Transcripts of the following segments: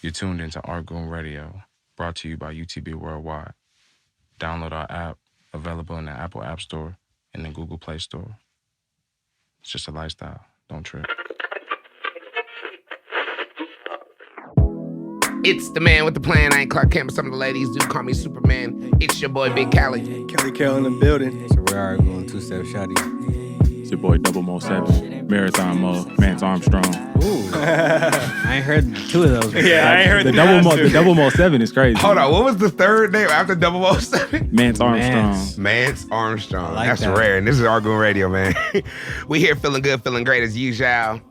You're tuned into Artgoon Radio, brought to you by UTB Worldwide. Download our app, available in the Apple App Store and the Google Play Store. It's just a lifestyle. Don't trip. It's the man with the plan. I ain't Clark Kent, but some of the ladies do call me Superman. It's your boy, Big Cali. Kelly Cal in the building. So we are going two-step shotty. It's your boy Double Mo 7, Marathon Mo, Mance Armstrong. Ooh. I ain't heard two of those before. Yeah, I ain't heard The Double Mo 7 is crazy. Hold on, what was the third name after 007? Mance Armstrong. Mance Armstrong. like That's that. rare. And this is Artgoon Radio, man. We here feeling good, feeling great as usual.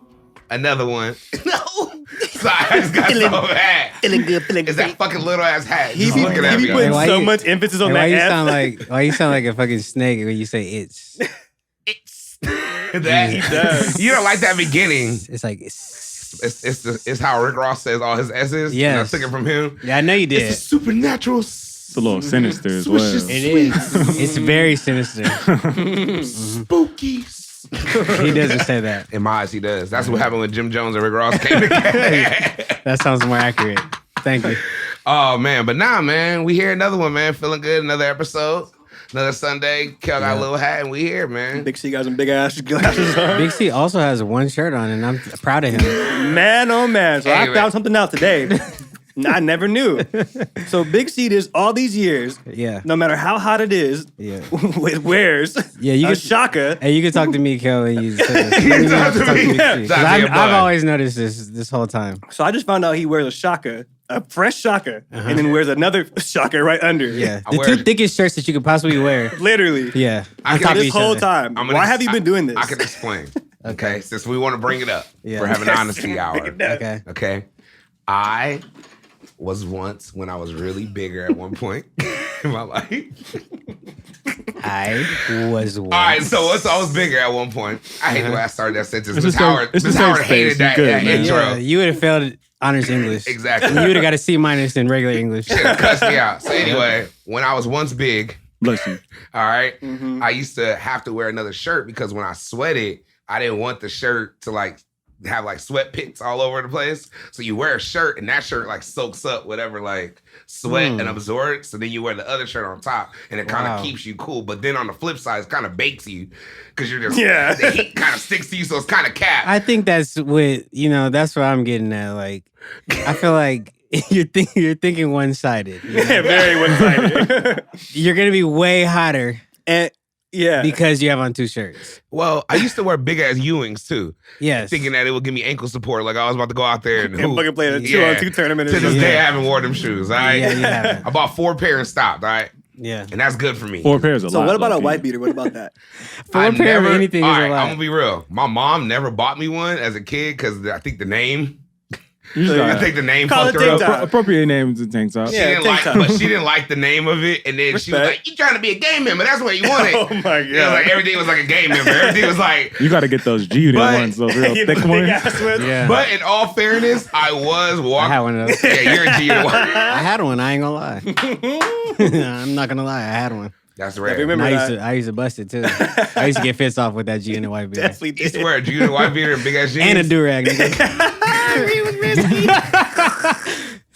Another one. No. So I just got so mad. Feeling good, feeling It's that fucking little ass hat. He Just be looking at putting me. Why so you- much emphasis on Why that you F. sound like a fucking snake when you say it's? It's that. He does. You don't like that beginning. It's like It's how Rick Ross says all his S's. Yes. And I took it from him. Yeah, I know you did. It's a supernatural. It's a little sinister as well. It is. It's very sinister. Spooky. He doesn't say that. In my eyes, he does. That's what happened when Jim Jones and Rick Ross came together. That sounds more accurate. Thank you. Oh, man. But nah, man. We hear another one, man. Feeling good. Another episode. Another Sunday. Kel got a little hat, and we here, man. Big C got some big ass glasses on. Big C also has one shirt on, and I'm proud of him. Man, oh man. So Hey, I man. found something out today. I never knew. So Big C is all these years, Yeah. no matter how hot it is, Yeah. it wears Yeah, you a can- shaka. Hey, you can talk to me, Kel, and you say this. You You talk have to me. Big C. Talk 'Cause to I've, your I've bud. always noticed this whole time. So I just found out he wears a shaka, a fresh shaka, and then wears another shaka right under. Yeah. I The wear- two thickest shirts that you could possibly wear. Literally. Yeah. I On can- top of This each whole other. time. I'm gonna- Why have you been doing this? I can explain. Okay. Since we want to bring it up. Yeah. We're having an honesty hour. Okay. Okay. I was once, when I was really bigger at one point in my life. I was one. All right, so once I was bigger at one point, I hate the way I started that sentence. It's Miss the same- Howard, it's the Miss same Howard space. hated You that, good, that man. intro. Yeah, you would have failed honors English. Exactly. You would have got a C- in regular English. Shit cussed me out. So anyway, when I was once big, Bless you. all right, I used to have to wear another shirt because when I sweated, I didn't want the shirt to like have like sweat pits all over the place. So you wear a shirt and that shirt like soaks up whatever like sweat and absorbs. So then you wear the other shirt on top and it kind of Wow. keeps you cool. But then on the flip side, it kind of bakes you because you're just, Yeah. the heat kind of sticks to you. So it's kind of capped. I think that's what that's what I'm getting at. Like, I feel like you're thinking one-sided. You know? Yeah, very one-sided. You're gonna be way hotter And yeah. because you have on two shirts. Well, I used to wear big ass Ewings too, Yes. thinking that it would give me ankle support. Like I was about to go out there and and hoop. fucking played a Yeah. 2-on-2 tournament. To and this shit. day, I haven't worn them shoes. All right, Yeah, you haven't. I bought 4 pair and stopped. All right, Yeah. and that's good for me. 4 pairs a So lot. what about a low-key. white beater? What about that? For a pair of anything is all a right, lot. I'm gonna be real. My mom never bought me one as a kid because I think the name. You just I gotta think the name Call fucked it her up. TikTok. appropriate names and tank top. She Yeah, didn't like, TikTok. but she didn't like the name of it, and then she was Respect. like, "You trying to be a game member? That's what you wanted." Oh my god. Yeah, like everything was like a game member. Everything was like. You got to get those G-Unit But- ones, those real You thick know, ones. big ass ones. Yeah. But in all fairness, I was I walking. had one of those. Yeah, you're a G. I had one. I ain't gonna lie. I'm not gonna lie. I had one. That's I rare. remember And that. I used to bust it too. I used to get fits off with that G and the white beard. Definitely You used to did. wear a G white beater and big ass jeans. And a durag.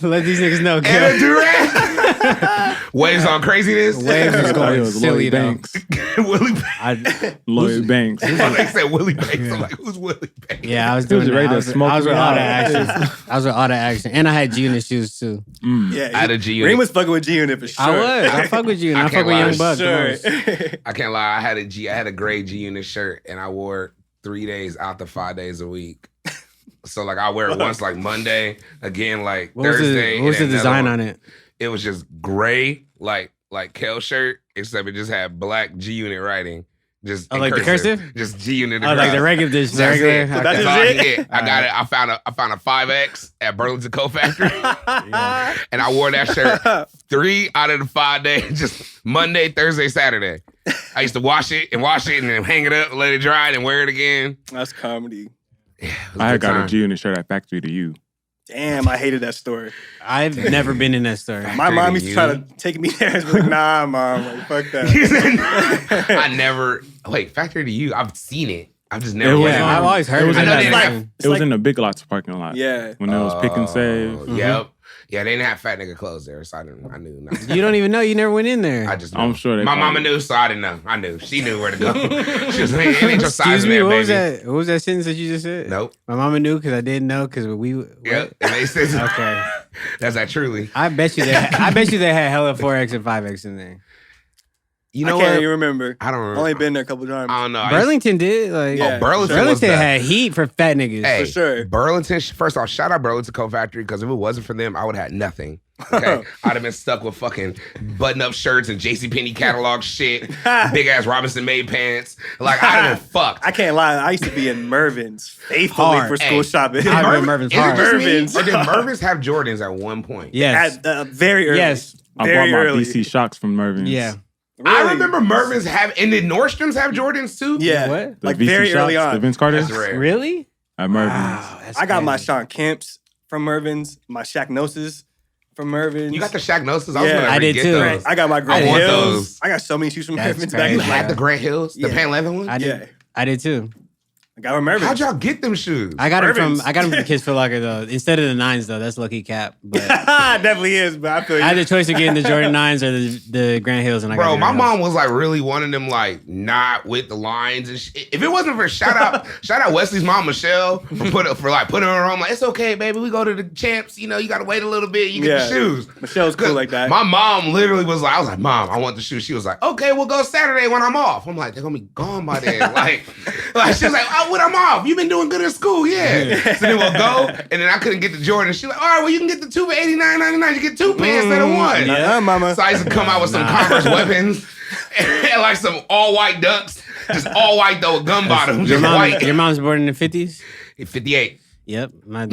Let these niggas know. And a Kel. durag. Waves on craziness. Waves is I thought it going was silly Lloyd though. Banks. Willie. Lloyd Banks. I thought they said Willie Banks. I'm like, who's Willie Banks? Yeah, I was He was doing ready that. to I was smoke with me all out. the action. I was with all the action. And I had G-Unit shoes too. Yeah, I had a G-Unit. Reem was fucking with G-Unit for sure. I was. I fuck with you and I I, fuck can't with lie. Young Buck. the Sure. most. I can't lie. I had a gray G Unit shirt, and I wore it 3 days out the 5 days a week. So like I wear it once like Monday, again like What was Thursday. the, what was the and then design another on one. it? It was just gray, like Kel shirt, except it just had black G Unit writing. Just Oh, in like the cursive? Just G Unit. Oh, like the regular, the That's regular. it. Okay. That's That's all I it? can get. I got Alright. it. I found a 5X at Burlington Coat Factory, and I wore that shirt 3 out of the 5 days, just Monday, Thursday, Saturday. I used to wash it and then hang it up, let it dry, and wear it again. That's comedy. It was I a had good got time. a G-Unit shirt at Factory to You. Damn, I hated that store. I've never been in that store. My mom used to try You? to take me there and be like, nah, mom, like, fuck that. I never. Wait, Factory to You. I've seen it. I've just never. Yeah, I've always heard. It was, I know in, they that, have- it was in the Big Lots parking lot. Yeah. When it was pick and save. Yep. Yeah, they didn't have fat nigga clothes there, so I knew not to. You don't even know. You never went in there. I just knew. I'm sure they My probably- mama knew, so I didn't know. I knew. She knew where to go. She was like, it ain't your size Excuse in me. there, What baby. was that? What was that sentence that you just said? Nope. My mama knew because I didn't know because we. What? Yep. It makes sense. Okay. That's that truly. I bet you they had hella 4X and 5X in there. You know I can't what? even remember. I don't remember. Only been there a couple times. I don't know. Burlington did like. Yeah. Oh, Burlington was the- had heat for fat niggas. Hey, For sure. Burlington, first off, shout out Burlington Coat Factory, because if it wasn't for them, I would have had nothing. Okay? I'd have been stuck with fucking button-up shirts and JCPenney catalog shit, big-ass Robinson Made pants. Like, I'd have been fucked. I can't lie. I used to be in Mervin's faithfully Hard. for school Hey, shopping. I remember Mervin's Is it hard. just me, Mervin's. or did Mervin's have Jordans at one point? Yes. At, very early. Yes. I Very bought my early. BC Shocks from Mervin's. Yeah. I Really? remember Mervin's and did Nordstrom's have Jordans too? Yeah. What? The Like VC very early Shocks, on. The Vince Carter's That's rare. Really? at Mervin's. Wow, that's I got my crazy. Sean Kemp's from Mervin's, my Shaq Gnosis from Mervin's. You got the Shaq Gnosis? Yeah. gonna I did get too. those. I got my Grant I want Hills. those. I got so many shoes from That's Mervin's back crazy. in You the had day. the Grant Hills, the Yeah. Pan Leather one? I did. Yeah. I did too. I got from Mervin's. How'd y'all get them shoes? I got Mervin's. them from Kids Foot Locker though. Instead of the 9s though, that's lucky cap. But It definitely is, but I feel you. I had the choice of getting the Jordan 9s or the Grant Hills, and I got Bro, the my Grant mom Hills. was like really wanting them like not with the lines and shit. If it wasn't for shout out Wesley's mom Michelle for putting her on, like, it's okay, baby. We go to the champs. You know, you gotta wait a little bit. You get Yeah. the shoes. Michelle's cool like that. My mom literally was like, I was like, Mom, I want the shoes. She was like, okay, we'll go Saturday when I'm off. I'm like, they're gonna be gone by then. like she was like, oh, when I'm off, you've been doing good at school, yeah. So then we'll go, and then I couldn't get the Jordan. She's like, all right, well, you can get the 2 for $89.99. You get 2 pairs instead of one. Yeah, mama. So I used to come out with some Converse weapons and like some all white ducks, just all white though, with gun bottoms, Your just white. mom's born in the 50s? 58. Yep. My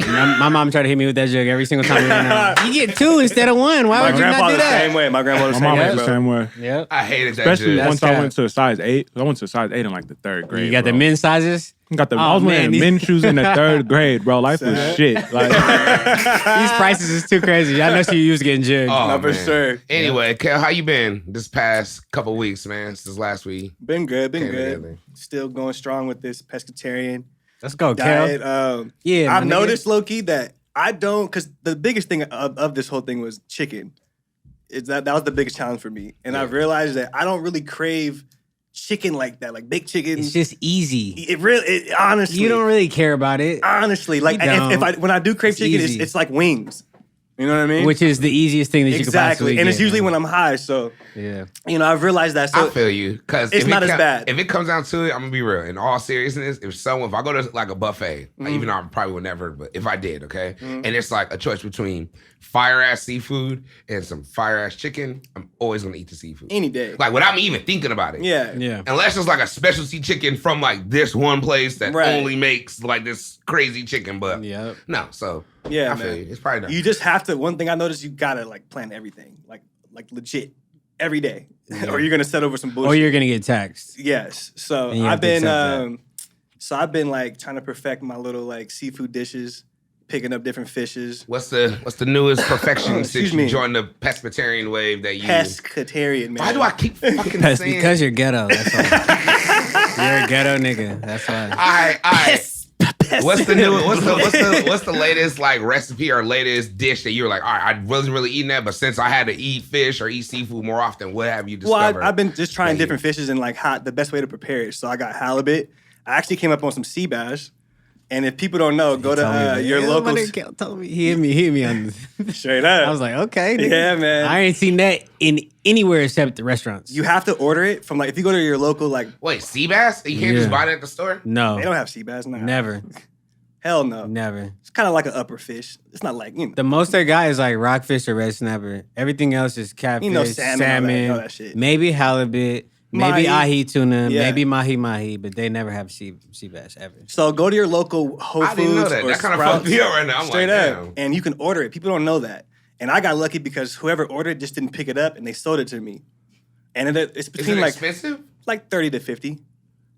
mom tried to hit me with that joke every single time. You get 2 instead of 1. Why My would you not grandpa do the that? same way. My grandma the My same mom way, was the bro. same way. Yep. I hated that Especially shit. once That's I cap. went to a size 8. I went to a size 8 in like the 3rd grade. You got the bro. men's sizes? Got the, Oh, I was wearing man. men's shoes in the 3rd grade, bro. Life was Sad. shit. Like, These prices is too crazy. I know she used getting jigged. Oh, No, for man. sure. Anyway, Kel, how you been this past couple weeks, man? Since last week. Been good, been Came good. together. Still going strong with this pescatarian Let's go, diet. Kel. Yeah, I've my nigga. noticed, low-key, that I don't, because the biggest thing of this whole thing was chicken. That was the biggest challenge for me. And I've realized that I don't really crave chicken like that, like baked chicken. It's just easy. Honestly. You don't really care about it, Honestly, like You don't. when I do crave It's chicken, easy. it's like wings. You know what I mean? which is the easiest thing that you could exactly, possibly and get. it's usually man. when I'm high. So Yeah. I've realized that. So I feel you, because it's not as bad. If it comes down to it, I'm gonna be real. In all seriousness, if I go to like a buffet, Mm-hmm. even though I probably would never, but if I did, okay, and it's like a choice between fire ass seafood and some fire ass chicken, I'm always gonna eat the seafood any day, like without me even thinking about it. yeah, Yeah. Unless it's like a specialty chicken from like this one place that Right. only makes like this crazy chicken, but Yep. no. So yeah, I feel man. you. It's probably not. You just have to. One thing I noticed, you gotta like plan everything, like legit, every day, or you're gonna settle over some bullshit. Or you're gonna get taxed. Yes. So And you have I've to been accept I've been like trying to perfect my little like seafood dishes, picking up different fishes. What's the newest perfection since Excuse you me. joined the pescatarian wave that you? Pescatarian, man. Why do I keep fucking That's saying? because you're ghetto. That's why. You're a ghetto nigga. That's why. I what's the new what's the latest like recipe or latest dish that you were like, all right, I wasn't really eating that, but since I had to eat fish or eat seafood more often, what have you Well, discovered? I've been just trying that you- different fishes and like the best way to prepare it. So I got halibut. I actually came up on some sea bass. And if people don't know, go to your local. Told me. He hit me on. Straight up. I was like, okay, nigga. Yeah, man. I ain't seen that in anywhere except the restaurants. You have to order it from like if you go to your local like Wait, sea bass? You can't just Yeah. buy it at the store? No, they don't have sea bass now. never, Hell no. never. It's kind of like an upper fish. It's not like The most they got is like rockfish or red snapper. Everything else is catfish, salmon, all that shit. maybe halibut, maybe Mahi. ahi tuna, Yeah. maybe mahi, but they never have sea bass ever. So go to your local Whole Foods I didn't know that. or That kind of Sprouts, fucked me up right now. I'm straight like, up, damn. and you can order it. People don't know that, and I got lucky because whoever ordered just didn't pick it up, and they sold it to me. And it's Is between it like expensive? 30 to 50.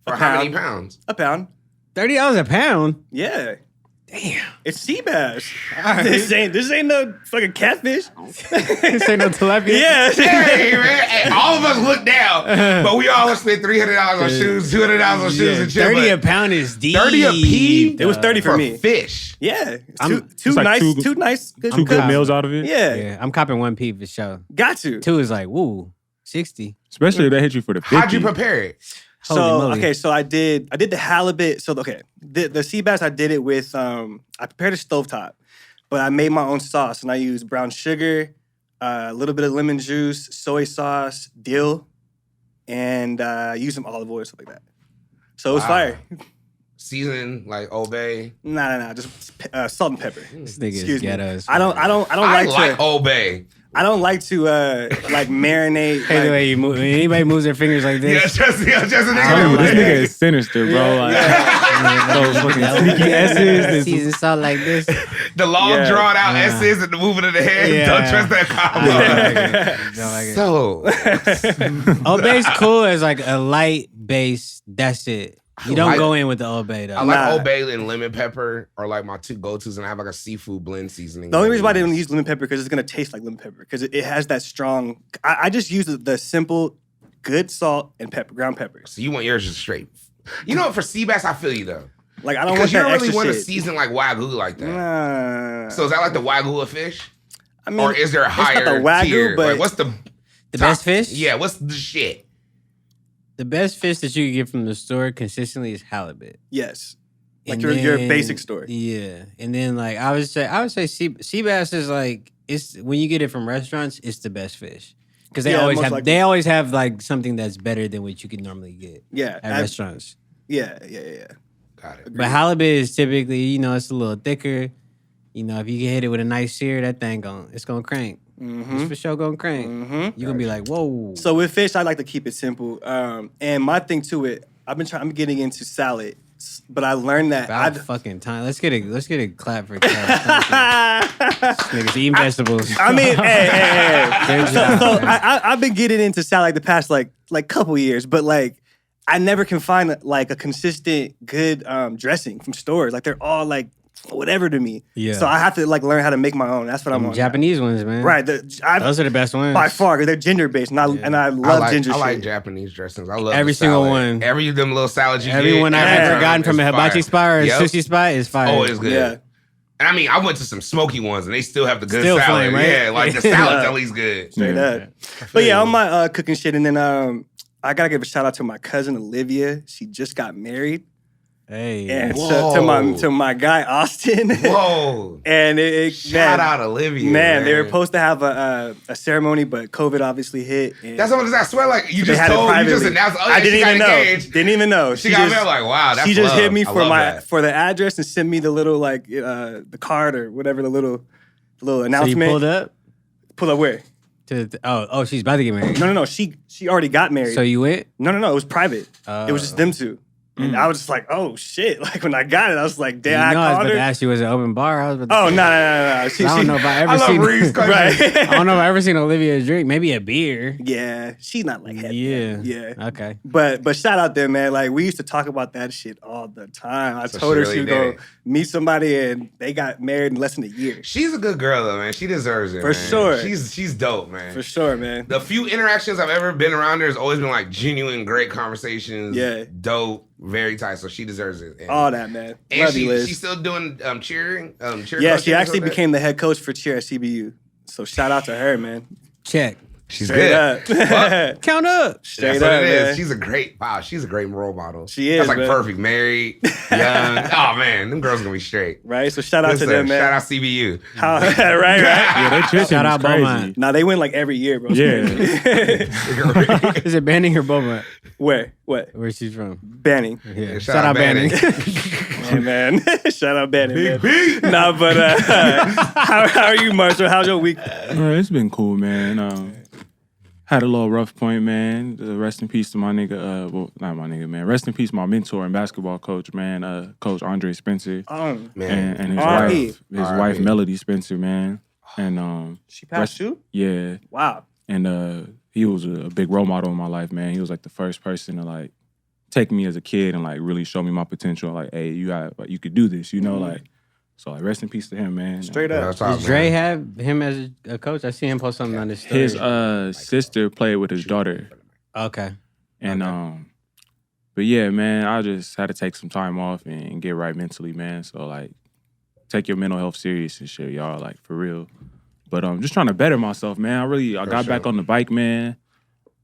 For a how many pound. pounds? A pound. $30 a pound. Yeah. Damn. It's sea bass. This ain't no fucking catfish. This ain't no tilapia. Yeah. Hey, man. Hey, all of us look down, but we all spent $300 on shoes, $200 on shoes, and shit. 30 a pound is deep. 30 a piece? It was 30 for me. Fish. Yeah. It's like Two nice good two good cuts. meals out of it. Yeah. Yeah, I'm copping 1 P for sure. Got to. 2 is like, woo, 60. Especially if they hit you for the 50. How'd you prepare it? So Holy moly. okay, so I did the halibut. So okay, the sea bass I did it with I prepared a stovetop, but I made my own sauce and I used brown sugar, a little bit of lemon juice, soy sauce, dill, and used some olive oil, stuff like that. So it was fire. Season like Old Bay. Nah, just salt and pepper. This nigga is Excuse me. ghetto as I don't I like to. Old Bay. I don't like to like marinate. Hey, the way you move. When anybody moves their fingers like Yeah, this. just a Oh, nigga. this nigga is sinister, bro. Like, those fucking sneaky S's. Season salt like this. The long Yeah. drawn out S's and the movement of the head. Yeah. Don't trust that combo. Don't like it. So Old Bay's cool as like a light base. That's it. You don't like- go in with the Old Bay though. I like Nah. Old Bay and lemon pepper are like my two go-tos, and I have like a seafood blend seasoning. The only reason why I didn't use lemon pepper because it's gonna taste like lemon pepper because it has that strong. I just use the simple, good salt and pepper, ground pepper. So you want yours just straight. You know what? For sea bass, I feel you though. Like I don't Because want you that don't really extra want to shit. season like Wagyu like that. Nah. So is that like the Wagyu of fish? I mean, Or is there a it's not higher the Wagyu, tier? but Like, what's the The top- best fish? Yeah, what's the shit? The best fish that you can get from the store consistently is halibut. yes, like And your then- basic store. Yeah, and then like I would say sea bass is like it's when you get it from restaurants, it's the best fish because Yeah, most likely. they always have like something that's better than what you could normally get Yeah, at restaurants. yeah. Got it. But halibut is typically it's a little thicker. You know, if you can hit it with a nice sear, that thing it's gonna crank. It's for sure gonna crank. You're gonna be like, whoa. So with fish, I like to keep it simple. And my thing to it, I'm getting into salad, but I learned that About fucking time. Let's get a clap for Cal. Niggas eating vegetables. I mean, hey. Good So job. I've been getting into salad like the past like couple years, but like I never can find like a consistent good dressing from stores. Like they're all like whatever to me. Yeah. So I have to like learn how to make my own. That's what I'm on. Japanese ones, man. Right. Those are the best ones. by far, 'cause they're ginger based, and I love ginger I like shit. Japanese dressings. I love Every the single salad. one. Every them little salads you get. Everyone I've Yeah. ever gotten from a is hibachi fire. spot or a Yep. sushi spot is fire. Always good. Yeah. And I mean, I went to some smoky ones, and they still have the good Still salad. flame, right? Yeah, like the salad's at least good. Straight up. But yeah, on my cooking shit, and then I gotta give a shout out to my cousin Olivia. She just got married, Hey. and Whoa. to my guy Austin. Whoa. And it Shout man, out Olivia. Man, they were supposed to have a ceremony, but COVID obviously hit. And That's what I swear, like, you they just had it told, you privately. just announced, oh, yeah, I didn't she got even know. engaged. Didn't even know. She got me, I'm like, wow, that's she just love. hit me I for love my that. for the address and sent me the little like the card or whatever the little So you announcement. pulled up Pull up where? to oh she's about to get married. No. She already got married. So you went? No. It was private. It was just them two. And I was just like, oh shit! Like when I got it, I was like, damn, You know, I I was called about to her. ask you, was it open bar? I was about to Oh say- no! I don't know if I ever I love seen Reeves Country. Right? I don't know if I ever seen Olivia drink. Maybe a beer. Yeah, she's not like heavy. Yeah. Yeah. Okay. But shout out there, man. Like we used to talk about that shit all the time. I So told she her really she would did go it. meet somebody, and they got married in less than a year. She's a good girl, though, man. She deserves it, For man. sure. She's dope, man. For sure, man. The few interactions I've ever been around her has always been like genuine, great conversations. Yeah. Dope, very tight. So she deserves it. And, All that, man. and Love you, Liz. she's still doing cheering. Cheer Yeah, coaching she or actually something? became the head coach for cheer at CBU. So shout out to her, man. Check. She's Straight good. up. Count up. Straight That's what up, it is. man. She's a great role model. She is, That's like man. perfect. Married, young. Oh man, them girls gonna be straight. Right? So shout out Good to stuff. them, man. Shout out CBU. How, right? Yeah, they chicken Shout is out crazy. Beaumont. Nah, they win like every year, bro. Yeah. Is it Banning or Beaumont? Where? What? Where she's from? Banning. Yeah. Shout out Banning. Hey, man. Shout out Banning, man. Big. Nah, but how are you, Marshall? How's your week? It's been cool, man. Had a little rough point, man. Rest in peace to my nigga. Well, not my nigga, man. Rest in peace, my mentor and basketball coach, man. Coach Andre Spencer Man. and his R.I.P. wife, R.I.P. Melody Spencer, man. And She passed you? yeah, Wow. and he was a big role model in my life, man. He was like the first person to like take me as a kid and like really show me my potential. Like, hey, you could do this, you know, like. So like, rest in peace to him, man. Straight up. Does Dre have him as a coach? I see him post something on his story. His sister played with his daughter. Okay. And but yeah, man, I just had to take some time off and get right mentally, man. So like, take your mental health serious and shit, y'all. Like for real. But just trying to better myself, man. I got back on the bike, man.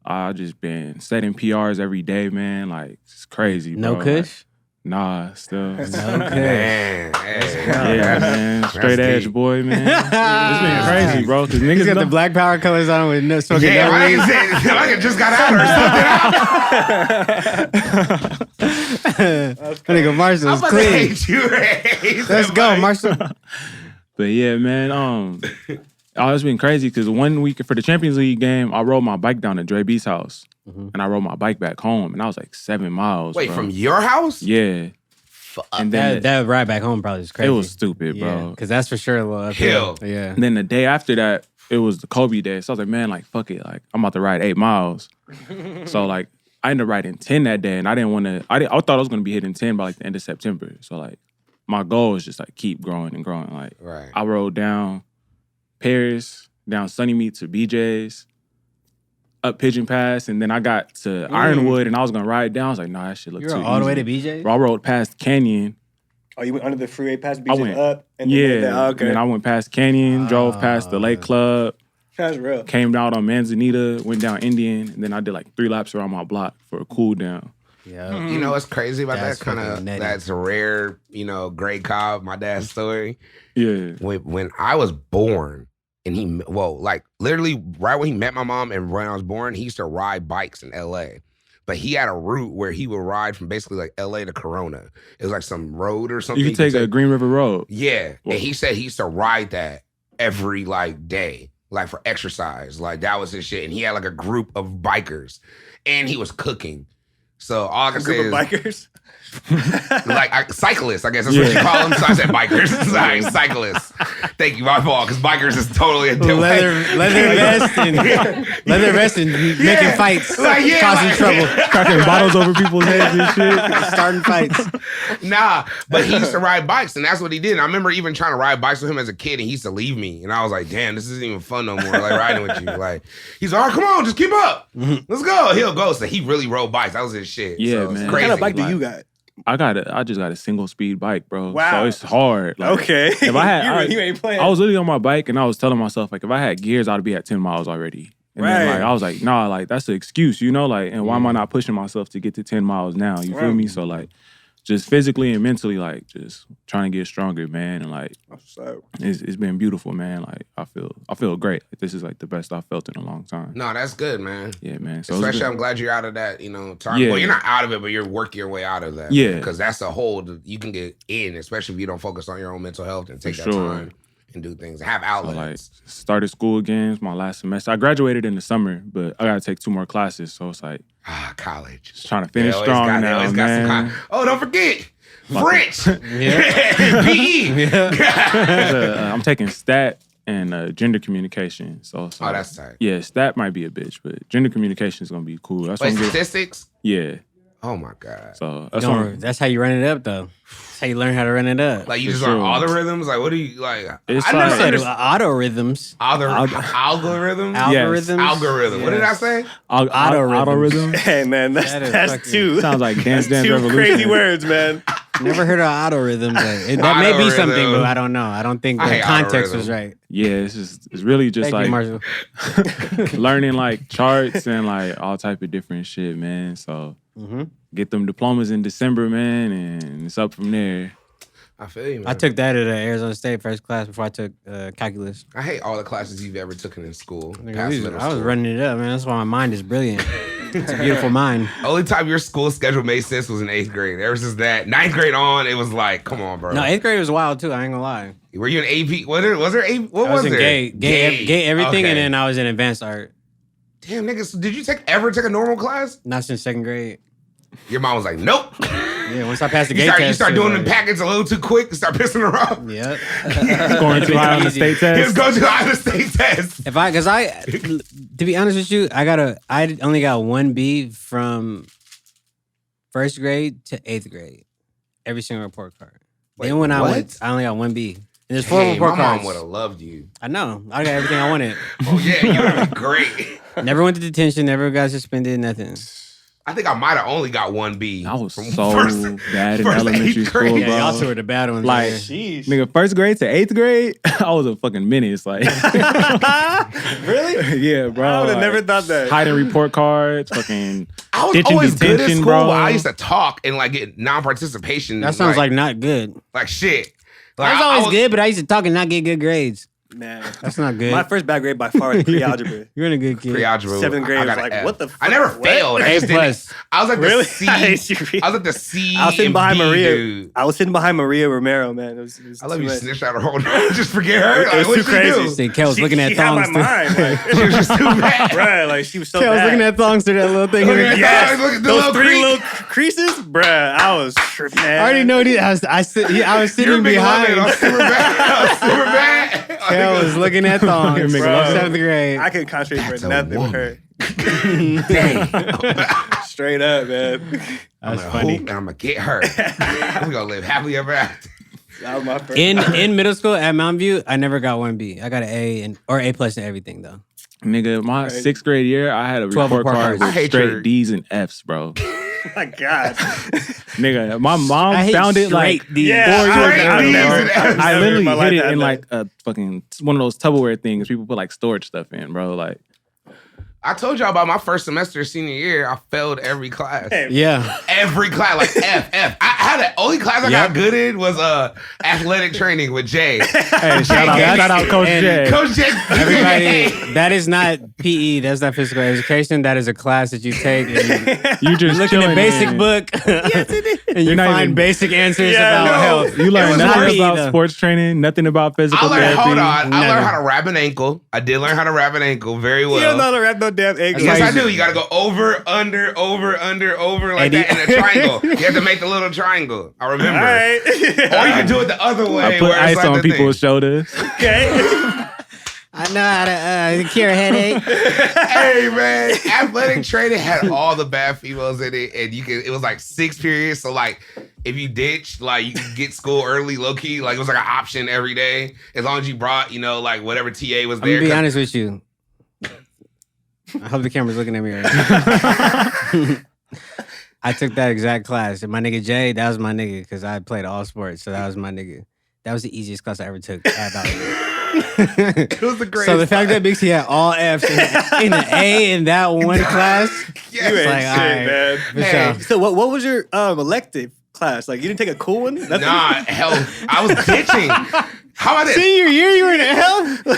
I just been setting PRs every day, man. Like it's crazy, bro. No kush? Nah, still. Okay. Man, Yeah, man. Straight edge deep. boy, man. It's been crazy, bro. Because niggas He's got the don't- black power colors on with no smoking. Yeah, no like weed. I said, like it just got out or something. Nigga, Marshall's I'm about to clean. hate you, Ray. Let's go, Marshall. But yeah, man. It's been crazy because 1 week for the Champions League game, I rode my bike down to Dre B's house. And I rode my bike back home. And I was like 7 miles. Wait, bro. from your house? Yeah. And then That ride back home probably is crazy. it was stupid, bro. Because that's for sure a little Hill. uphill. Yeah. And then the day after that, it was the Kobe day. So I was like, man, like, fuck it. Like, I'm about to ride 8 miles. So, like, I ended up riding 10 that day. And I didn't want to, I thought I was going to be hitting 10 by, like, the end of September. So, like, my goal was just, like, keep growing and growing. Like, Right. I rode down Paris, down Sunnymead to BJ's, up Pigeon Pass. And then I got to Ironwood and I was going to ride down. I was like, nah, that shit look You too were all the way to easy. BJ? Bro, I rode past Canyon. Oh, you went under the freeway past I BJ went- up? And Yeah. then okay. And then I went past Canyon, drove past the Lake Club. That's real. Came down on Manzanita, went down Indian, and then I did like 3 laps around my block for a cool down. Yeah. You know what's crazy about That's that kind fucking of nutty. that's a rare, Gray Cobb, my dad's story. Yeah. When I was born, and literally right when he met my mom and when I was born, he used to ride bikes in LA. But he had a route where he would ride from basically like LA to Corona. It was like some road or something. You can take a Green River Road. Yeah. Whoa. And he said he used to ride that every like day, like for exercise. Like that was his shit. And he had like a group of bikers. And he was cooking. So all I can A say group is of bikers. cyclists, I guess that's what you call them. So I said bikers. Sorry, cyclists. Thank you, my fault, because bikers is totally a different Leather vest and making fights, causing trouble, Cracking bottles over people's heads and shit. starting fights. Nah, but he used to ride bikes, and that's what he did. And I remember even trying to ride bikes with him as a kid, and he used to leave me. And I was like, damn, this isn't even fun no more, like riding with you. Like, he's like, all right, come on, just keep up. Let's go. He'll go. So he really rode bikes. That was his shit. Yeah, so it's man. What crazy. kind of bike do you got? I just got a single speed bike, bro. Wow. So it's hard. Like, Okay. If I had, you ain't playing. I was literally on my bike and I was telling myself, like, if I had gears, I'd be at 10 miles already. And then, Right. like, I was like, nah, like, that's an excuse, like, and why am I not pushing myself to get to 10 miles now? You feel me? So, like, just physically and mentally, like, just trying to get stronger, man. And, like, it's been beautiful, man. Like, I feel great. Like, this is, like, the best I've felt in a long time. No, that's good, man. Yeah, man. So Especially, I'm glad you're out of that, time. Yeah. Well, you're not out of it, but you're working your way out of that. Yeah. Because that's a hole you can get in, especially if you don't focus on your own mental health and take For that sure. time and do things. Have So, outlets. like, started school again. It's my last semester. I graduated in the summer, but I gotta take 2 more classes. So it's like College. just trying to finish They always strong got- they now, always got some man. Oh, don't forget. French. Yeah. PE. I'm taking stat and gender communication. So it's Oh, like- that's tight. yeah, stat might be a bitch, but gender communication is gonna be cool. That's Wait, what I'm getting. statistics? Yeah. Oh my God. So that's what I'm- That's how you run it up, though. That's how you learn how to run it up. Like you For just learn sure. all the rhythms? Like what do you like? It's I like- never Said understood auto rhythms. algorithms. Algorithms. Algorithm. What did I say? Auto auto rhythms. rhythm. Hey man, That is that's fucking- two. Sounds like Dance Dance two Revolution. crazy words, man. Never heard of auto rhythms. That may be something, Auto-rhythm. but I don't know. I don't think I the hate context auto-rhythm. was right. Yeah, it's really just Thank you, like Marshall. learning like charts and like all type of different shit, man. So get them diplomas in December, man, and it's up from there. I feel you, man. I took that at Arizona State first class before I took calculus. I hate all the classes you've ever taken in school. Nigga, past I middle was school. running it up, man. That's why my mind is brilliant. It's a beautiful mind. Only time your school schedule made sense was in 8th grade. Ever since that, 9th grade on, it was like, come on, bro. No, 8th grade was wild too. I ain't gonna lie. Were you in AP? Was there AP? What I was in there? gay everything, Okay. and then I was in advanced art. Damn, niggas, did you ever take a normal class? Not since 2nd grade. Your mom was like, nope. Yeah, once I passed the gay You test, start it was doing the like, packets a little too quick and start pissing her off. Yep. Going too high on the state He was test. going to the Iowa State test. To be honest with you, I only got 1 B from 1st grade to 8th grade. Every single report card. Then when I went, I only got 1B. And there's 4 report my cards. mom would have loved you. I know. I got everything I wanted. Oh yeah, you would have been great. Never went to detention. Never got suspended. Nothing. I think I might have only got 1B. I was so bad in elementary school, bro. Yeah, y'all two were the bad ones. Like, nigga, 1st grade to 8th grade, I was a fucking menace. Like, Really? Yeah, bro. I would have never thought that. Hiding report cards, fucking. I was ditching always good at detention, school, bro. but I used to talk and like get non-participation. That sounds like not good. like shit. I was always good, but I used to talk and not get good grades. Man, that's not good. My first bad grade by far was pre-algebra. You're in a good kid. Pre-algebra. 7th grade I was got like, an F. what the fuck? I never failed. I just didn't. I was like Really? the C. I hate you. I was like the C. I was sitting behind and B Maria. dude. I was sitting behind Maria Romero, man. It was I love too you much. snitched out her whole name. Just forget her. It was Like, too crazy. do? See, Kel was looking at she had thongs. my mind. Like, She was just too bad. bruh, like she was so Kel was bad. looking at thongs through that little thing. Look at Yes, thongs, look at the those little 3 crease. little creases, bruh. I was tripping. I already know these. I was You're sitting a big behind. loving. I was super bad. I was super bad. Kel was looking at thongs. Fucking bro. 7th grade. I couldn't concentrate That's for a nothing with woman. her. Dang. Straight up, man. I'm That's gonna funny. hoop and I'm gonna get her. We're gonna live happily ever after. That was my first. In middle school at Mountain View, I never got 1B. I got an A or A+ in everything though. Nigga, my 6th grade year, I had a 12 report report card cards. I with hate straight your- D's and F's, bro. Oh my God. Nigga, my I mom hate found it like straight D's. Yeah, 4 years straight ago, D's bro. and F's. I Never in literally my life hid it had in that. like a fucking one of those Tupperware things people put like storage stuff in, bro. Like, I told y'all about my first semester senior year. I failed every class. Yeah. Every class, like F. I had the only class I got good in was athletic training with Jay. hey, shout out Coach And- J. Coach Jay. Everybody, that is not PE. That's not physical education. That is a class that you take. And You just look in chilling the basic in. book. And you You're not find even- basic answers Yeah, about no. health. You It learn was nothing hard. about Either. sports training, nothing about physical I learned, therapy. hold on. I Never. learned how to wrap an ankle. I did learn how to wrap an ankle very well. You don't know how to wrap no damn egg. Yes, Like- I do. You got to go over, under, like And that in a triangle. You have to make the little triangle. I remember. All right. Or you can do it the other way. I put where it's ice like on the people's thing. shoulders. Okay. I know how to cure a headache. Hey man, athletic training had all the bad females in it, and it was like 6 periods. So like, if you ditch, like you could get school early, low key. Like it was like an option every day, as long as you brought, like whatever TA was I'm there. gonna be 'Cause honest with you. I hope the camera's looking at me right now. I took that exact class. And my nigga Jay, that was my nigga because I played all sports. So that was my nigga. That was the easiest class I ever took at Valley. It was the greatest. So the fact that Bixie had all F's in an A in that one class, Yes. You ain't like, shit, all right. man. for Hey. sure. So what was your elective class? Like you didn't take a cool one? Nothing? Nah, hell, I was ditching. How about this? Senior year, you were in hell? No,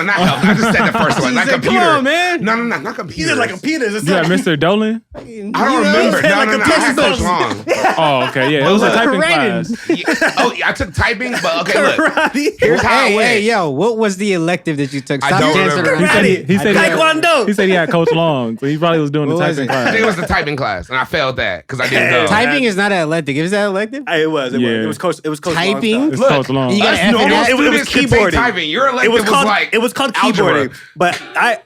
not health. I just said the first one, not He said, computer. come on, man. No, not You computer. did like computers. It's You got like, Mr. Dolan? I don't remember. said No, like I had computer Coach stuff. Long. Oh, okay. Yeah, it was a Look, typing writing. class. Yeah. I took typing, but okay, look. karate. Here's how it went. Hey, yo, what was the elective that you took? I Stop don't dancing remember. around. He said Taekwondo. he said he had Coach Long, so he probably was doing the What was typing it? I think it class. was the typing class, and I failed that because I didn't go. Typing is not an elective. Is that elective? It was. Yeah. It was coach. It was coach. Typing? Long It's stuff. Coach Long. You got Us an F in normal that? It was students can take keyboarding. typing. Your elective It was called. like It was called algebra. keyboarding.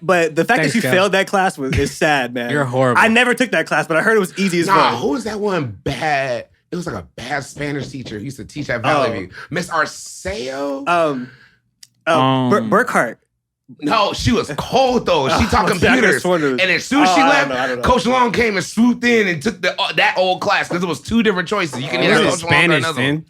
But the fact Thanks, that you Cal. failed that class is sad, man. You're horrible. I never took that class, but I heard it was easy as Nah, fuck. who was that one bad? It was like a bad Spanish teacher who used to teach at Valley View. Miss Arceo? Burkhart. No, she was cold though. She taught I could've computers. sworn it was- And as soon as she I left, don't know. Coach Long came and swooped in and took that old class because it was 2 different choices. You can either Was Coach it Long or Spanish another then? one.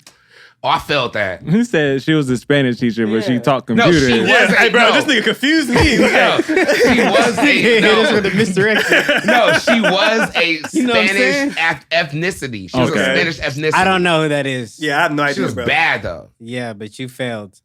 Oh, I felt that. He said she was a Spanish teacher, but she taught No, computers. she was. Hey, bro, No. this nigga confused me. No, she was a Hit us with no. the misdirection. No, she was a You know what I'm saying? Spanish ethnicity. She was a Okay. Spanish ethnicity. I don't know who that is. Yeah, I have no She idea, was bro. bad though. Yeah, but you failed.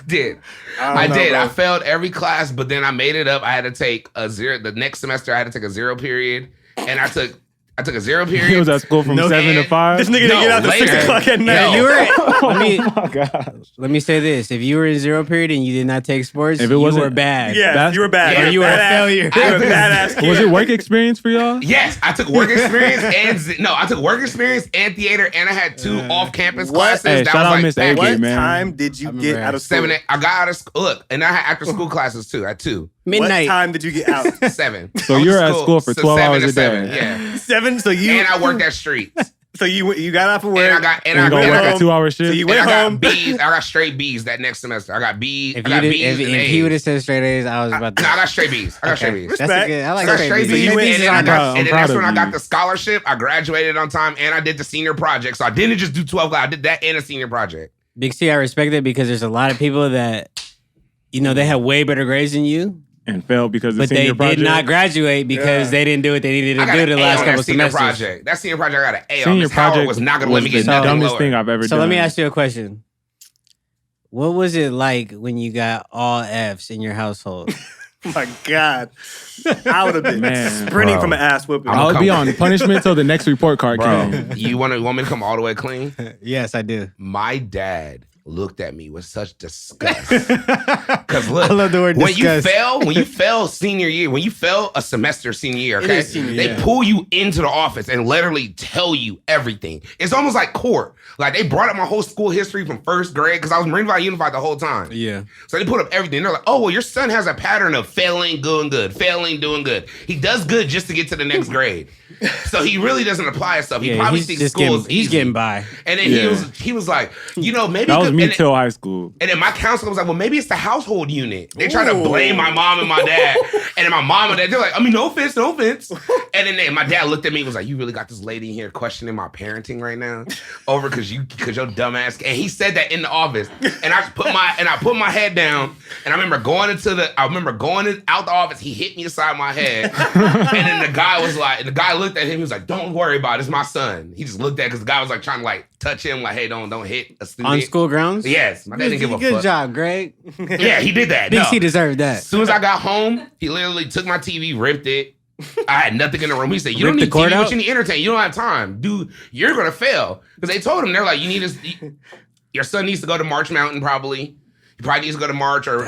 Did I I don't know, did. bro. I failed every class, but then I made it up. I had to take a 0. The next semester, I had to take a 0 period, and I took a 0 period. He was at school from 7 to 5. This nigga didn't get out till 6 o'clock at night. No. You were. Oh, God. Let me say this: if you were in 0 period and you did not take sports, If it you wasn't- were bad. Yeah, That's- you were bad. Yeah, you were a badass. failure. You were a badass kid. Was it work experience for y'all? Yes, I took work experience I took work experience and theater, and I had 2 off-campus classes. Hey, that shout was out like Miss packed. Aggie, What man. time did you get out of school? 7. I got out of school. Look, and I had after-school classes too. I had 2. Midnight. What time did you get out? 7. So I went you to were at school for 12 7 hours to a 7, day. Yeah. 7. So you And I worked at streets. So you got off of work. And I And go work a 2-hour shift. So you and went I got home. B's. I got straight B's that next semester. I got B's. If I got B's if and A's. he would have said straight A's, I was about to. No, I got straight B's. I got Okay. straight B's. That's a good. I I like got straight straight B's. B's, you went- and then, I'm that's proud when of I got you. the scholarship. I graduated on time, and I did the senior project. So I didn't just do 12 class. I did that and a senior project. Big C, I respect it because there's a lot of people that, they have way better grades than you, And failed because of but the they senior project. did not graduate because they didn't do what they needed I to got do an the A last on couple that senior semesters. project. That senior project, I got an A on. Senior Miss Howard project was not going to let me was get the nothing dumbest lower. thing I've ever So done. let me ask you a question. What was it like when you got all F's in your household? Oh my God. I would have been Man, sprinting bro. from an ass whooping. I'm I would be coming. on punishment till the next report card Bro, came. you want me to come all the way clean? Yes, I do. My dad looked at me with such disgust. Because look, I love the word when disgust. you fail senior year, when you fail a semester senior year, It okay, is senior they year. pull you into the office and literally tell you everything. It's almost like court. Like they brought up my whole school history from first grade because I was Moreno Valley Unified the whole time. Yeah. So they put up everything. They're like, oh, well, your son has a pattern of failing, doing good, failing, doing good. He does good just to get to the next grade. So he really doesn't apply himself. He probably he's thinks just school is he's easy. getting by. And then Yeah. he was like, maybe That was me and till high school. then my counselor was like, well, maybe it's the household unit. They try to blame my mom and my dad. And then my mom and dad, they're like, no offense, no offense. And then my dad looked at me and was like, you really got this lady in here questioning my parenting right now over because your dumbass. And he said that in the office. And I put my head down. And I remember going out the office. He hit me aside my head. And then the guy looked at him. He was like, don't worry about it. It's my son. He just looked at it because the guy was like trying to like touch him. Like, hey, don't hit a student. On school grounds? Yes. My dad didn't give a Good fuck. job, Greg. Yeah, he did that. Big No. C deserved that. As soon as I got home, he literally took my TV, ripped it. I had nothing in the room. He said, you don't Ripped need the cord TV, out? but you need entertainment. You don't have time. Dude, you're going to fail. Because they told him, they're like, your son needs to go to March Mountain probably. He probably needs to go to March or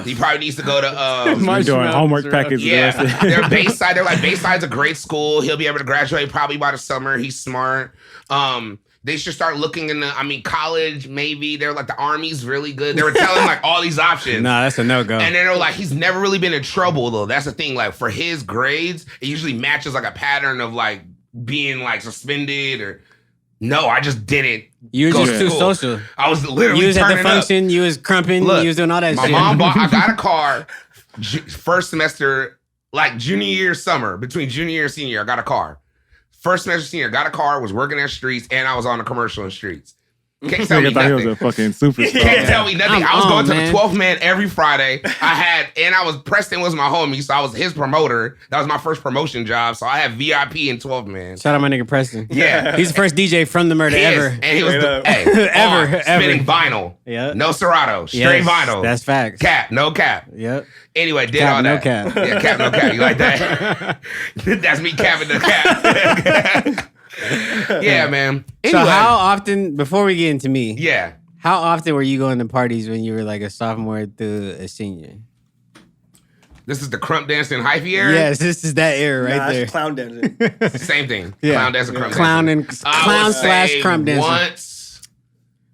he probably needs to go to My doing homework packets. yeah. They're Bayside. They're like, Bayside's a great school. He'll be able to graduate probably by the summer. He's smart. They should start looking college, maybe. They're like, the Army's really good. They were telling like all these options. Nah, that's a no-go. And then they're like, he's never really been in trouble though. That's the thing. Like for his grades, it usually matches like a pattern of like being like suspended or no, I just didn't. You were go just to too school. social. I was literally You was at turning the function, you was crumping, Look, you was doing all that My shit. mom I got a car first semester, like junior year, summer, between junior year and senior year, I got a car. First semester, senior, got a car, was working at streets, and I was on the commercial in streets. Can't tell me I thought he was nothing. a fucking superstar. Can't tell me nothing. I'm I was going on, to man. the 12th man every Friday. Preston was my homie, so I was his promoter. That was my first promotion job, so I had VIP in 12 man. Shout out my nigga Preston. Yeah. He's the first DJ from the murder He is. ever. And he was Straight up. Ever. spinning vinyl. Yeah. No Serato. Straight Yes, vinyl. That's facts. Cap, no cap. Yep. Anyway, did Cap, all no that. cap. Yeah, cap, no cap. You like that? That's me capping the cap. Yeah, man. Anyway, So how often, before we get into me, yeah. how often were you going to parties when you were like a sophomore through a senior? This is the crump dancing hyphy era? Yes, this is that era right Nah, there. that's clown dancing. Same thing. Yeah. Clown dancing, crump Clown dancing. and I clown would slash say crump dancing. Once,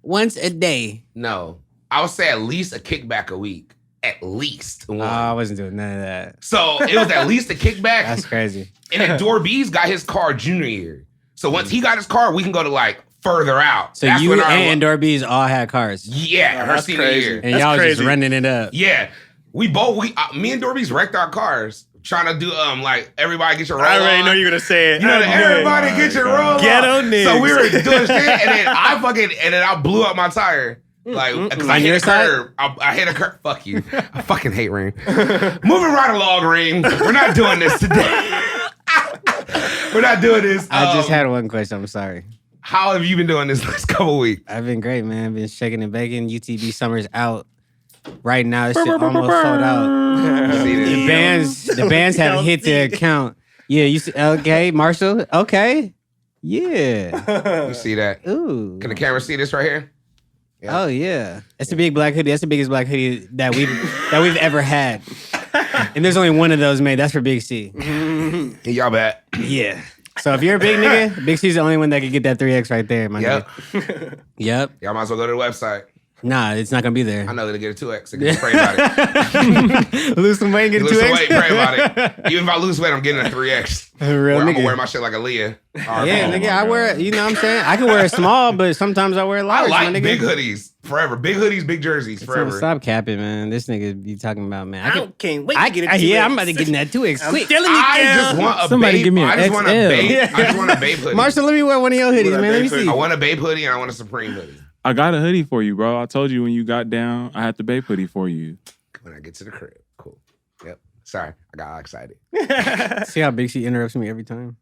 Once a day. no. I would say at least a kickback a week. At least one. I wasn't doing none of that. So it was at least a kickback. That's crazy. And then Dorby's got his car junior year. So once he got his car, we can go to like further out. So That's you when and Dorby's all had cars. yeah, her that's senior crazy. year. And That's y'all just crazy. running it up. Yeah, me and Dorby's wrecked our cars trying to do like everybody get your roll I already on. know you're gonna say it. You know, I knew it. everybody get your roll Ghetto on. niggas. So we were doing shit, and then I blew up my tire. Like, because I On your hit a side? curb. I hit a curb. Fuck you. I fucking hate Reem. Moving right along, Reem. We're not doing this today. We're not doing this. I just had one question. I'm sorry. How have you been doing this last couple weeks? I've been great, man. I've been shaking and baking. UTB summer's out. Right now, this shit almost sold out. See this? The bands haven't hit the account. Yeah, you see, okay, Marshall? Okay. Yeah. You see that? Ooh. Can the camera see this right here? Oh yeah. That's a big black hoodie. That's the biggest black hoodie that we've ever had. And there's only one of those made. That's for Big C. Y'all bet. Yeah. So if you're a big nigga, Big C's the only one that could get that 3X right there, my Yep. nigga. Yep. Y'all might as well go to the website. Nah, it's not gonna be there. I know they'll get a 2X. Get pray about it. Lose some weight and get a 2X. Lose some weight, pray about it. Even if I lose weight, I'm getting a 3X. Real I'm nigga. gonna wear my shit like a Leah. Yeah, nigga, I wear. You know what I'm saying? I can wear a small, but sometimes I wear a large. I like my nigga. big hoodies forever. Big hoodies, big jerseys forever. Stop capping, man. This nigga be talking about, man. Can't wait to get a 2X. Yeah, I'm about to get in that 2X quick. I'm telling you, I Cal. just want a Somebody babe. give me an I just want a XL. babe. I just want a babe hoodie. Marshall, let me wear one of your hoodies, What a man. Let me babe see. I want a babe hoodie and I want a Supreme hoodie. I got a hoodie for you, bro. I told you when you got down, I had the Bape hoodie for you. When I get to the crib. Cool. Yep. Sorry. I got all excited. See how Big C interrupts me every time?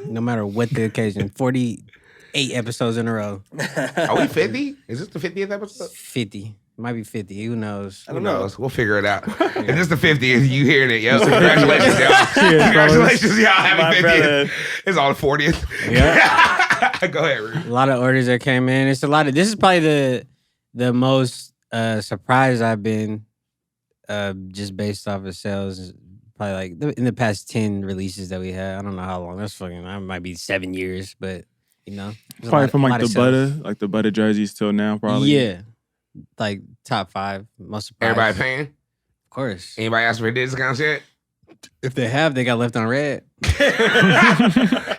No matter what the occasion. 48 episodes in a row. Are we 50? Is this the 50th episode? 50. Might be 50. Who knows? Who knows? We'll figure it out. If this is the 50th, you hearing it, yo. Congratulations, y'all. Congratulations, y'all. Happy 50th. Brother. It's on the 40th. Yeah. Go ahead, Ruth. A lot of orders that came in. It's a lot of. This is probably the most surprised I've been, just based off of sales. Probably like in the past 10 releases that we had. I don't know how long. That's fucking. That might be 7 years, but you know, there's Probably from a like lot the butter jerseys till now, probably. Yeah, like top 5 most surprised. Everybody paying? Of course. Anybody ask for discounts yet? If they have, they got left on red.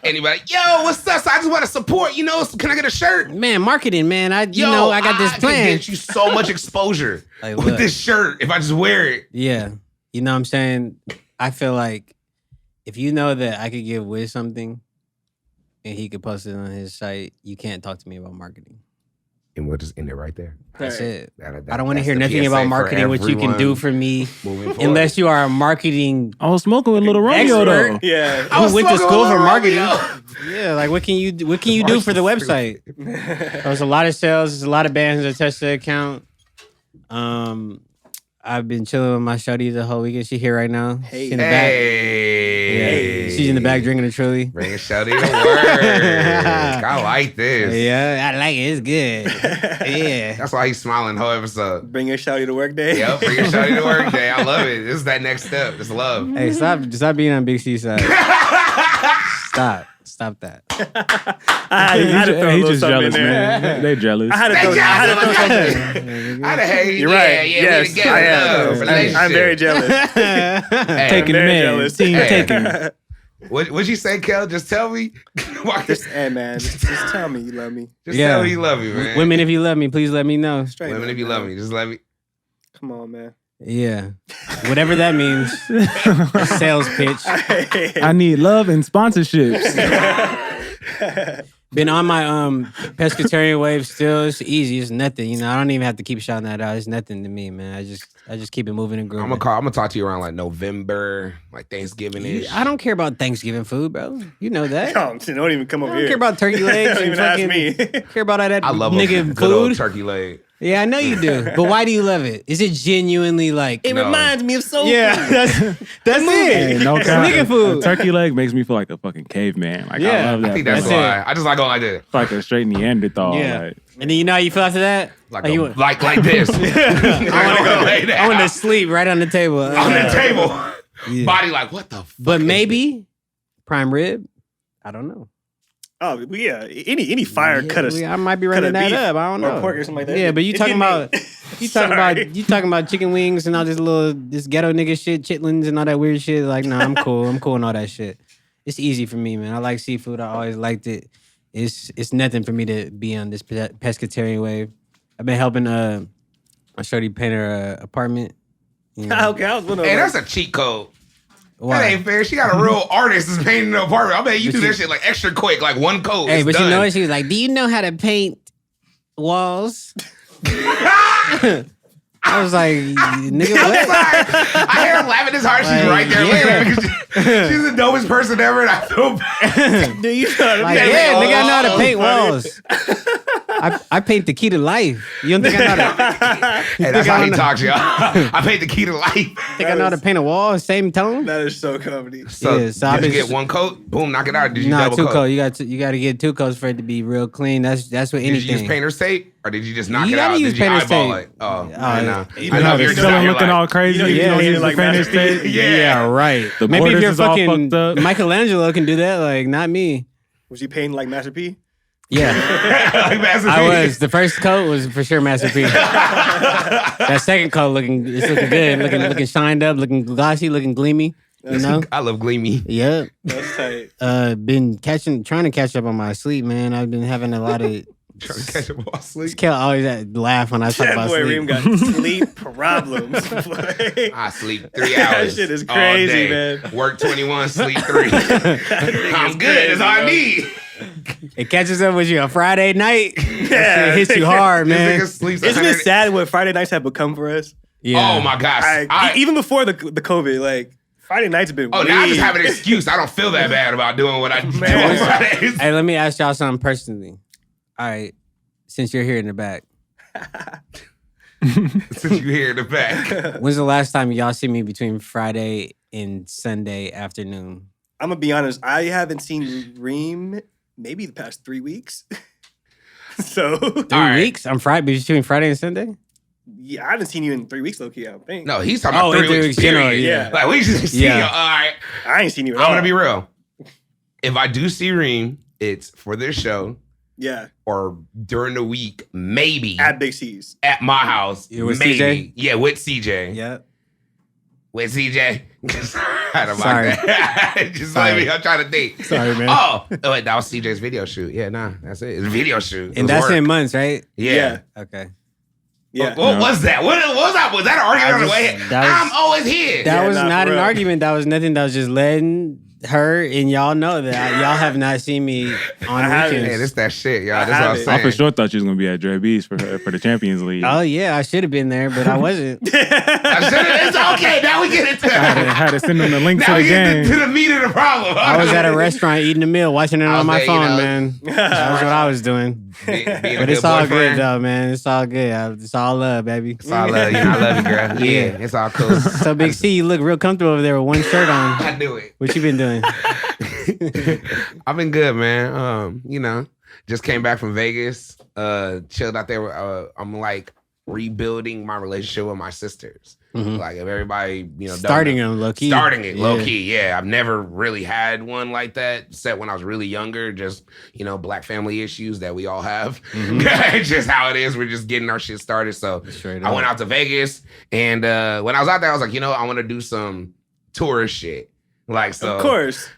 Anybody? Yo, what's up? So I just want to support. You know, can I get a shirt? Man, marketing, man. I got this I plan. can get you so much exposure Like, with look. this shirt if I just wear it. Yeah. You know what I'm saying? I feel like if you know that I could give Wiz something and he could post it on his site, you can't talk to me about marketing. And we'll just end it right there. That's it. That- I don't want to that's hear the nothing PSA about for marketing, what you can do everyone for me, moving forward. unless you are a marketing I was smoking with Little Romeo though. expert. Yeah. I was who went to smoking school with for Lil marketing. Romeo. Yeah, like what can you do for the website? There's a lot of sales. There's a lot of bands attached to the account. I've been chilling with my shawty the whole weekend. She here right now. Hey. She's in the back. Hey. Yeah, she's in the back drinking a Truly. Bring a shawty to work. I like this. Yeah, I like it. It's good. Yeah. That's why he's smiling the whole episode. Bring your shawty to work day. Yep, bring a shawty to work day. I love it. This is that next step. It's love. Hey, stop being on Big C side. Stop that. I had to throw a He's little just something in jealous, there. man. They jealous. I had to throw something. I hate. You're right. Yeah, Yes, we together. I am. Love, relationship. I'm very jealous. Hey, Taking very man. jealous. Team Hey. taking. What'd you say, Kel? Just tell me. Hey man, just tell me you love me. Just Yeah. tell me you love me, man. Women, if you love me, please let me know. Straight Women, up, if you man. love me, just let me. Come on, man. Yeah. Whatever that means. A sales pitch. I need love and sponsorships. Been on my pescatarian wave still. It's easy. It's nothing. You know, I don't even have to keep shouting that out. It's nothing to me, man. I just keep it moving and grooving. I'm gonna talk to you around like November, like Thanksgiving-ish. I don't care about Thanksgiving food, bro. You know that. Don't even come I over don't here. care about turkey legs. Don't and even ask fucking- me. Care about all that I love a nigga good old food. turkey leg. Yeah, I know you do. But why do you love it? Is it genuinely like? It No. reminds me of soul Yeah, food. that's Hey, it. no It's cap. nigga food. A turkey leg makes me feel like a fucking caveman. Like Yeah. I love that. I think that's feeling. why. I just like going like this. It's like a straight Neanderthal. Yeah. Like, And then you know how you feel after that? Like, you like this. I want to go lay down. I want to sleep right on the table. on the table. Yeah. Body like, what the fuck? But is maybe prime rib. I don't know. Oh yeah, any fire Yeah, cut us. I might be cut running a that beef up. I don't or know. pork or something like that. Yeah, but you It talking didn't about make- you talking about chicken wings and all this ghetto nigga shit, chitlins and all that weird shit. Like, no, I'm cool. I'm cool and all that shit. It's easy for me, man. I like seafood. I always liked it. It's nothing for me to be on this pescatarian wave. I've been helping my shorty paint her apartment. You know. Okay, I was wondering. Hey, that's a cheat code. Why? That ain't fair. She got a real artist that's painting the apartment. I bet you But do you- that shit like extra quick, like one coat. Hey, it's but done. you know what? She was like, "Do you know how to paint walls?" I was like, "Nigga, I'm what?" sorry. I hear her laughing this hard. She's Like, right there looking at me. yeah. She's the dopest person ever, and I feel bad. Do you know how to Like, paint yeah, nigga, I know how to walls? paint walls. I paint the key to life. You don't think I know how to? Hey, that's I how don't he know? talks, y'all. I paint the key to life. Think I know how to paint a wall? Same tone? That is so comedy. So, Yeah, so I've did you been- get one coat? Boom, knock it out. Did you Nah, double two coat? coat. You got to get 2 coats for it to be real clean. That's what Did anything. you use painter's tape? Or did you just knock You it gotta out? use Did you painter's eyeball tape. it? Oh, Yeah, I know. you I know know how if to you're sell just out Selling here looking like, all crazy. you know, You you don't painted use the like painter's masterpiece. tape. Yeah, right. The Maybe if borders you're is all fucking fucked up. Michelangelo can do that, like not me. Was he painting like Master P? Yeah, Like Master I P. was. The first coat was for sure Master P. That second coat looking good, looking shined up, looking glossy, looking gleamy. You know? I love Gleamy. Yeah. That's tight. Trying to catch up on my sleep, man. I've been having a lot of. Trying to catch up on sleep. Kel always laugh when I talk That about boy sleep. Reem got sleep problems. boy. I sleep 3 That hours. shit is all crazy, day. man. Work 21, sleep 3. I'm good. That's all I need. It catches up with you on Friday night. Yeah, It hits you hard, This man. nigga sleeps Isn't 100 it sad what Friday nights have become for us? Yeah. Oh my gosh. Even before the COVID, like Friday nights have been. Oh, now I just weird. have an excuse. I don't feel that bad about doing what I do on Man. Fridays. Hey, let me ask y'all something personally. All right, since you're here in the back, Since you here in the back. when's the last time y'all see me between Friday and Sunday afternoon? I'm gonna be honest. I haven't seen Reem maybe the past 3 weeks. So 3 weeks? I'm between Friday and Sunday? yeah, I haven't seen you in 3 weeks, low key. I don't think. No, he's talking about 3 in 3 weeks weeks general, period. yeah. Like, we just see Yeah. you. All right. I ain't seen you at I'm all. going to be real. If I do see Reem, it's for this show Yeah, or during the week, maybe at Big C's. at my house. You with maybe. CJ? Yeah, with CJ. Yeah. With CJ. I don't Sorry. mind that. Just Sorry. let me. I'm trying to think. Sorry, man. Oh, wait, that was CJ's video shoot. Yeah, nah, that's it. It's a video shoot. It And was that's work. in months, right? Yeah. Okay. Yeah. What was that? What was that? Was that an argument on the way? I'm always here. That Yeah, was nah, not for an real. argument. That was nothing. That was just letting her and y'all know that y'all have not seen me on haven't. weekends. Man, it's that shit, y'all. I That's what I'm haven't. saying. I for sure thought you was gonna be at Dre B's for the Champions League. Oh yeah, I should have been there, but I wasn't. It's okay. Now we get into had to send them the link to Now the we get game. to the meat of the problem. I was at a restaurant eating a meal, watching it I on was my there, you phone, know. man. That was what I was doing. Being a But it's good all boyfriend. good though, man. It's all good. It's all love, baby. It's all love. You know, I love you, girl. Yeah, it's all cool. So Big C, you look real comfortable over there with one shirt on. I knew it. What you been doing? I've been good, man. You know, just came back from Vegas. Chilled out there. I'm like rebuilding my relationship with my sisters. Mhm. Like if everybody, you know, Starting them low key. Starting it low Yeah. key, yeah. I've never really had one like that, except when I was really younger. Just, you know, black family issues that we all have. It's just how it is. We're just getting our shit started. So Straight I up. went out to Vegas, and when I was out there, I was like, you know, I want to do some tourist shit. Like, so Of course.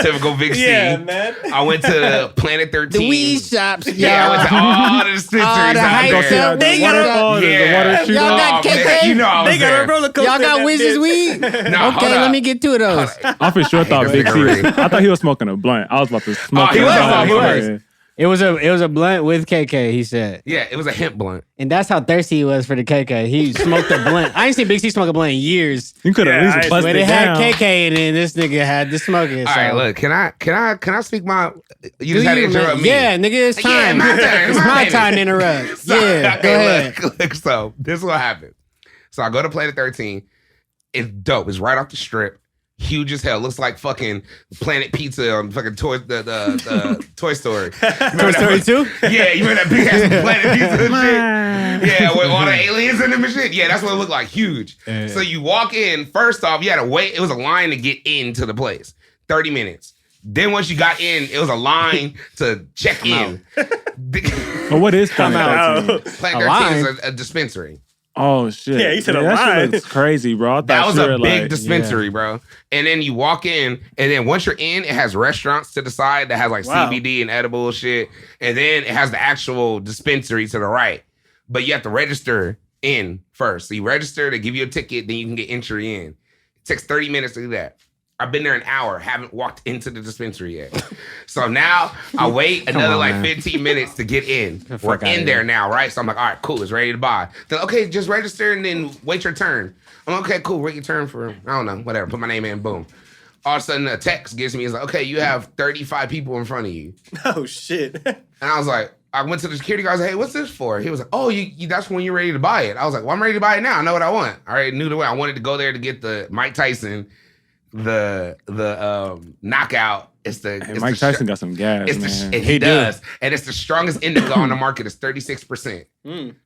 typical Big C. Yeah, man. I went to Planet 13. The weed shops, Yeah, I went to all the dispensaries All the out hype there. stuff. They got waterfall, there's the Yeah. water shoot Y'all off. got man, KK? you know I was They got there. a roller coaster. Y'all got in that Wiz's bitch. weed? No, hold Okay, let up. me get two of those. I for sure thought this Big C. nigga I thought he was smoking a blunt. I was about to smoke. Oh, he it. was, Yeah. he was. Yeah. It was a blunt with KK, he said. Yeah, it was a hemp blunt. And that's how thirsty he was for the KK. He smoked a blunt. I ain't seen Big C smoke a blunt in years. You could have Yeah, at I- least busted But it it had down. KK in it, and this nigga had to smoke it. All so. right, look, can I speak my? You Do just had to you, man? interrupt me. Yeah, nigga, it's Yeah, time. my turn. It's My my baby. time to interrupt. So, Yeah, go ahead. Look, so this is what happened. So I go to Planet 13. It's dope. It's right off the strip. Huge as hell. Looks like fucking Planet Pizza on fucking the Toy Story. Toy Story 2? Yeah, you remember that big ass Planet Pizza and shit? Yeah, with all the aliens in them and shit. Yeah, that's what it looked like. Huge. Yeah. So you walk in, first off, you had to wait. It was a line to get into the place. 30 minutes. Then once you got in, it was a line to check in. But what is Planet out. 13? Planet 13 is a dispensary. Oh shit! Yeah, he said a that line. shit looks crazy, bro. I thought That was you a were big like, dispensary, bro. And then you walk in, and then once you're in, it has restaurants to the side that has like Wow. CBD and edible shit. And then it has the actual dispensary to the right. But you have to register in first. So you register, they give you a ticket, then you can get entry in. It takes 30 minutes to do that. I've been there an hour, haven't walked into the dispensary yet. So now I wait another on, like man. 15 minutes to get in. the fuck We're outta in here. there now, right? So I'm like, all right, cool, it's ready to buy. Then, okay, just register and then wait your turn. I'm like, okay, cool, wait your turn for, I don't know, whatever, put my name in, boom. All of a sudden a text gives me, it's like, okay, you have 35 people in front of you. Oh shit. And I was like, I went to the security guard, I was like, hey, what's this for? He was like, oh, you that's when you're ready to buy it. I was like, well, I'm ready to buy it now. I know what I want. I already knew the way. I wanted to go there to get the Mike Tyson, the knockout Hey, Mike Tyson got some gas, man. He does. And it's the strongest indica on the market. It's 36%.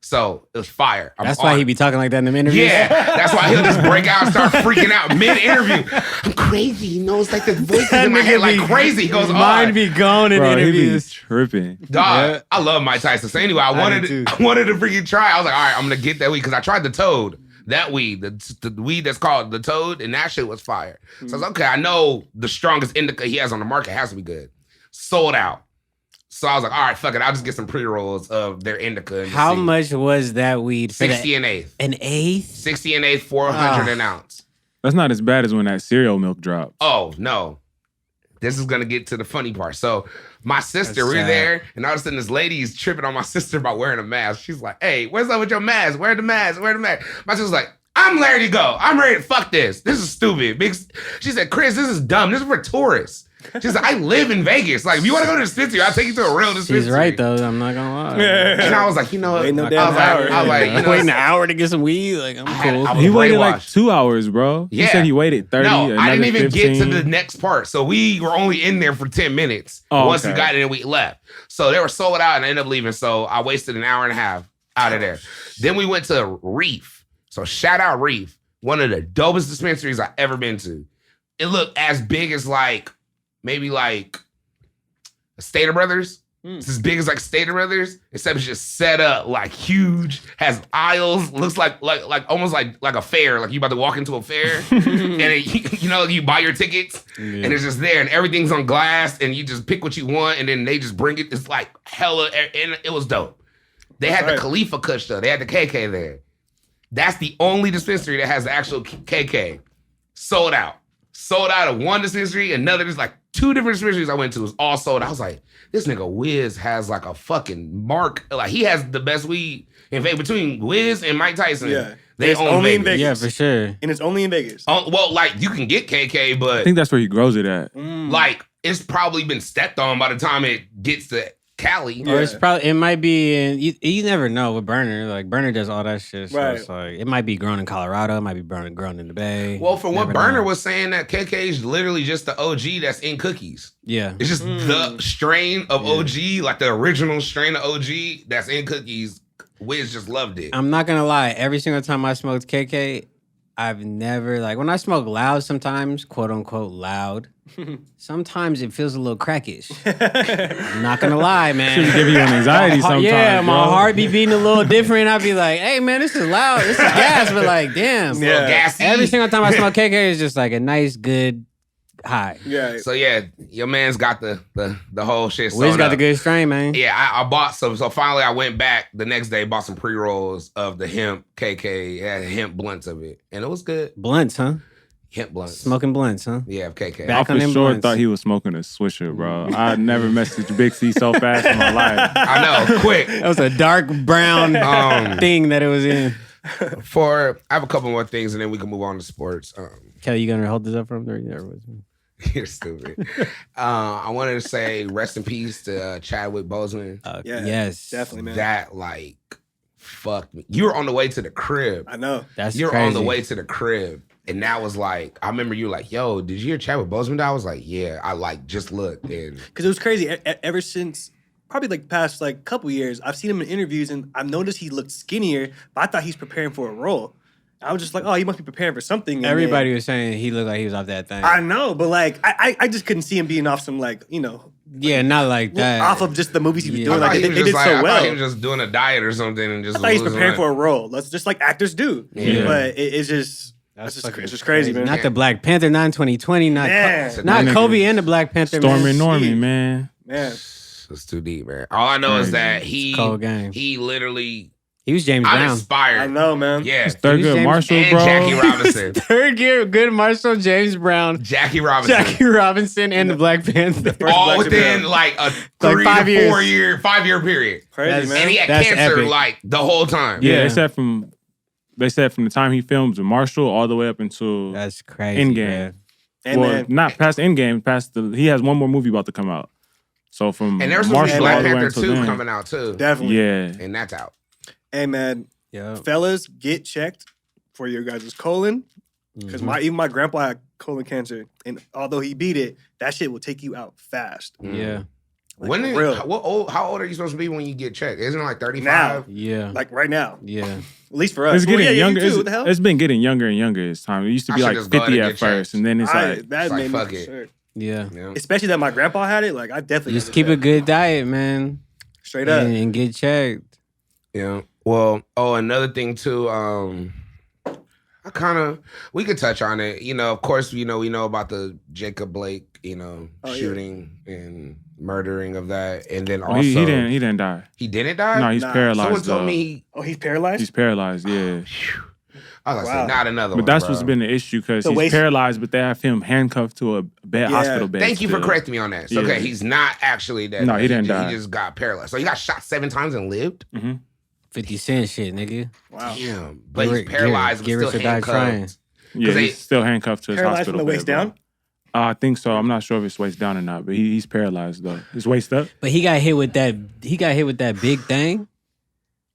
So it was fire. That's why he be talking like that in the interviews. Yeah, that's why he'll just break out and start freaking out mid-interview. I'm crazy. You know, it's like the voices in my head like crazy. He goes, mind be gone in interviews. He be tripping. Dog, I love Mike Tyson. So anyway, I wanted to freaking try. I was like, all right, I'm going to get that weed because I tried the Toad. That weed, the weed that's called the Toad, and that shit was fire. So I was like, okay, I know the strongest indica he has on the market has to be good. Sold out. So I was like, all right, fuck it. I'll just get some pre-rolls of their indica. And how much was that weed? 60 an eighth. An eighth? 60 an eighth, 400 an ounce. That's not as bad as when that cereal milk dropped. Oh, no. This is going to get to the funny part. So my sister, we're there, and all of a sudden this lady is tripping on my sister about wearing a mask. She's like, hey, what's up with your mask? Wear the mask. Wear the mask. My sister's like, I'm ready to go. I'm ready to fuck this. This is stupid. She said, Chris, this is dumb. This is for tourists. She's like, I live in Vegas. Like, if you want to go to the dispensary, I'll take you to a real dispensary. She's right, though. I'm not going to lie. And I was like, you know what? Ain't no damn hour. I was like, you know, waiting an hour to get some weed. Like, I'm cool. He waited like 2 hours, bro. Yeah. He said he waited 30. No, I didn't even 15. get to the next part. So we were only in there for 10 minutes. Once we got in and we left. So they were sold out and I ended up leaving. So I wasted an hour and a half out of there. Then we went to Reef. So shout out Reef. One of the dopest dispensaries I've ever been to. It looked as big as like, maybe like a Stater Brothers. It's as big as like Stater Brothers, except it's just set up like huge, has aisles, looks like almost like a fair, like you about to walk into a fair, and it, you buy your tickets, and it's just there, and everything's on glass, and you just pick what you want, and then they just bring it. It's like hella, and it was dope. They had the Khalifa Kush though. They had the KK there. That's the only dispensary that has the actual KK. Sold out of one dispensary, another. There's like 2 different dispensaries I went to. It was all sold out. I was like, this nigga Wiz has like a fucking mark. Like he has the best weed in Vegas between Wiz and Mike Tyson. Yeah, they own Vegas. In Vegas. Yeah, for sure. And it's only in Vegas. Well, like you can get KK, but I think that's where he grows it at. Like it's probably been stepped on by the time it gets to Cali. Or it might be in, you never know with Burner. Like Burner does all that shit. So Right. it's like, it might be grown in Colorado, it might be grown in the Bay. Well, from what Never Burner know. was saying, that KK is literally just the OG that's in cookies. Yeah. It's just the strain of OG, like the original strain of OG that's in cookies. Wiz just loved it. I'm not gonna lie, every single time I smoked KK, I've never, like, when I smoke loud sometimes, quote unquote loud, sometimes it feels a little crackish. I'm not gonna lie, man. Should give you an anxiety sometimes. Yeah, my bro. heart be beating a little different. I'd be like, hey, man, this is loud. This is gas, but like, damn. Yeah. Gassy. Every single time I smoke KK, it's just like a nice, good high. Yeah. So yeah, your man's got the whole shit. Wiz got the good strain, man. Yeah, I bought some. So finally, I went back the next day, bought some pre-rolls of the hemp KK. It had hemp blunts of it, and it was good. Blunts, huh? Hemp blunts. Smoking blunts, huh? Yeah, KK. Back I on for them sure blunts. thought he was smoking a Swisher, bro. I never messaged Big C so fast in my life. I know, quick. That was a dark brown thing that it was in. I have a couple more things, and then we can move on to sports. Kelly, you gonna hold this up for him? You're stupid. I wanted to say rest in peace to Chadwick Boseman. Yeah, yes, definitely, man. That like fucked me. You were on the way to the crib. I know. That's You're crazy. on the way to the crib. And that was like, I remember you like, yo, did you hear Chadwick Boseman die? I was like, yeah. I like just looked. And Because it was crazy. Ever since probably like past like couple years, I've seen him in interviews and I've noticed he looked skinnier, but I thought he's preparing for a role. I was just like, oh, he must be preparing for something. And Everybody was saying he looked like he was off that thing. I know, but like, I just couldn't see him being off some like, Yeah, not like that. off of just the movies he was Yeah. doing. I Like thought they he was did just like, so I thought he well. was just doing a diet or something and just I thought he's losing preparing weight. for a role. That's just like actors do. Yeah. But it's just it's just crazy, man. Not the Black Panther, not in 2020, not Man. not Kobe and the Black Panther. Stormy man. Normie, man. Man. It's too deep, man. All I know is that cold game. he literally, He was James I'm Brown. inspired. I know, man. Yeah. Thurgood James- Marshall, And bro. Jackie Robinson. Third year, good Marshall, James Brown, Jackie Robinson. Jackie Robinson, and the Black Panther. All Black within Panther. like a Like 3 5 to 4 years. 5-year period. Crazy, That's- man. And he had That's cancer epic. like the whole time. Yeah, Yeah. they said from the time he filmed with Marshall all the way up until That's crazy. Endgame. man. Hey, well, man. not past Endgame, he has one more movie about to come out. So from And there's supposed to be Marshall all Black the way Panther until 2 then. coming out too. Definitely. Yeah. And that's out. Hey, man. Yeah. Fellas, get checked for your guys' colon. Because even my grandpa had colon cancer, and although he beat it, that shit will take you out fast. Yeah. Like, How old are you supposed to be when you get checked? Isn't it like 35? Now. Yeah. Like right now. Yeah. At least for us. It's getting younger. You too, what the hell? It's been getting younger and younger as time. It used to be I like should just go 50 ahead and at get first, checked. and then it's like That it's like, made fuck me it. sure. Yeah. Especially that my grandpa had it. Like I definitely Just got keep a checked. good diet, man. Straight up. And get checked. Yeah. Well, another thing too, we could touch on it. You know, of course, we know about the Jacob Blake, shooting and murdering of that. And then also he didn't die. He didn't die? No, he's paralyzed. Someone told me he's paralyzed? He's paralyzed, yeah. I was gonna say, not another one. But that's bro. what's been the issue because he's paralyzed, but they have him handcuffed to a hospital bed. Thank you for correcting me on that. So, okay, he's not actually dead. No, he didn't die. He just got paralyzed. So he got shot 7 times and lived? Mm-hmm. 50 Cent shit, nigga. Wow. Yeah. But he's paralyzed but still handcuffed. Yeah, he's still handcuffed to his paralyzed hospital from the waist bed, down? I think so. I'm not sure if it's waist down or not, but he's paralyzed though. His waist up. But he got hit with that. He got hit with that big thing.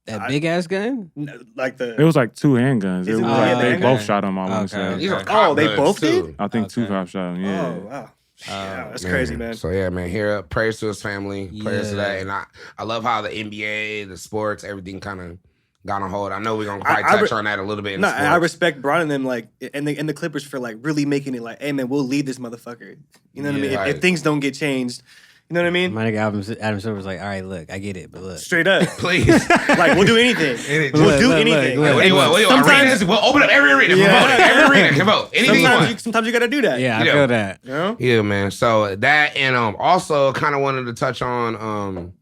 That big ass gun. Like It was like 2 handguns. It was like they handgun? both shot him. I want to say. These are cop they guns, both too. did? I think 2 cops shot him. Yeah. Oh wow. That's crazy, man. So yeah, man. Here, prayers to his family. Prayers to that. And I love how the NBA, the sports, everything kind of got on hold. I know we're gonna probably touch on that a little bit. No, I respect Bron and them and the Clippers for like really making it like, hey man, we'll lead this motherfucker. You know what I mean? If things don't get changed, you know what I mean? My nigga Adam Silver was like, all right, look, I get it, but look, straight up, please, like we'll do anything. We'll do anything. What do you want? Sometimes we'll open up every arena. Every arena can vote. Anything you want. Sometimes you gotta do that. Yeah, I feel that. You know? Yeah, man. So that and also kind of wanted to touch on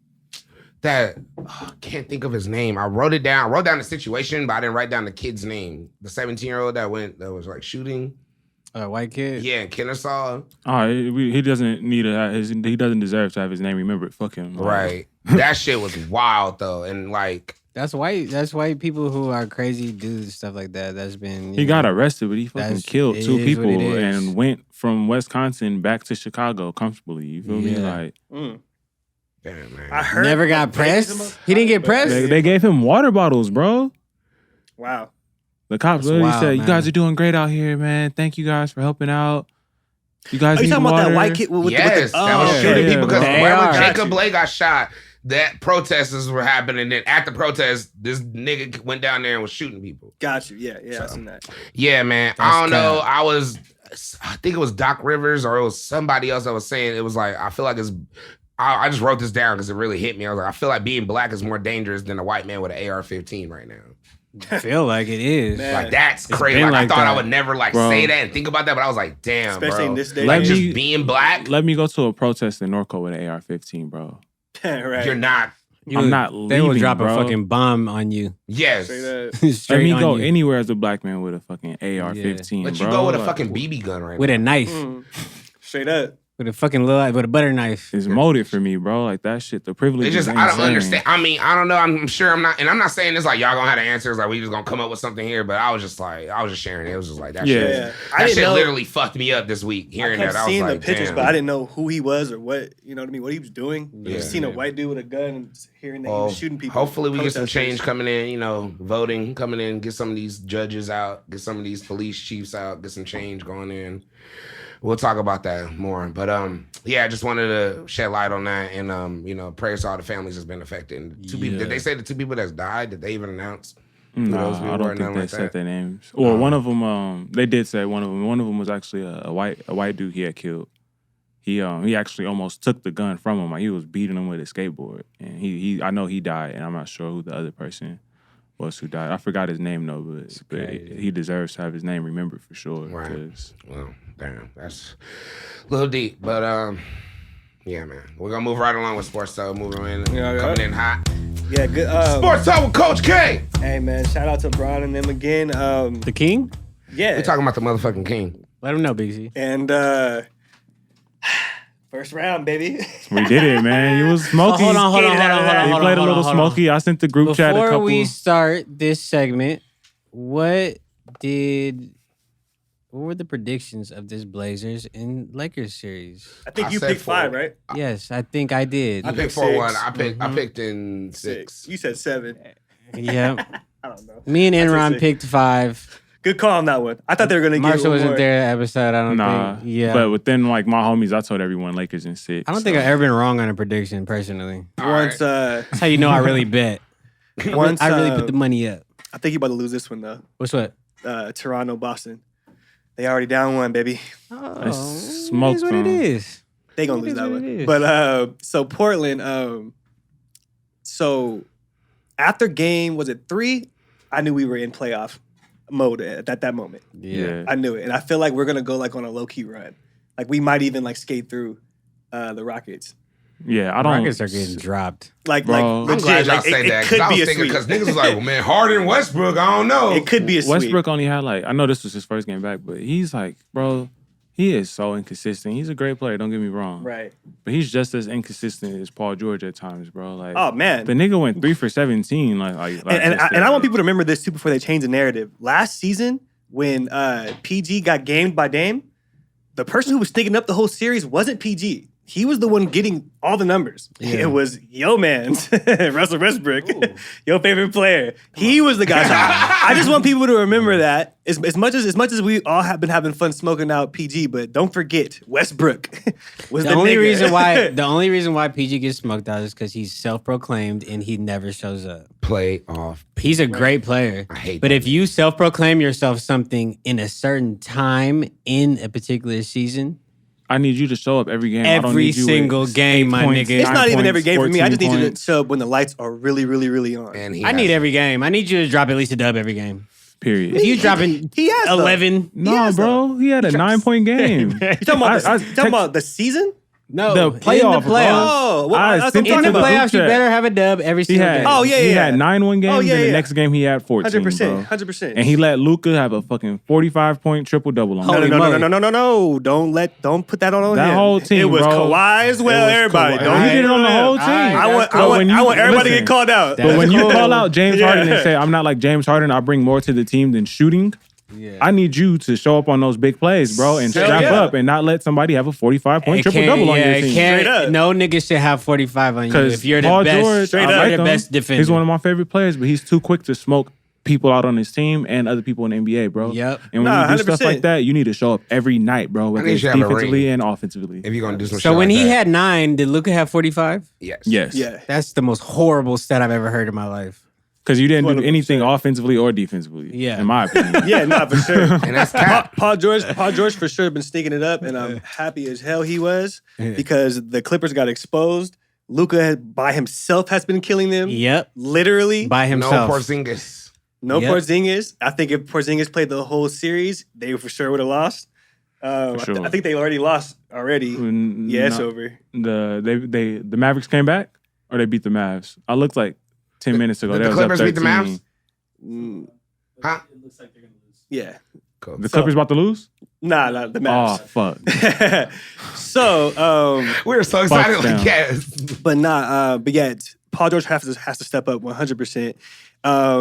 that I can't think of his name. I wrote it down. I wrote down the situation, but I didn't write down the kid's name. The 17-year-old that was like shooting. White kid. Yeah, in Kennesaw. Oh, he doesn't need he doesn't deserve to have his name remembered. Fuck him. Right. That shit was wild though, and like that's white people who are crazy do stuff like that. That's been he got arrested, but he fucking killed 2 people and went from Wisconsin back to Chicago comfortably. You feel me? Like. Damn, man. I heard never got pressed. He didn't get pressed. They gave him water bottles, bro. Wow. The cops literally said, "You guys are doing great out here, man. Thank you guys for helping out. You guys need talking water." about that white kid with that was shooting people because wherever Jacob Blake got shot, that protesters were happening. And at the protest, this nigga went down there and was shooting people. Got you. Yeah, I seen that. Yeah, man. I don't know. I think it was Doc Rivers or it was somebody else that was saying it was like, I feel like it's. I just wrote this down because it really hit me. I was like, I feel like being black is more dangerous than a white man with an AR-15 right now. I feel like it is. Man. Like that's crazy. Like, I thought I would never say that and think about that, but I was like, damn, especially bro. in this day. Like just being black. Let me go to a protest in Norco with an AR-15, bro. Right. You're not. I'm not leaving, They will drop bro. a fucking bomb on you. Yes. Let me go anywhere as a black man with a fucking AR-15, Let bro. you go with a fucking BB gun right with now. a knife. Straight up. With a fucking with a butter knife. It's molded for me, bro. Like that shit, the privilege. It's just, I don't understand. I mean, I don't know. I'm sure I'm not, and I'm not saying this like y'all gonna have the answers, like we just gonna come up with something here, but I was just sharing it. It was just like, that shit literally fucked me up this week hearing that. I was seeing like, the pictures, damn. but I didn't know who he was or what, you know what I mean, what he was doing. Yeah. Just seeing a white dude with a gun and hearing that he was shooting people. Hopefully we get some change coming in, voting, coming in, get some of these judges out, get some of these police chiefs out, get some change going in. We'll talk about that more. But I just wanted to shed light on that and prayers to all the families that's been affected. And 2 people, did they say the 2 people that's died? Did they even announce? No, I don't think they said their names. Well, one of them, they did say one of them. One of them was actually a white dude he had killed. He actually almost took the gun from him. Like, he was beating him with a skateboard, and I know he died, and I'm not sure who the other person was who died. I forgot his name though, but he deserves to have his name remembered for sure. Right. Well, damn, that's a little deep, but yeah, man, we're gonna move right along with sports talk. Moving in, coming in hot. Yeah, good. Sports talk with Coach K. Hey man, shout out to Bron and them again. The King. Yeah, we're talking about the motherfucking King. Let him know, Big Z. And first round, baby. We did it, man. You was smoky. Hold on. You played a little smoky. I sent the group chat a couple. Before we start this segment, what were the predictions of this Blazers and Lakers series? I think you picked 5, right? Yes, I think I did. I picked 4-1. I picked in 6. You said 7. Yeah. I don't know. Me and Enron picked 5. Good call on that one. I thought they were gonna get Marshall one wasn't more. there that episode. I don't think. Yeah, But within like my homies, I told everyone Lakers in 6. I don't think I've ever been wrong on a prediction personally. Once, That's how you know I really bet. once I really put the money up. I think you about to lose this one though. What's what? Toronto, Boston. They already down one, baby. Oh, smoked it is what it them. is. They gonna It lose is that what it one. is. But so Portland. So after game was it 3? I knew we were in playoff mode at that moment. Yeah. I knew it, and I feel like we're gonna go like on a low key run. Like we might even like skate through the Rockets. Yeah, I don't. Rockets are getting dropped. Like Bro. I'm legit. glad y'all Like, say it that could because I be was a thinking sweep. because niggas was like, well, man, Harden, Westbrook, I don't know. It could be a sweep. Westbrook only had like, I know this was his first game back, but he's like, bro, he is so inconsistent. He's a great player, don't get me wrong. Right. But he's just as inconsistent as Paul George at times, bro. Like, Oh man. the nigga went 3 for 17. And I want people to remember this too before they change the narrative. Last season, when PG got gamed by Dame, the person who was sticking up the whole series wasn't PG. He was the one getting all the numbers. Yeah. It was yo man, Russell Westbrook, your favorite player. He was the guy. So I just want people to remember that as much as we all have been having fun smoking out PG, but don't forget Westbrook was the only nigga. reason why PG gets smoked out is because he's self-proclaimed and he never shows up. Play off. He's a great player. I hate But that. if you self-proclaim yourself something in a certain time in a particular season, I need you to show up every game. I don't every need you single with game, 8 my points, nigga. It's 9 not even points, every game for me. I just 14 need you to points, show up when the lights are really, really, really on. And he I need has- every game. I need you to drop at least a dub every game. period. If you dropping he has though. 11, No, has, bro. He had a 9-point game. You talking about I- you talking about the season? no, The playoff, in the playoffs. Oh, well, I that's sent what I'm it In talking the to the about. playoffs, group you chat. better have a dub every He single had, game. Oh, yeah, he yeah. had 9 one games, Oh, yeah, and the yeah. next game he had 14. 100%, bro. 100%. And he let Luka have a fucking 45-point triple-double on No, him. Holy no, no, moly. no, no, no, no, no! Don't put that on That him. whole team, It was bro. Kawhi as well. It was Everybody, Kawhi. don't He did it on the whole team. I want But everybody to listen, get called out. That's But when you cool. call out James Harden Yeah. and say, I'm not like James Harden, I bring more to the team than shooting, Yeah. I need you to show up on those big plays, bro, and Hell strap yeah. up and not let somebody have a 45-point It can't- triple-double on your it team. Straight up. can't. No nigga should have 45 on you Because if you're the Paul best. George, straight I up. You're like the him. best defender. He's one of my favorite players, but he's too quick to smoke people out on his team and other people in the NBA, bro. Yep. And when Nah, you do stuff 100%. like that, you need to show up every night, bro, whether need it's you to have a defensively ring. and offensively. If you're gonna do some shit So when like he that. had 9, did Luka have 45? yes. Yes. Yeah, That's the most horrible stat I've ever heard in my life. Because you didn't do 100%. anything offensively or defensively, Yeah. in my opinion. yeah, not for sure. And that's cap. Paul George for sure been sneaking it up, and I'm happy as hell he was because the Clippers got exposed. Luka by himself has been killing them. Yep. Literally. By No himself. Porzingis. No Yep. Porzingis. I think if Porzingis played the whole series, they for sure would have lost. sure. I think they already lost already. Yeah, it's over. The Mavericks came back, or they beat the Mavs. I looked like 10 minutes ago. Did They the was up Clippers beat the 13. Mavs? Mm, Huh? yeah. Cool. The Clippers about to lose? Nah, the Oh, Mavs. fuck. So, We were so excited. Fuck Like, them. yes. but yeah, Paul George has to step up 100%.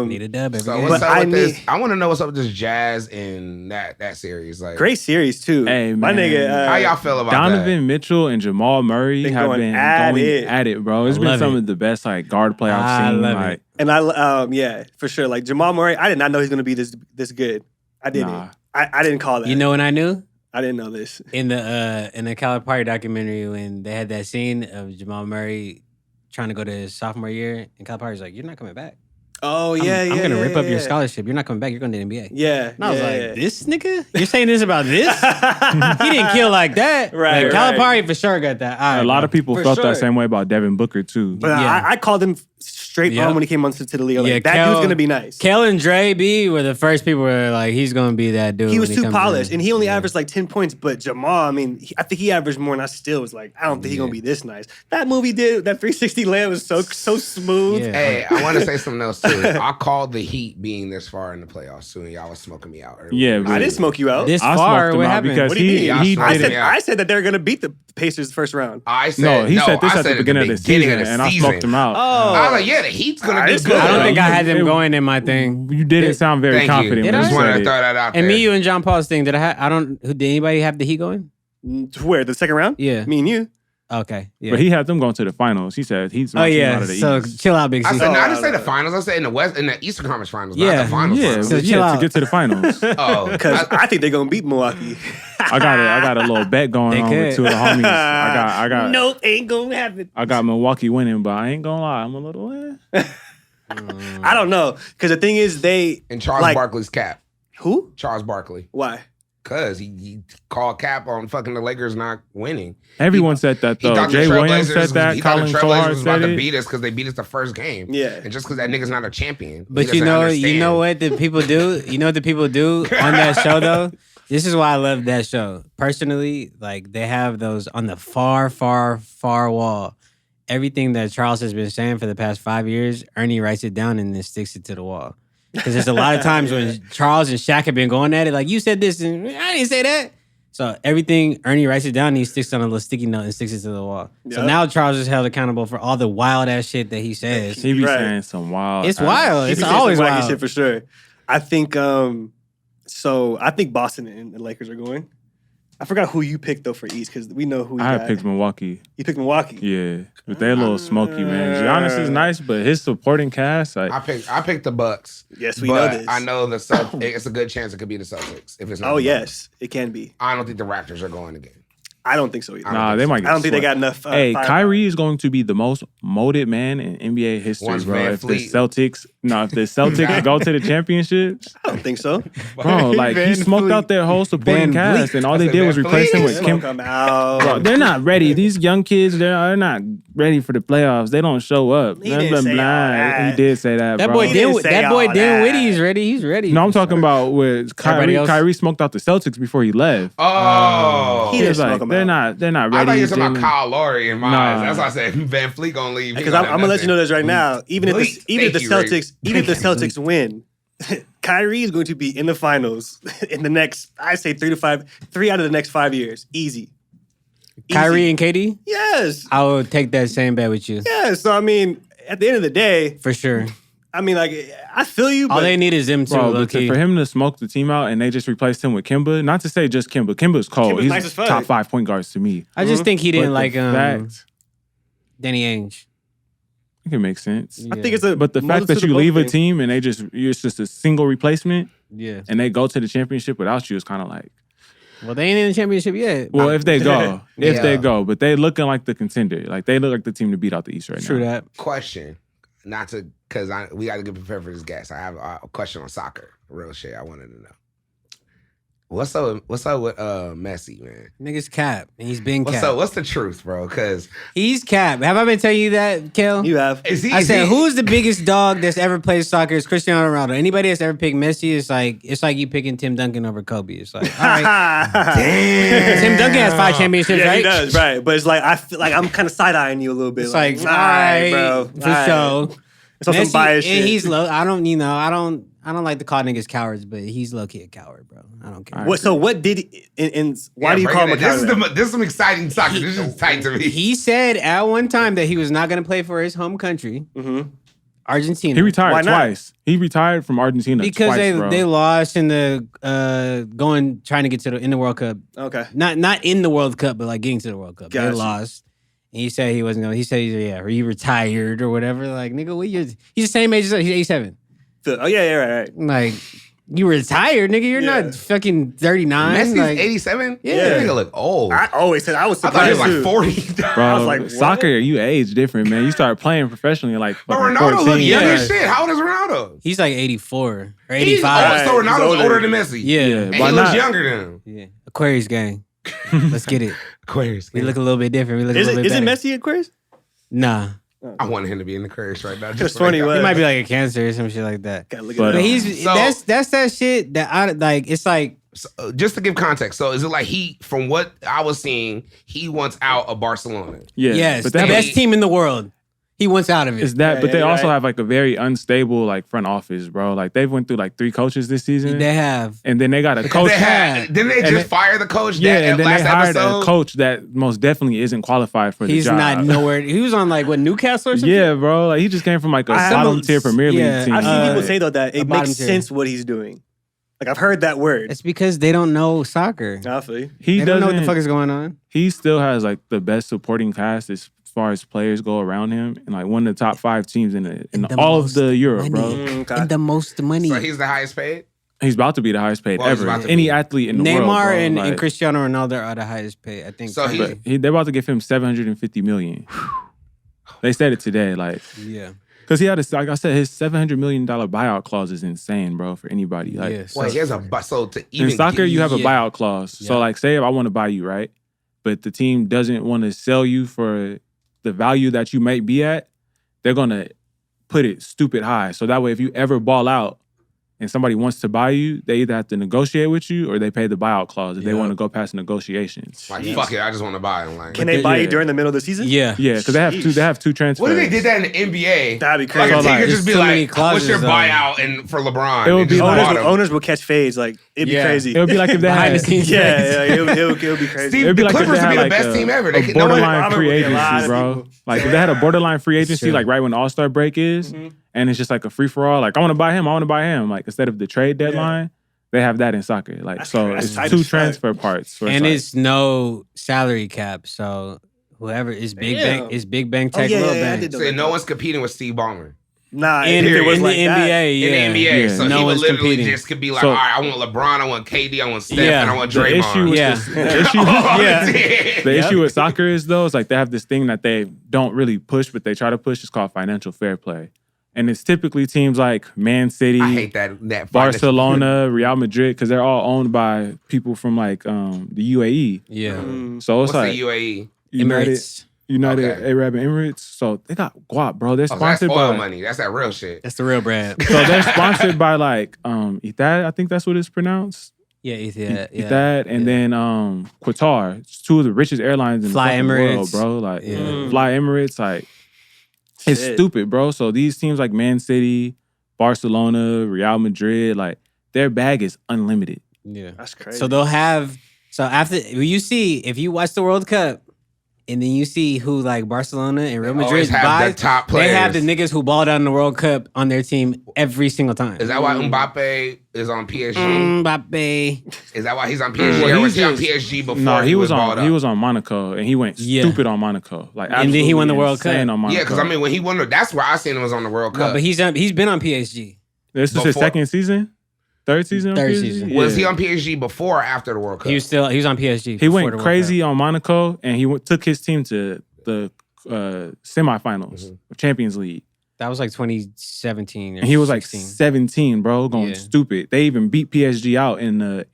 Need a dub every So game. what's But up I with this? need- I want to know what's up with this Jazz in that series. Like, Great series too. Hey, my man. nigga. how y'all feel about Donovan Mitchell and Jamal Murray Been have going been at going it. at it, bro. It's I been love some it. of the best like guard play I I've seen. love Like, it. And I yeah, for sure. Like Jamal Murray, I did not know he's gonna be this good. I didn't. Nah. I didn't call that. You know when I knew? I didn't know this. In the Calipari documentary when they had that scene of Jamal Murray trying to go to his sophomore year, and Calipari's like, "You're not coming back. Oh yeah, I'm yeah. gonna yeah, rip up yeah. your scholarship. You're not coming back. You're going to the NBA." Yeah. And I was yeah, like, yeah. "This nigga? You're saying this about this? He didn't kill like that." Right, Like, right. Calipari for sure got that. All right, a lot bro. of people For felt sure. that same way about Devin Booker too. But Yeah. I called him straight Yeah. on when he came onto the league. Like, Yeah, that Kel- dude's gonna be nice. Kel and Dre B were the first people who were like, he's gonna be that dude. He was when too comes polished, in. and he only Yeah. averaged like 10 points. But Jamal, I mean, I think he averaged more, and I still was like, I don't think he's gonna be this nice. That movie did that 360 layup was so smooth. Yeah. Hey, I want to say something else too. I called the Heat being this far in the playoffs too, and y'all was smoking me out earlier. Yeah, I didn't smoke you out. This I far, smoked him what out happened? because What do you mean? he I did said- it. I said that they're gonna beat the Pacers the first round. I said No, he said this I at the said beginning of the season, of the and I season. smoked him out. I was like, yeah, the Heat's gonna I do didn't good. smoke I don't think I had them It- going in my thing. You didn't sound very Thank confident. you. Did when I you just wanted said to it. throw that out And there. me, you, and John Paul's thing. Did I don't? Did anybody have the Heat going? To where the second round? Yeah. Me and you. Okay, yeah. But he had them going to the finals. He said he's Oh out yeah, of the so East. chill out, Big C. I said, no, I didn't say no. the finals. I said in the Eastern Conference finals. Yeah. Not the finals. Yeah, finals. So chill to out. get to the finals. Oh, Because I think they're gonna beat Milwaukee. I got a little bet going They on could. with two of the homies. I got Nope, ain't gonna happen. I got Milwaukee winning, but I ain't gonna lie, I'm a little I don't know, because the thing is, they and Charles like- Barkley's cap. who? Charles Barkley. Why? Because he called cap on fucking the Lakers not winning. Everyone said that He though. thought the Jay Williams Trailblazers said that. he thought Colin the Trailblazers Cohart was about said to it. beat us because they beat us the first game. Yeah. And just because that nigga's not a champion. But he you doesn't know understand. what the people do? You know what the people do on that show though? This is why I love that show. Personally, like they have those on the far, far, far wall. Everything that Charles has been saying for the past 5 years, Ernie writes it down and then sticks it to the wall. Because there's a lot of times when Charles and Shaq have been going at it, like you said this and I didn't say that. So everything, Ernie writes it down and he sticks on a little sticky note and sticks it to the wall. So Yep. now Charles is held accountable for all the wild ass shit that he says. He be Right. saying some wild. It's wild. He It's be saying some always wacky wild. shit for sure. I think I think Boston and the Lakers are going. I forgot who you picked though for East because we know who you I got. picked Milwaukee. You picked Milwaukee. Yeah, but they're a little smoky, man. Giannis is nice, but his supporting cast, like, I picked the Bucks. Yes, we but know this. I know the Celtics. It's a good chance it could be the Celtics if it's not. Oh the Bucks. yes, it can be. I don't think the Raptors are going again. I don't think so either. nah, they might. Get I don't think they swept. got enough. Hey, firepower. Kyrie is going to be the most molded man in NBA history, Once bro. Van If the Fleet- Celtics go to the championships, I don't think so. bro, like he Van smoked Fleet. out their whole supporting Van cast, Fleet. and all I they said did was Van replace him Fleet. with Smoke Kim. 'em out. Bro, they're not ready. These young kids, they're not ready for the playoffs. They don't show up. He didn't say all that. He did say that, That bro. boy, He didn't say all that. Dinwiddie's ready. He's ready. No, I'm talking about with Everybody Kyrie. else? Kyrie smoked out the Celtics before he left. Oh, He He didn't was smoke like, him they're out. not I ready. thought you were talking about Jalen- Kyle Lowry in my Nah. eyes. That's why I said Van Fleet gonna leave. Because I'm gonna let you know this right now. Even if Bleak. the Thank you, Ray. Celtics win, Kyrie is going to be in the finals in the next, I say 3 out of the next 5 years. Easy. Kyrie Easy. and KD. Yes. I will take that same bet with you Yeah. So I mean, at the end of the day, for sure. I mean, like I feel you, All but they need is them two. Bro, Low but key. for him to smoke the team out and they just replaced him with Kimba, not to say just Kimba. Kimba's cold. Kimba's He's nice as fuck. top 5 point guards to me. I just think he But didn't the like fact, Danny Ainge. it can make sense. I think it's a. But the fact that multitude you of leave both a things. team and it's just a single replacement Yeah. and they go to the championship without you is kind of like, Well, they ain't in the championship yet. well, if they go, Yeah. they go, but they looking like the contender. Like they look like the team to beat out the East right True now. that. Question, not to because we got to get prepared for this guest. I have a question on soccer, real shit. I wanted to know. What's up with Messi, man? Nigga's cap. And he's been What's cap. up? What's the truth, bro? Because He's cap. Have I been telling you that, Kel? You have. is he? I is said, he- who's the biggest dog that's ever played soccer? It's Cristiano Ronaldo. Anybody that's ever picked Messi, it's like you picking Tim Duncan over Kobe. It's like, all right. Damn. Tim Duncan has 5 championships, Yeah, right? he does, right? But it's like I feel like I'm kind of side eyeing you a little bit. It's like, all all right, right, bro, for all right. sure. So some Messi, bias and shit. he's low. I don't like to call niggas cowards, but he's low key a coward, bro. I don't care. What? So what did? Why Yeah, do you break call it him a down. coward? This is some exciting soccer. This is tight to me. He said at one time that he was not going to play for his home country, Mhm. Argentina. He retired Why not? twice. He retired from Argentina because twice, bro. they lost in the trying to get to in the World Cup. Okay. Not in the World Cup, but like getting to the World Cup. They Gotcha. lost. And he said he wasn't going. He said, he retired or whatever. Like, nigga, what years? He's the same age as us. He's 87. Oh yeah, right. Like, you retired, nigga. You're Yeah. not fucking 39. Messi like, 87. Yeah. That nigga look old. I always said I was I thought he surprised was like too. 40. Bro, I was like, what? soccer, you age different, man. You start playing professionally at like But fucking Ronaldo 14. look young yeah. as shit. How old is Ronaldo? he's like 84 or He's 85. old, so He's Ronaldo's older. older than Messi. Yeah. And he Why looks not? younger than him. Yeah. Aquarius gang. Let's get it. Aquarius. We look a little bit different. We look a Is little it bit is it better. Messi Aquarius? Nah. I want him to be in the Aquarius right now. Could've for sworn he that. was. It might be like a cancer or some shit like that. Gotta look But, at But that. he's So- that's that shit that I like. It's like So, just to give context, so is it like from what I was seeing, he wants out of Barcelona? Yeah. yes, but the that best team in the world. He wants out of it. is that, Yeah, but they yeah, also right. have like a very unstable like front office, bro. Like they've went through like 3 coaches this season, They have. and then they got a coach. Didn't they And just they- fire the coach? Yeah, and then last they hired episode? a coach that most definitely isn't qualified for the He's job. not nowhere. He was on like what Newcastle or something. Yeah, bro. Like he just came from like a I have bottom a- tier Premier League yeah, team. I've seen people say though that a it bottom makes tier. sense what he's doing. Like I've heard that word. It's because they don't know soccer. I feel you. He They don't know what the doesn't- fuck is going on. He still has like the best supporting cast as far as players go around him, and like one of the top 5 teams in The all of most the Europe, money. bro. Okay. And the most money. So he's the highest paid? He's about to be the highest paid Well, he's ever. about to Any be. athlete in the Neymar world, bro. and Like, Cristiano Ronaldo are the highest paid. I think. So he- currently. they're about to give him $750 million. They said it today, like, Yeah. because he had like I said, his $700 million buyout clause is insane, bro, for anybody. Like, Yes. Well, he has so to even in soccer, you have a yeah. buyout clause. Yeah. So, like, say if I want to buy you, right, but the team doesn't want to sell you for the value that you might be at, they're gonna put it stupid high. So that way, if you ever ball out and somebody wants to buy you, they either have to negotiate with you or they pay the buyout clause if they Yep. want to go past negotiations. like fuck it, I just want to buy him. Like, Can they buy you yeah. during the middle of the season? Yeah. Yeah, because they have two. They have two transfers. what if they did that in the NBA? That'd be Like crazy. a team like, could just be there's too many like, "What's your clauses, though. buyout?" And for LeBron, It would and be just like- bought him. Owners will catch fades. Like it'd be Yeah. crazy. It would be like if they Behind had the scenes. yeah, it'll be crazy. Steve, It'd be the like if Clippers they would be had the best like team ever. a They could, no one, borderline free would get a lot agency, of bro. people. Like if they had a borderline free agency, Sure. like right when the All-Star break is, and it's just like a free for all. Like I want to buy him, I want to buy him. Like instead of the trade deadline, they have that in soccer. Like That's so, crazy. it's That's two tight as fuck. transfer parts. So And like, it's no salary cap, so whoever is Big Damn. Bang is Big Bang Oh, take yeah, Lil yeah, I Bang. did know so that. no one's competing with Steve Ballmer Nah, In, if it was in like the that, NBA, yeah. in the NBA. Yeah. So No he would one's literally competing. just could be like, So- "All right, I want LeBron, I want KD, I want Steph, Yeah. and I want the issue Draymond." with Yeah. the issue, Yeah. the issue with soccer is though, is like they have this thing that they don't really push, but they try to push. It's called financial fair play, and it's typically teams like Man City, I hate that. Barcelona, Real Madrid, because they're all owned by people from like the UAE. Yeah. So What's it's like the UAE? Emirates. United Okay. Arab Emirates. So they got guap, bro. They're Oh, so that's sponsored oil by money. That's that real shit. That's the real brand. So they're sponsored by like Etihad, I think that's what it's pronounced. Yeah, Etihad. Yeah. Etihad, and then Qatar. It's two of the richest airlines in Fly the fucking world, Emirates. bro. Like Yeah. Fly Emirates, like it's Shit. stupid, bro. So these teams like Man City, Barcelona, Real Madrid, like their bag is unlimited. Yeah. That's crazy. So they'll have after you see if you watch the World Cup and then you see who like Barcelona and Real They Madrid always have buys, the top they have the players. niggas who balled out in the World Cup on their team every single time. Is that why Mbappe is on PSG? Mbappe. Is that why he's on PSG? Well, or was he's he on just- PSG before No, he was balled on up? he was on Monaco and he went Yeah. stupid on Monaco. Like And then he won the absolutely World Cup. insane on Monaco. Yeah, because I mean, when he won, that's where I seen him was on the World Cup. No, but he's been on PSG. this is his before- second season, third season. on Third PSG? season. was he Yeah. on PSG before or after the World Cup? He was on PSG. He before the went World crazy Cup. on Monaco and he took his team to the semifinals Mm-hmm. of Champions League. That was like 2017. Or And he was like 16. 17, bro, going Yeah. stupid. They even beat PSG out in the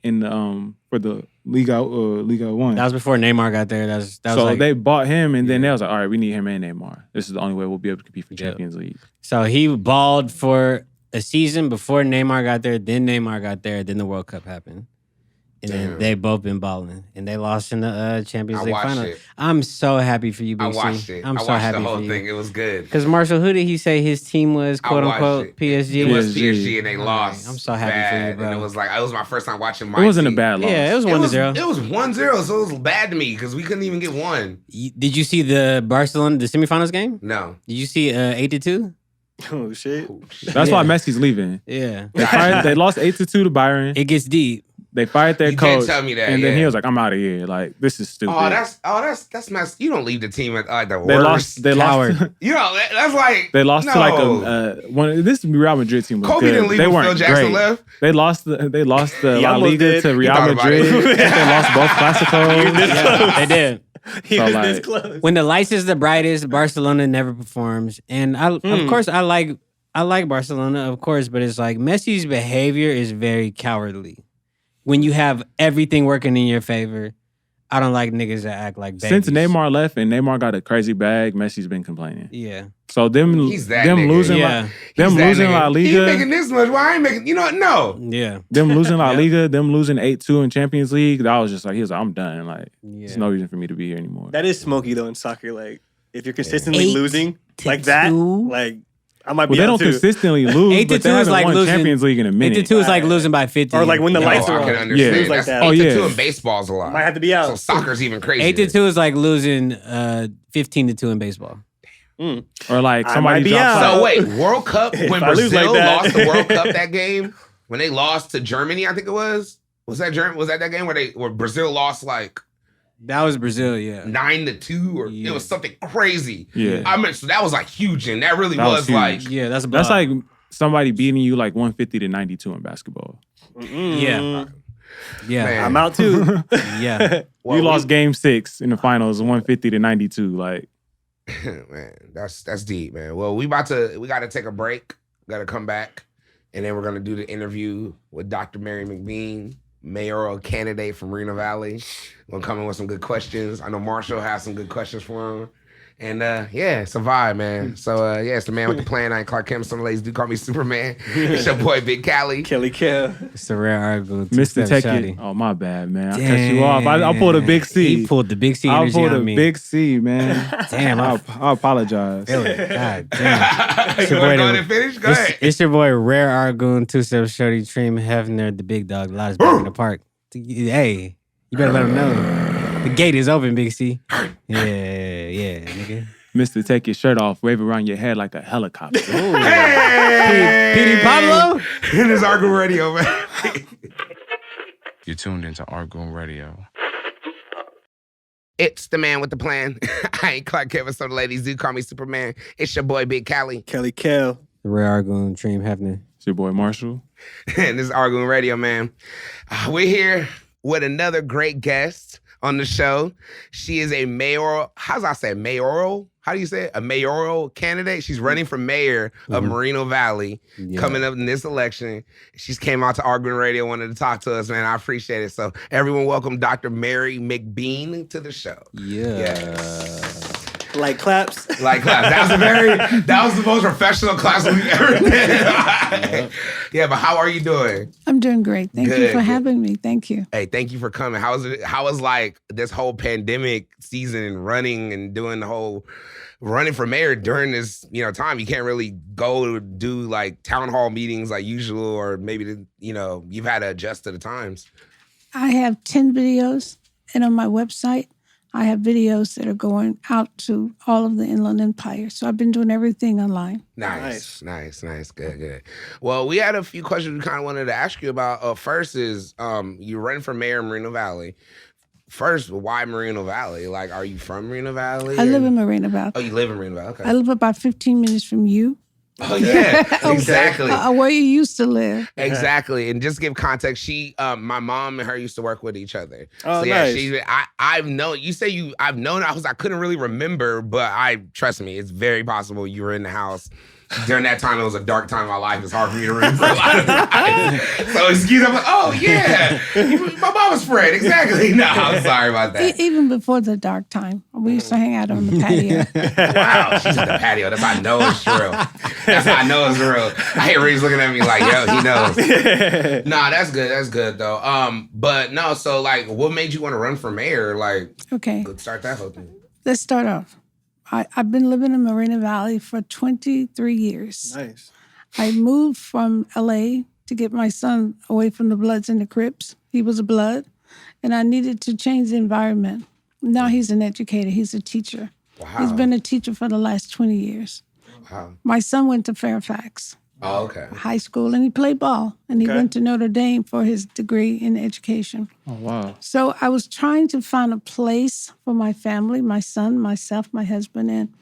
for the Liga One. That was before Neymar got there. That was So like, they bought him, and then they was like, all right, we need him and Neymar. This is the only way we'll be able to compete for Yeah. Champions League. so he balled for a season before Neymar got there. Then Neymar got there. Then the World Cup happened. And then Damn. they both been balling. And they lost in the Champions I League watched final. it. I'm so happy for you, I BC. watched it. I'm I so watched happy the whole for you. thing. It was good. Because Marshall, who did he say his team was, I quote watched unquote, it. PSG? It was PSG. PSG and they lost. I'm so happy for you, bad. bro. And it was my first time watching my It wasn't a team. bad loss. Yeah, it was It 1-0. was 1-0, so it was bad to me because we couldn't even get one. Did you see the Barcelona, the semifinals game? No. Did you see 8-2? oh shit. That's Yeah. why Messi's leaving. Yeah. They lost 8-2 to Bayern. It gets deep. They fired their You coach. did tell me that, and then he yeah. was like, I'm out of here. Like, this is stupid. That's messed. You don't leave the team at the they worst. lost. Coward. You know, that's like They lost to like no. one. This Real Madrid team was Kobe good. didn't leave they when weren't Phil Jackson great. left. They lost the He La almost Liga did. to He Real thought about it. Madrid. They lost both Clásicos. Yeah, they did. He So, was like, this close. When the lights is the brightest, Barcelona never performs. And of course, I like Barcelona, of course, but it's like Messi's behavior is very cowardly. When you have everything working in your favor, I don't like niggas that act like babies. Since Neymar left and Neymar got a crazy bag, Messi's been complaining. Yeah. So them He's that nigga. losing Yeah. them He's that losing nigga. La He Liga, making this much. Why I ain't making? You know what? No. Yeah. them losing La Liga, them losing 8-2 in Champions League. That was just like he was like, I'm done. Like Yeah. there's no reason for me to be here anymore. That is smoky though in soccer. Like if you're consistently 8-2. losing like that, like I might be Well, they out don't too. consistently lose, 8-2 but they is haven't like won losing- Champions League in a minute. 8-2 is like losing by 50. Or like when the No, lights I are can on. understand. Things like That's that. 8-2 yeah. in baseball's a lot. Might have to be out. So soccer's even crazier. 8-2 is like losing 15-2 in baseball. Or like I somebody might be drops out. out. So wait, World Cup If when I lose Brazil like that. lost the World Cup that game, when they lost to Germany, I think it was. Was that that game where Brazil lost like That was Brazil, yeah. 9-2 or it was something crazy. Yeah. I mean, so that was like huge, and that really That was was huge. like Yeah, that's like somebody beating you like 150-92 in basketball. Yeah. Yeah. Man. I'm out too. Yeah. Well, you lost game 6 in the finals, 150-92. Like, man, that's deep, man. Well, we got to take a break. Got to come back, and then we're gonna do the interview with Dr. Mary McBean, mayoral candidate from Moreno Valley. We'll come in with some good questions. I know Marshall has some good questions for him. And yeah, it's a vibe, man. So yeah, it's the man with the plan. I ain't Clark Kent. Some ladies do call me Superman. It's your boy Big Cali. Kelly Kell. It's the rare Artgoon. Mr. Take It. Oh, my bad, man. I cut you off. I pulled a big C. He pulled the big C I energy pulled on a me. big C, man. Damn, I apologize. feel it. God damn. You want to go ahead and finish? Go ahead. It's your boy Rare Artgoon, 2-step shorty, Treem Heffner, the big dog, loudest back in the park. Hey, you better let him know. The gate is open, Big C. Yeah, nigga. Mr. Take your shirt off, wave around your head like a helicopter. Hey! Petey Pablo? In this Artgoon Radio, man. You're tuned into Artgoon Radio. It's the man with the plan. I ain't Clark Kent. Some ladies do call me Superman. It's your boy Big Cali. Kelly Kell. The Rare Artgoon, Treem Heffner. It's your boy Marshall. And this is Artgoon Radio, man. We're here with another great guest on the show. She is a mayoral, mayoral? How do you say it? A mayoral candidate. She's running for mayor of Moreno Valley coming up in this election. She's came out to Artgoon Radio, wanted to talk to us, man. I appreciate it. So everyone welcome Dr. Mary McBean to the show. Yeah. Yes. Like claps. Like claps. That was the most professional class we've ever did. Yeah, but how are you doing? I'm doing great. Thank you for having me. Thank you. Hey, thank you for coming. How was like this whole pandemic season and running and doing the whole running for mayor during this, time? You can't really go to do like town hall meetings like usual, or maybe you've had to adjust to the times. I have 10 videos, and on my website, I have videos that are going out to all of the Inland Empire. So I've been doing everything online. Nice. Good. Well, we had a few questions we kind of wanted to ask you about. First is, you're running for mayor in Moreno Valley. First, why Moreno Valley? Like, are you from Moreno Valley? I live in Moreno Valley. Oh, you live in Moreno Valley? Okay. I live about 15 minutes from you. Oh, yeah, exactly. Where you used to live. Exactly. And just give context, my mom and her used to work with each other. Oh, so, yeah, nice. I've known, I've known, I couldn't really remember, but trust me, it's very possible you were in the house. During that time, it was a dark time in my life. It's hard for me to remember a lot of times. So excuse me, I'm like, oh yeah, my mama's friend, exactly. No, I'm sorry about that. Even before the dark time, we used to hang out on the patio. Wow, she's at the patio. That's how I know it's real. That's how I know it's real. I hear Reed's looking at me like, yo, he knows. Nah, that's good. That's good though. But no, so like, what made you want to run for mayor? Like, okay, let's start that whole thing. Let's start off. I've been living in Moreno Valley for 23 years. Nice. I moved from L.A. to get my son away from the Bloods and the Crips. He was a Blood, and I needed to change the environment. Now he's an educator. He's a teacher. Wow. He's been a teacher for the last 20 years. Wow. My son went to Fairfax Oh, okay. High School, and he played ball, and he went to Notre Dame for his degree in education. Oh, wow. So I was trying to find a place for my family, my son, myself, my husband. And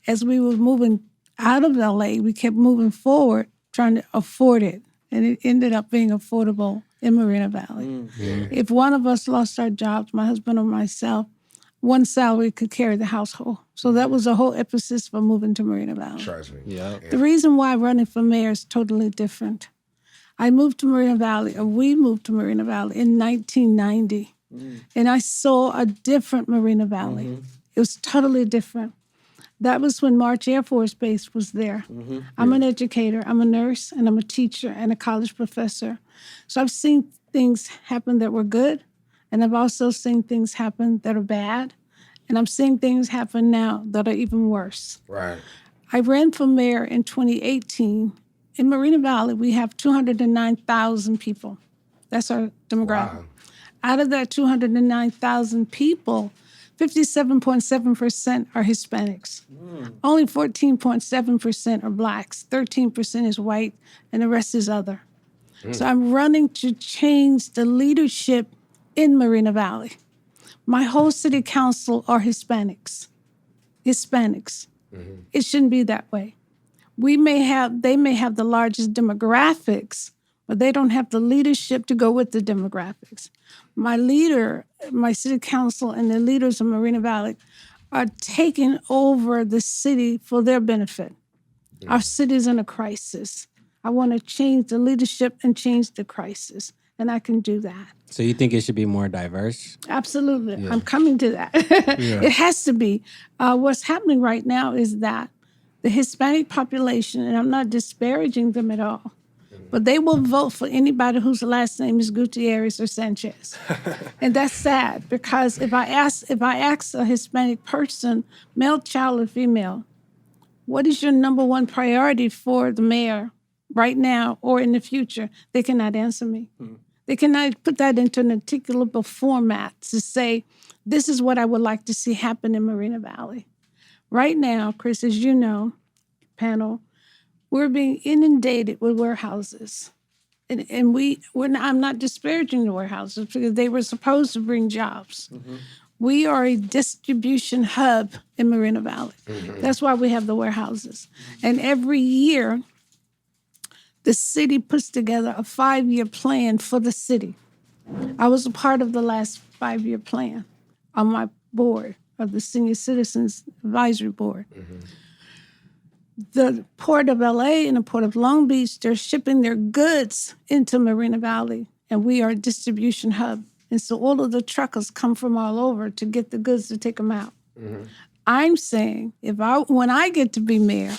as we were moving out of LA, we kept moving forward, trying to afford it. And it ended up being affordable in Moreno Valley. Mm-hmm. If one of us lost our jobs, my husband or myself, one salary could carry the household. So that was the whole emphasis for moving to Moreno Valley. Trust me. Yeah. The reason why running for mayor is totally different. I moved to Moreno Valley, or we moved to Moreno Valley in 1990. And I saw a different Moreno Valley. It was totally different. That was when March Air Force Base was there. I'm an educator, I'm a nurse, and I'm a teacher and a college professor. So I've seen things happen that were good, and I've also seen things happen that are bad. And I'm seeing things happen now that are even worse. Right. I ran for mayor in 2018. In Moreno Valley, we have 209,000 people. That's our demographic. Wow. Out of that 209,000 people, 57.7% are Hispanics. Only 14.7% are Blacks. 13% is white, and the rest is other. So I'm running to change the leadership in Moreno Valley. My whole city council are Hispanics. It shouldn't be that way. They may have the largest demographics, but they don't have the leadership to go with the demographics. My city council, and the leaders of Moreno Valley are taking over the city for their benefit. Our city's in a crisis. I want to change the leadership and change the crisis, and I can do that. So you think it should be more diverse? Absolutely. Yeah. I'm coming to that. It has to be. What's happening right now is that the Hispanic population, and I'm not disparaging them at all, but they will vote for anybody whose last name is Gutierrez or Sanchez. And that's sad, because if I ask a Hispanic person, male, child, or female, what is your number one priority for the mayor right now or in the future? They cannot answer me. They cannot put that into an articulable format to say, this is what I would like to see happen in Moreno Valley. Right now, Chris, as you know, panel, we're being inundated with warehouses. And I'm not disparaging the warehouses because they were supposed to bring jobs. We are a distribution hub in Moreno Valley. That's why we have the warehouses. And every year, the city puts together a 5-year plan for the city. I was a part of the last 5-year plan on my board of the Senior Citizens Advisory Board. The Port of LA and the Port of Long Beach, they're shipping their goods into Moreno Valley, and we are a distribution hub. And so all of the truckers come from all over to get the goods to take them out. I'm saying, when I get to be mayor,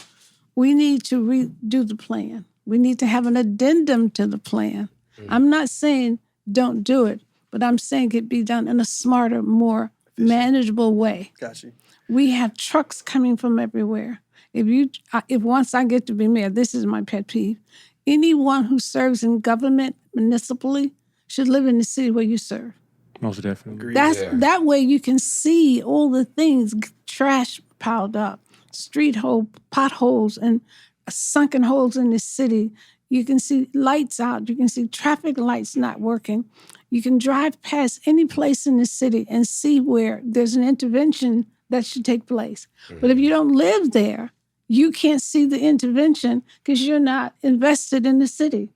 we need to redo the plan. We need to have an addendum to the plan. I'm not saying don't do it, but I'm saying it be done in a smarter, more manageable way. Gotcha. We have trucks coming from everywhere. If once I get to be mayor, this is my pet peeve. Anyone who serves in government municipally should live in the city where you serve. Most definitely. That way you can see all the things, trash piled up, potholes, and sunken holes in the city. You can see lights out. You can see traffic lights not working. You can drive past any place in the city and see where there's an intervention that should take place. But if you don't live there, you can't see the intervention because you're not invested in the city.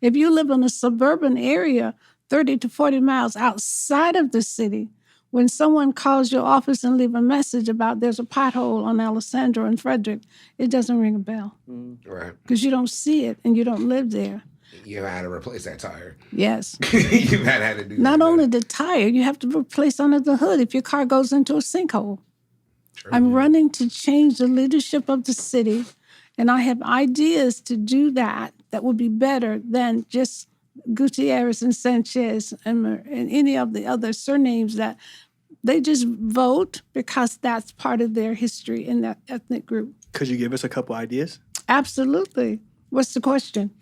If you live in a suburban area, 30 to 40 miles outside of the city, when someone calls your office and leave a message about there's a pothole on Alessandro and Frederick, it doesn't ring a bell. Right. Because you don't see it and you don't live there. You had to replace that tire. Yes. You had to do Not that. only the tire, you have to replace under the hood if your car goes into a sinkhole. True. I'm running to change the leadership of the city, and I have ideas to do that would be better than just Gutierrez and Sanchez and any of the other surnames that they just vote because that's part of their history in that ethnic group. Could you give us a couple ideas? Absolutely. What's the question?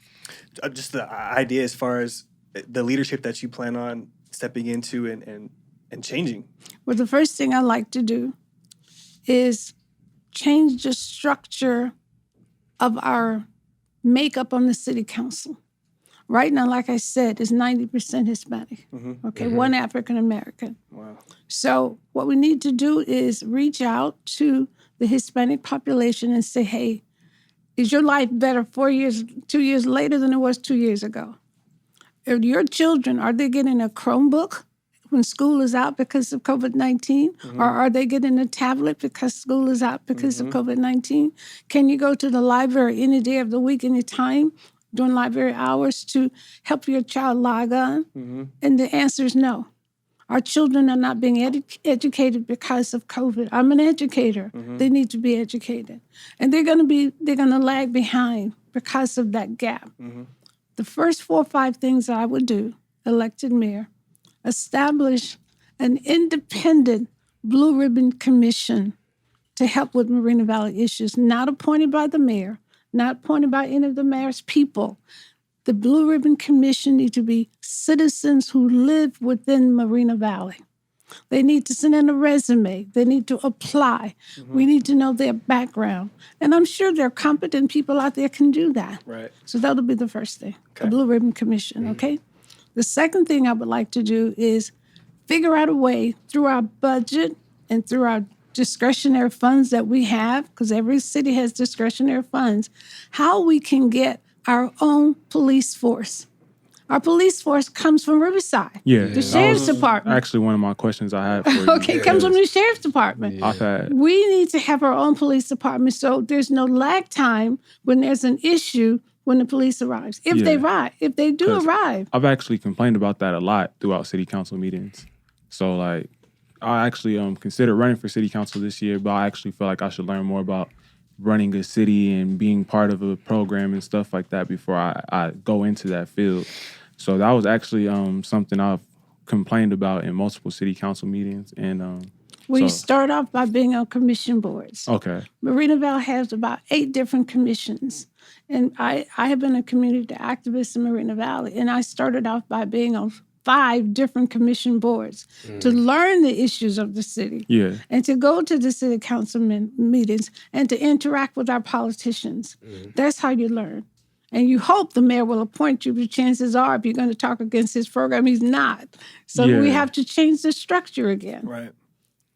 Just the idea as far as the leadership that you plan on stepping into and changing. Well, the first thing I like to do is change the structure of our makeup on the city council. Right now, like I said, is 90% Hispanic. One African American. Wow. So what we need to do is reach out to the Hispanic population and say, hey, is your life better 2 years later than it was 2 years ago? Are your children, are they getting a Chromebook when school is out because of COVID-19? Or are they getting a tablet because school is out because of COVID-19? Can you go to the library any day of the week, any time, during library hours to help your child log on? And the answer is no. Our children are not being educated because of COVID. I'm an educator. They need to be educated. And they're going to lag behind because of that gap. The first 4 or 5 things I would do, elected mayor, establish an independent Blue Ribbon Commission to help with Moreno Valley issues, not appointed by the mayor, not appointed by any of the mayor's people. The Blue Ribbon Commission need to be citizens who live within Moreno Valley. They need to send in a resume. They need to apply. We need to know their background. And I'm sure there are competent people out there can do that. Right. So that'll be the first thing, Okay. the Blue Ribbon Commission, okay? The second thing I would like to do is figure out a way through our budget and through our discretionary funds that we have, because every city has discretionary funds, how we can get our own police force. Our police force comes from Riverside. Yeah. The sheriff's department. Actually, one of my questions I had for you. Okay, comes from the sheriff's department. I've had. We need to have our own police department so there's no lag time when there's an issue when the police arrives. If they arrive, if they do 'Cause arrive. I've actually complained about that a lot throughout city council meetings. So like, I actually considered running for city council this year, but I actually feel like I should learn more about running a city and being part of a program and stuff like that before I go into that field. So that was actually something I've complained about in multiple city council meetings. And We start off by being on commission boards. okay. Moreno Valley has about 8 different commissions. And I have been a community activist in Moreno Valley, and I started off by being on 5 different commission boards to learn the issues of the city. Yeah. And to go to the city council meetings and to interact with our politicians. That's how you learn. And you hope the mayor will appoint you, but chances are, if you're going to talk against his program, he's not. So we have to change the structure again. Right.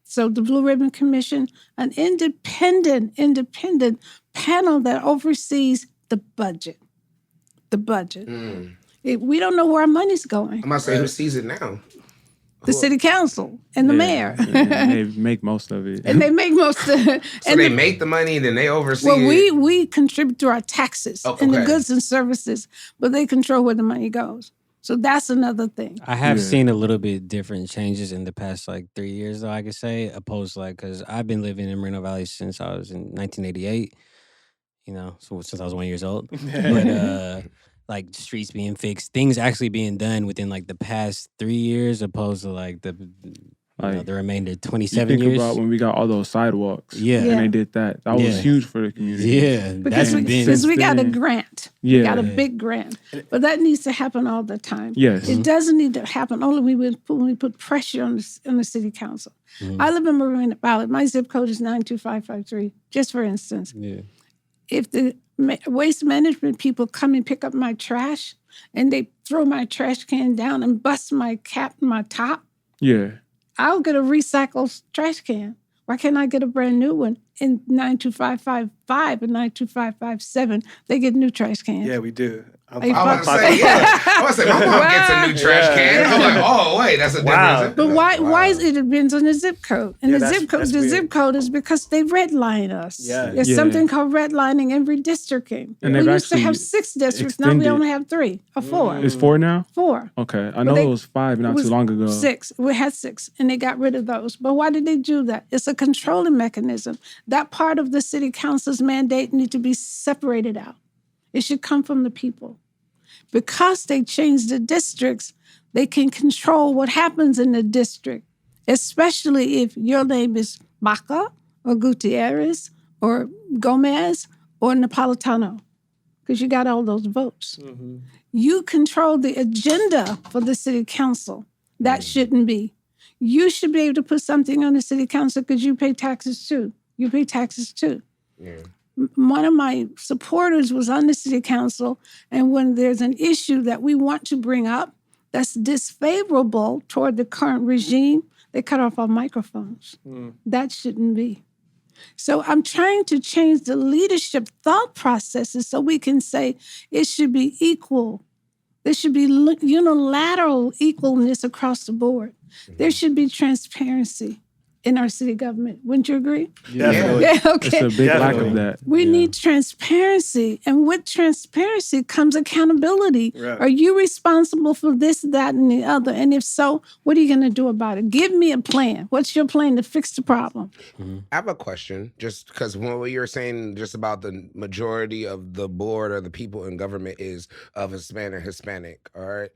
So the Blue Ribbon Commission, an independent panel that oversees the budget. The budget. We don't know where our money's going. I'm about to say, who sees it now? The city council and the mayor. And they make most of it. And they make most of it. So they make the money, then they oversee Well, it. we contribute to our taxes and the goods and services, but they control where the money goes. So that's another thing. I have seen a little bit different changes in the past like 3 years, though, I could say, opposed to like, because I've been living in Moreno Valley since I was in 1988, so since I was 1 year old. But like streets being fixed, things actually being done within like the past 3 years, opposed to like the remainder 27 you think years. about when we got all those sidewalks. Yeah. And they did that. That was huge for the community. Yeah. Because we got a grant. Yeah. We got a big grant. But that needs to happen all the time. Yes. It doesn't need to happen only when we put pressure on the city council. I live in Moreno Valley. My zip code is 92553, just for instance. Yeah. If the waste management people come and pick up my trash and they throw my trash can down and bust my cap and my top, Yeah. I'll get a recycled trash can. Why can't I get a brand new one? In 92555 and 92557, they get new trash cans. Yeah, we do. Are you I was about to say, I was saying, my mom gets a new trash can. I'm like, oh, wait, that's a different zip But code. why is it depends on the zip code? And Yeah, the that's weird. zip code is because they redline us. Yeah. There's something called redlining and redistricting. And we they've used to have actually 6 districts. Now we extended. only have 3 or 4. It's 4 now? 4. Okay. I know they- it was 5 not It was too long ago. 6. We had 6, and they got rid of those. But why did they do that? It's a controlling mechanism. That part of the city council's mandate need to be separated out. It should come from the people. Because they changed the districts, they can control what happens in the district, especially if your name is Baca or Gutierrez or Gomez or Napolitano, because you got all those votes. You control the agenda for the city council. That shouldn't be. You should be able to put something on the city council because you pay taxes too. You pay taxes too. One of my supporters was on the city council, and when there's an issue that we want to bring up that's disfavorable toward the current regime, they cut off our microphones. That shouldn't be. So I'm trying to change the leadership thought processes so we can say it should be equal. There should be unilateral equalness across the board. There should be transparency in our city government. Wouldn't you agree? Definitely. Yeah, okay. It's a big lack of that. We need transparency. And with transparency comes accountability. Right. Are you responsible for this, that, and the other? And if so, what are you going to do about it? Give me a plan. What's your plan to fix the problem? I have a question, just because what you were saying just about the majority of the board or the people in government is of Hispanic, all right?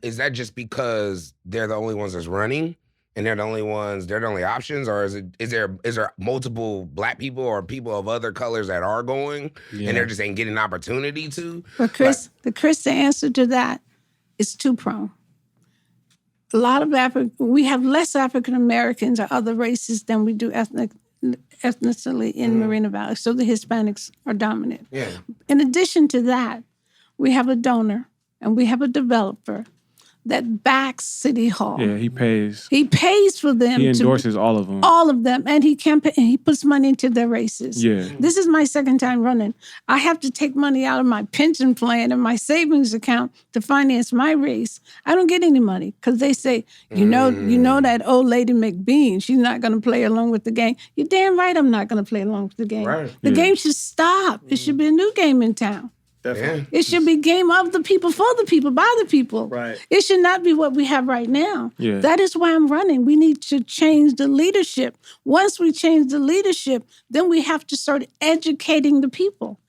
Is that just because they're the only ones that's running? And they're the only options, or is there multiple Black people or people of other colors that are going, and they're just ain't getting an opportunity to? But Chris, the answer to that is two-pronged. a lot of we have less African Americans or other races than we do ethnically in Moreno Valley. So the Hispanics are dominant. Yeah. In addition to that, we have a donor and we have a developer that backs City Hall. Yeah, he pays. He pays for them. He endorses all of them. All of them. And he campaign, and he puts money into their races. Yeah. This is my second time running. I have to take money out of my pension plan and my savings account to finance my race. I don't get any money because they say, you know that old lady McBean, she's not going to play along with the game. You're damn right I'm not going to play along with the game. Right. The game should stop. It should be a new game in town. Definitely. It should be game of the people, for the people, by the people. Right. It should not be what we have right now. Yeah. That is why I'm running. We need to change the leadership. Once we change the leadership, then we have to start educating the people.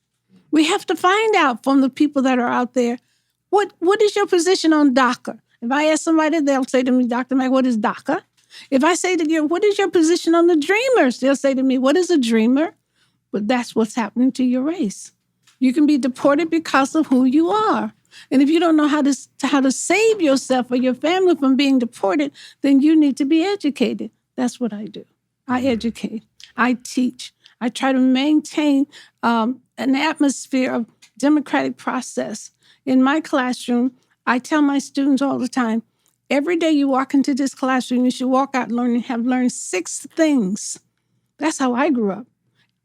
We have to find out from the people that are out there, what is your position on DACA? If I ask somebody, they'll say to me, Dr. Mack, what is DACA? If I say to you, what is your position on the Dreamers? They'll say to me, what is a Dreamer? But that's what's happening to your race. You can be deported because of who you are. And if you don't know how to save yourself or your family from being deported, then you need to be educated. That's what I do. I educate. I teach. I try to maintain an atmosphere of democratic process. In my classroom, I tell my students all the time, every day you walk into this classroom, you should walk out have learned 6 things. That's how I grew up.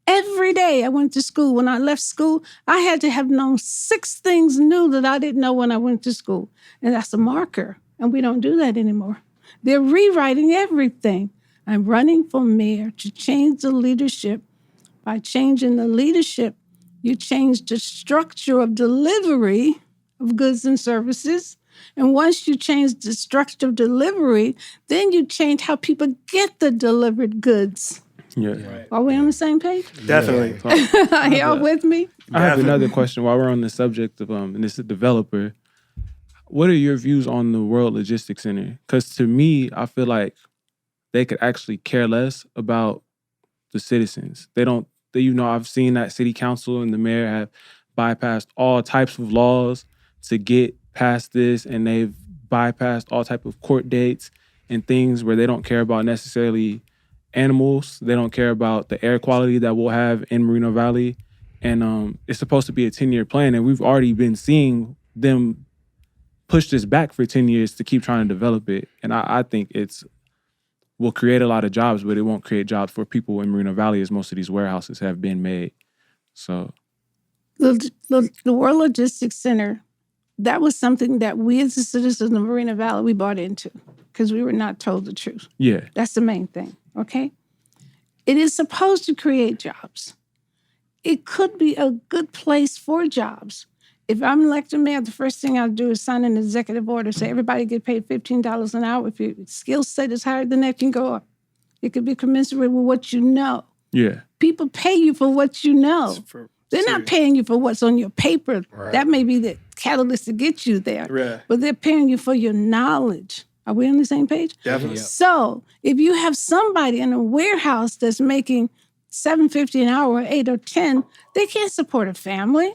Every day I went to school. When I left school, I had to have known 6 things new that I didn't know when I went to school. And that's a marker. And we don't do that anymore. They're rewriting everything. I'm running for mayor to change the leadership. By changing the leadership, you change the structure of delivery of goods and services. And once you change the structure of delivery, then you change how people get the delivered goods. Yeah. Right. Are we on the same page? Definitely. Are y'all with me? I have another question while we're on the subject of this developer. What are your views on the World Logistics Center? Because to me, I feel like they could actually care less about the citizens. I've seen that city council and the mayor have bypassed all types of laws to get past this, and they've bypassed all type of court dates and things where they don't care about necessarily animals. They don't care about the air quality that we'll have in Moreno Valley. And it's supposed to be a 10-year plan. And we've already been seeing push this back for 10 years to keep trying to develop it. And I think will create a lot of jobs, but it won't create jobs for people in Moreno Valley as most of these warehouses have been made. So the World Logistics Center, that was something that we as the citizens of Moreno Valley, we bought into because we were not told the truth. Yeah. That's the main thing, okay? It is supposed to create jobs. It could be a good place for jobs. If I'm elected mayor, the first thing I'll do is sign an executive order, say everybody get paid $15 an hour. If your skill set is higher than that, can go up. It could be commensurate with what you know. Yeah. People pay you for what you know. They're not paying you for what's on your paper. Right. That may be the catalyst to get you there. Right. But they're paying you for your knowledge. Are we on the same page? Definitely. So if you have somebody in a warehouse that's making $7.50 an hour, or $8 or $10, they can't support a family.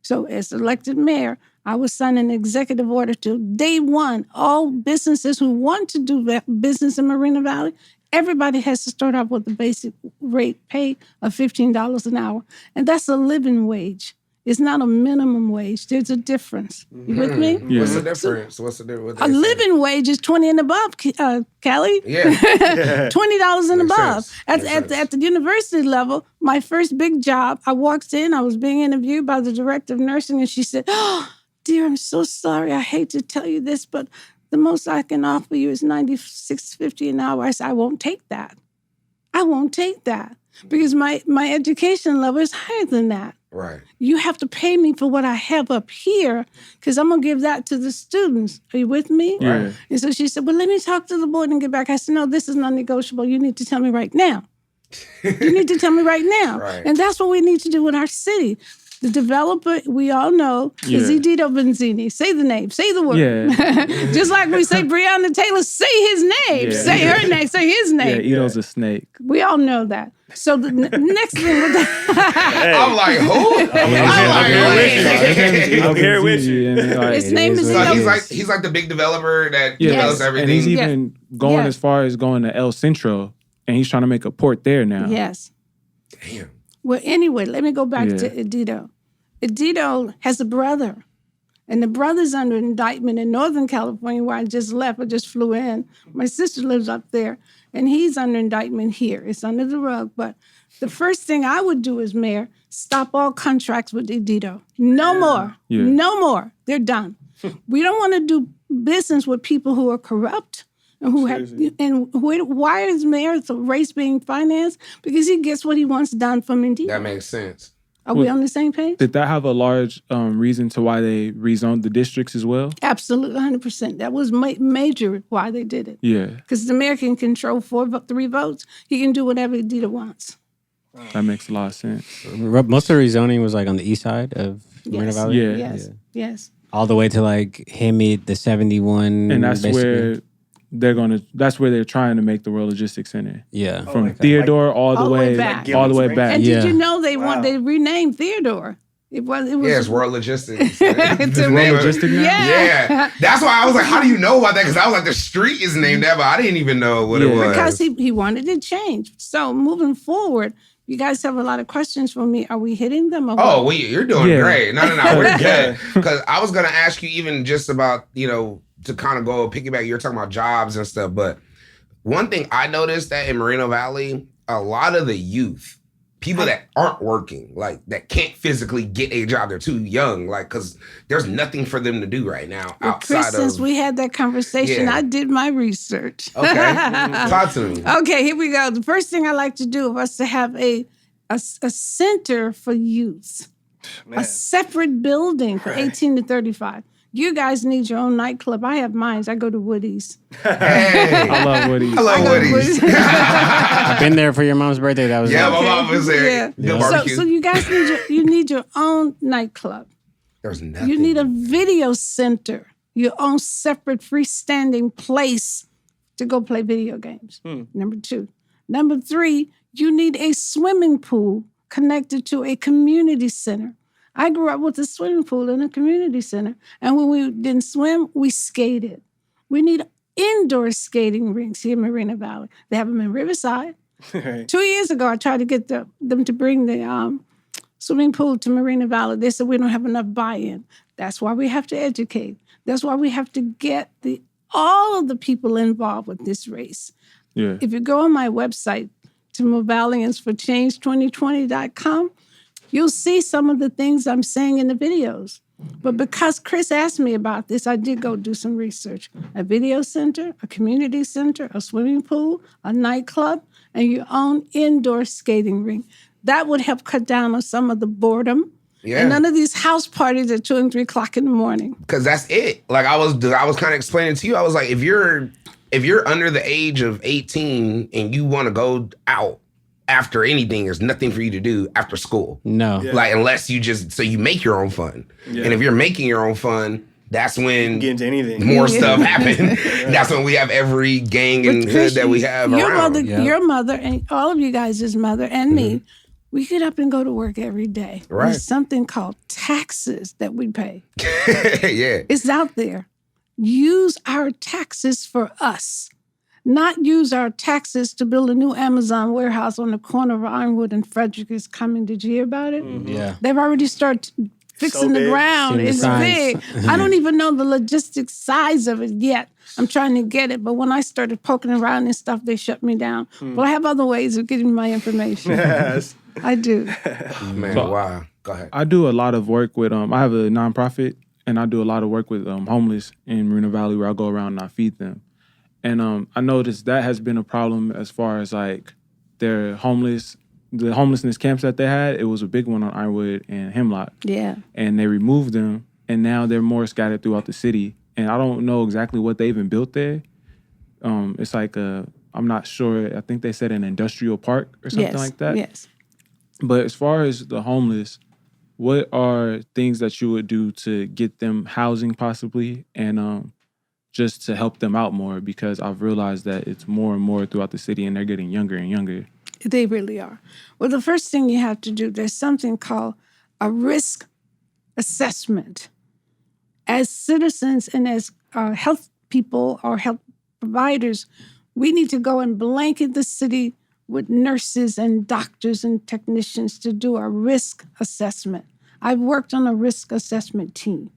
So as elected mayor, I was signing an executive order to day one, all businesses who want to do business in Moreno Valley, everybody has to start off with the basic rate pay of $15 an hour. And that's a living wage. It's not a minimum wage. There's a difference. You with me? Yeah. What's the difference? What's the difference? A living wage is $20 and above, Kelly. Yeah. $20 and above. At the university level, my first big job, I walked in, I was being interviewed by the director of nursing, and she said, "Oh, dear, I'm so sorry. I hate to tell you this, but the most I can offer you is $96.50 an hour." I said, I won't take that. I won't take that because my education level is higher than that. Right. You have to pay me for what I have up here because I'm going to give that to the students. Are you with me? Yeah. And so she said, well, let me talk to the board and get back. I said, no, this is non-negotiable. You need to tell me right now. You need to tell me right now. Right. And that's what we need to do in our city. The developer, we all know, is Edito Benzini. Say the name. Say the word. Yeah. Just like we say Breonna Taylor, say his name. Yeah. Say her name. Say his name. Yeah, Ito's a snake. We all know that. So the next thing with that, I'm like, who? I'm here with you. His name is So Ito. he's like the big developer that Yes. develops everything. And he's even going Yes. as far as going to El Centro, and he's trying to make a port there now. Yes. Damn. Well, anyway, let me go back Yeah. to Edito. Edito has a brother, and the brother's under indictment in Northern California, where I just left. I just flew in. My sister lives up there, and he's under indictment here. It's under the rug. But the first thing I would do as mayor, stop all contracts with Edito. No more. Yeah. No more. They're done. We don't want to do business with people who are corrupt. And why is mayor the race being financed? Because he gets what he wants done from Edito. That makes sense. Are we on the same page? Did that have a large reason to why they rezoned the districts as well? Absolutely, 100%. That was major why they did it. Yeah, Because the mayor can control 3 votes. He can do whatever Edito wants. that makes a lot of sense. Most of the rezoning was like on the east side of Moreno Valley. Yeah. Yes. All the way to like Hemet, the 71. And that's basically. where that's where they're trying to make the World Logistics Center. Yeah. From like that. Theodore all the way back. all the way back. And Yeah. did you know they renamed Theodore? It was Yeah, it's World Logistics. It's a Name of- Logistic now? Yeah. That's why I was like, how do you know about that? Because I was like, the street is named that, but I didn't even know what it was. because he wanted it changed. So moving forward, you guys have a lot of questions for me. Are we hitting them? Or Oh, what? you're doing Yeah. great. No, we're good. Because I was going to ask you even just about, to kind of go piggyback, you're talking about jobs and stuff. But one thing I noticed that in Moreno Valley, a lot of the youth, people that aren't working, like that can't physically get a job, they're too young, like, because there's nothing for them to do right now Well, outside Chris, since of. we had that conversation, Yeah. I did my research. Okay. Talk to me. Okay, here we go. The first thing I like to do was to have a center for youth, a separate building for 18 to 35. You guys need your own nightclub. I have mine. I go to Woody's. Hey. I love Woody's. I love Woody's. I've been there for your mom's birthday. That was Yeah, nice. my mom was there. Yeah. Good So, barbecue. so you guys need your own nightclub. There's nothing. You need a video center, your own separate freestanding place to go play video games. Number 2. Number 3, you need a swimming pool connected to a community center. I grew up with a swimming pool in a community center. And when we didn't swim, we skated. We need indoor skating rinks here in Moreno Valley. They have them in Riverside. 2 years ago, I tried to get them to bring the swimming pool to Moreno Valley. They said we don't have enough buy-in. That's why we have to educate. That's why we have to get all of the people involved with this race. Yeah. If you go on my website, TimberValliansForChange2020.com, you'll see some of the things I'm saying in the videos. But because Chris asked me about this, I did go do some research. A video center, a community center, a swimming pool, a nightclub, and your own indoor skating rink. That would help cut down on some of the boredom. Yeah. And none of these house parties at 2 and 3 o'clock in the morning. Because that's it. Like I was kind of explaining to you. I was like, if you're under the age of 18 and you want to go out after anything, there's nothing for you to do after school. No. Yeah. Like unless you you make your own fun. Yeah. And if you're making your own fun, that's when Get into anything. more stuff happen. That's when we have every gang and But hood Chris, that we have your around. mother, Yeah. your mother, and all of you guys' mother and me, we get up and go to work every day. Right. There's something called taxes that we pay. Yeah. It's out there. Use our taxes for us, not use our taxes to build a new Amazon warehouse on the corner of Ironwood and Frederick is coming. Did you hear about it? Yeah. They've already started fixing So the big. ground. Seen the It's signs. big. I don't even know the logistics size of it yet. I'm trying to get it, but when I started poking around and stuff, they shut me down. But I have other ways of getting my information. Yes. I do. Man, So- wow. Go ahead. I do a lot of work with I have a nonprofit, and I do a lot of work with homeless in Moreno Valley, where I go around and I feed them. And I noticed that has been a problem as far as like the homelessness camps that they had. It was a big one on Ironwood and Hemlock, Yeah. and they removed them, and now they're more scattered throughout the city. And I don't know exactly what they even built there. It's like I'm not sure. I think they said an industrial park or something Yes. like that. Yes. But as far as the homeless, what are things that you would do to get them housing possibly and just to help them out more? Because I've realized that it's more and more throughout the city and they're getting younger and younger. They really are. Well, the first thing you have to do, there's something called a risk assessment. As citizens and as health people or health providers, we need to go and blanket the city with nurses and doctors and technicians to do a risk assessment. I've worked on a risk assessment team.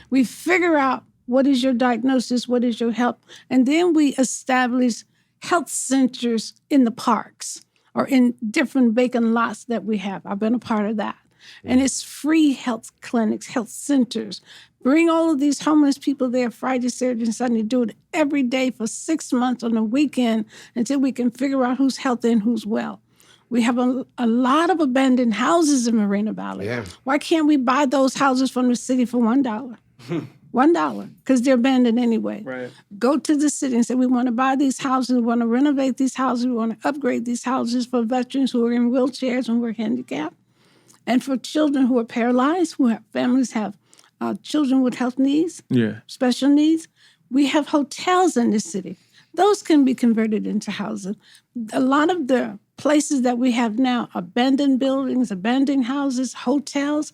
We figure out what is your diagnosis, what is your health, and then we establish health centers in the parks or in different vacant lots that we have. I've been a part of that. And it's free health clinics, health centers. Bring all of these homeless people there Friday, Saturday, and Sunday. Do it every day for 6 months on the weekend until we can figure out who's healthy and who's well. We have a lot of abandoned houses in Moreno Valley. Yeah. Why can't we buy those houses from the city for $1? $1, because they're abandoned anyway. Right. Go to the city and say, we want to buy these houses, we want to renovate these houses, we want to upgrade these houses for veterans who are in wheelchairs and who are handicapped, and for children who are paralyzed, who have families have children with health needs, special needs. We have hotels in the city. Those can be converted into housing. A lot of the places that we have now, abandoned buildings, abandoned houses, hotels,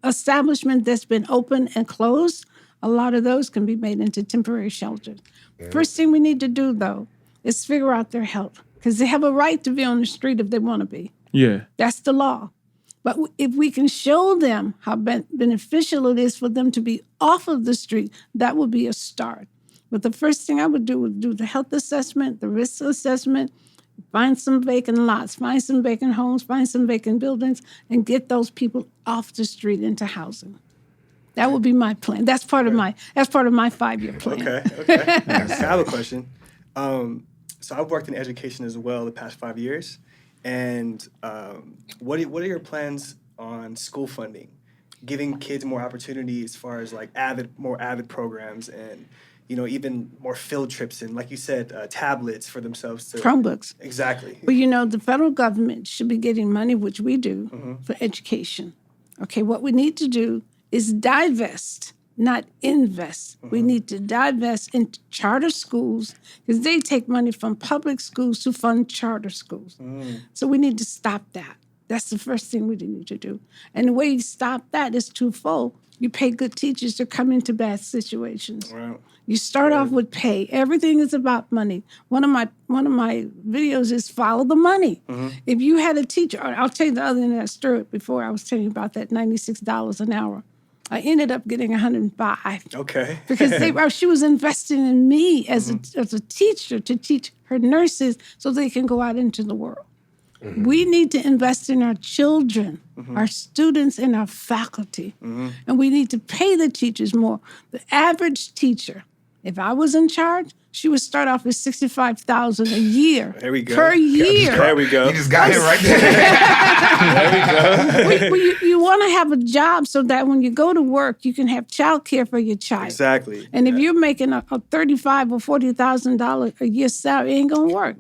establishment that's been open and closed, a lot of those can be made into temporary shelters. First thing we need to do, though, is figure out their health, because they have a right to be on the street if they want to be. Yeah. That's the law. But if we can show them how beneficial it is for them to be off of the street, that would be a start. But the first thing I would do the health assessment, the risk assessment, find some vacant lots, find some vacant homes, find some vacant buildings, and get those people off the street into housing. That would be my plan. That's part of my 5-year plan. Okay. I have a question. So I've worked in education as well the past 5 years. And what are your plans on school funding? Giving kids more opportunities as far as like more avid programs and, even more field trips and, like you said, tablets for themselves. Chromebooks. Exactly. Well, the federal government should be getting money, which we do, for education. Okay, what we need to do is divest, not invest. We need to divest in charter schools because they take money from public schools to fund charter schools. So we need to stop that. That's the first thing we need to do. And the way you stop that is twofold. You pay good teachers to come into bad situations. Wow. You start off with pay. Everything is about money. One of my videos is follow the money. If you had a teacher, I'll tell you the other end of that story before I was telling you about that $96 an hour. I ended up getting $105. Okay. Because she was investing in me as a teacher to teach her nurses so they can go out into the world. We need to invest in our children, our students, and our faculty. And we need to pay the teachers more. The average teacher, if I was in charge, she would start off with $65,000 a year. There we go. Per year. There we go. You just got it right there. There we go. You want to have a job so that when you go to work, you can have child care for your child. Exactly. And if you're making a $35,000 or $40,000 a year salary, it ain't going to work.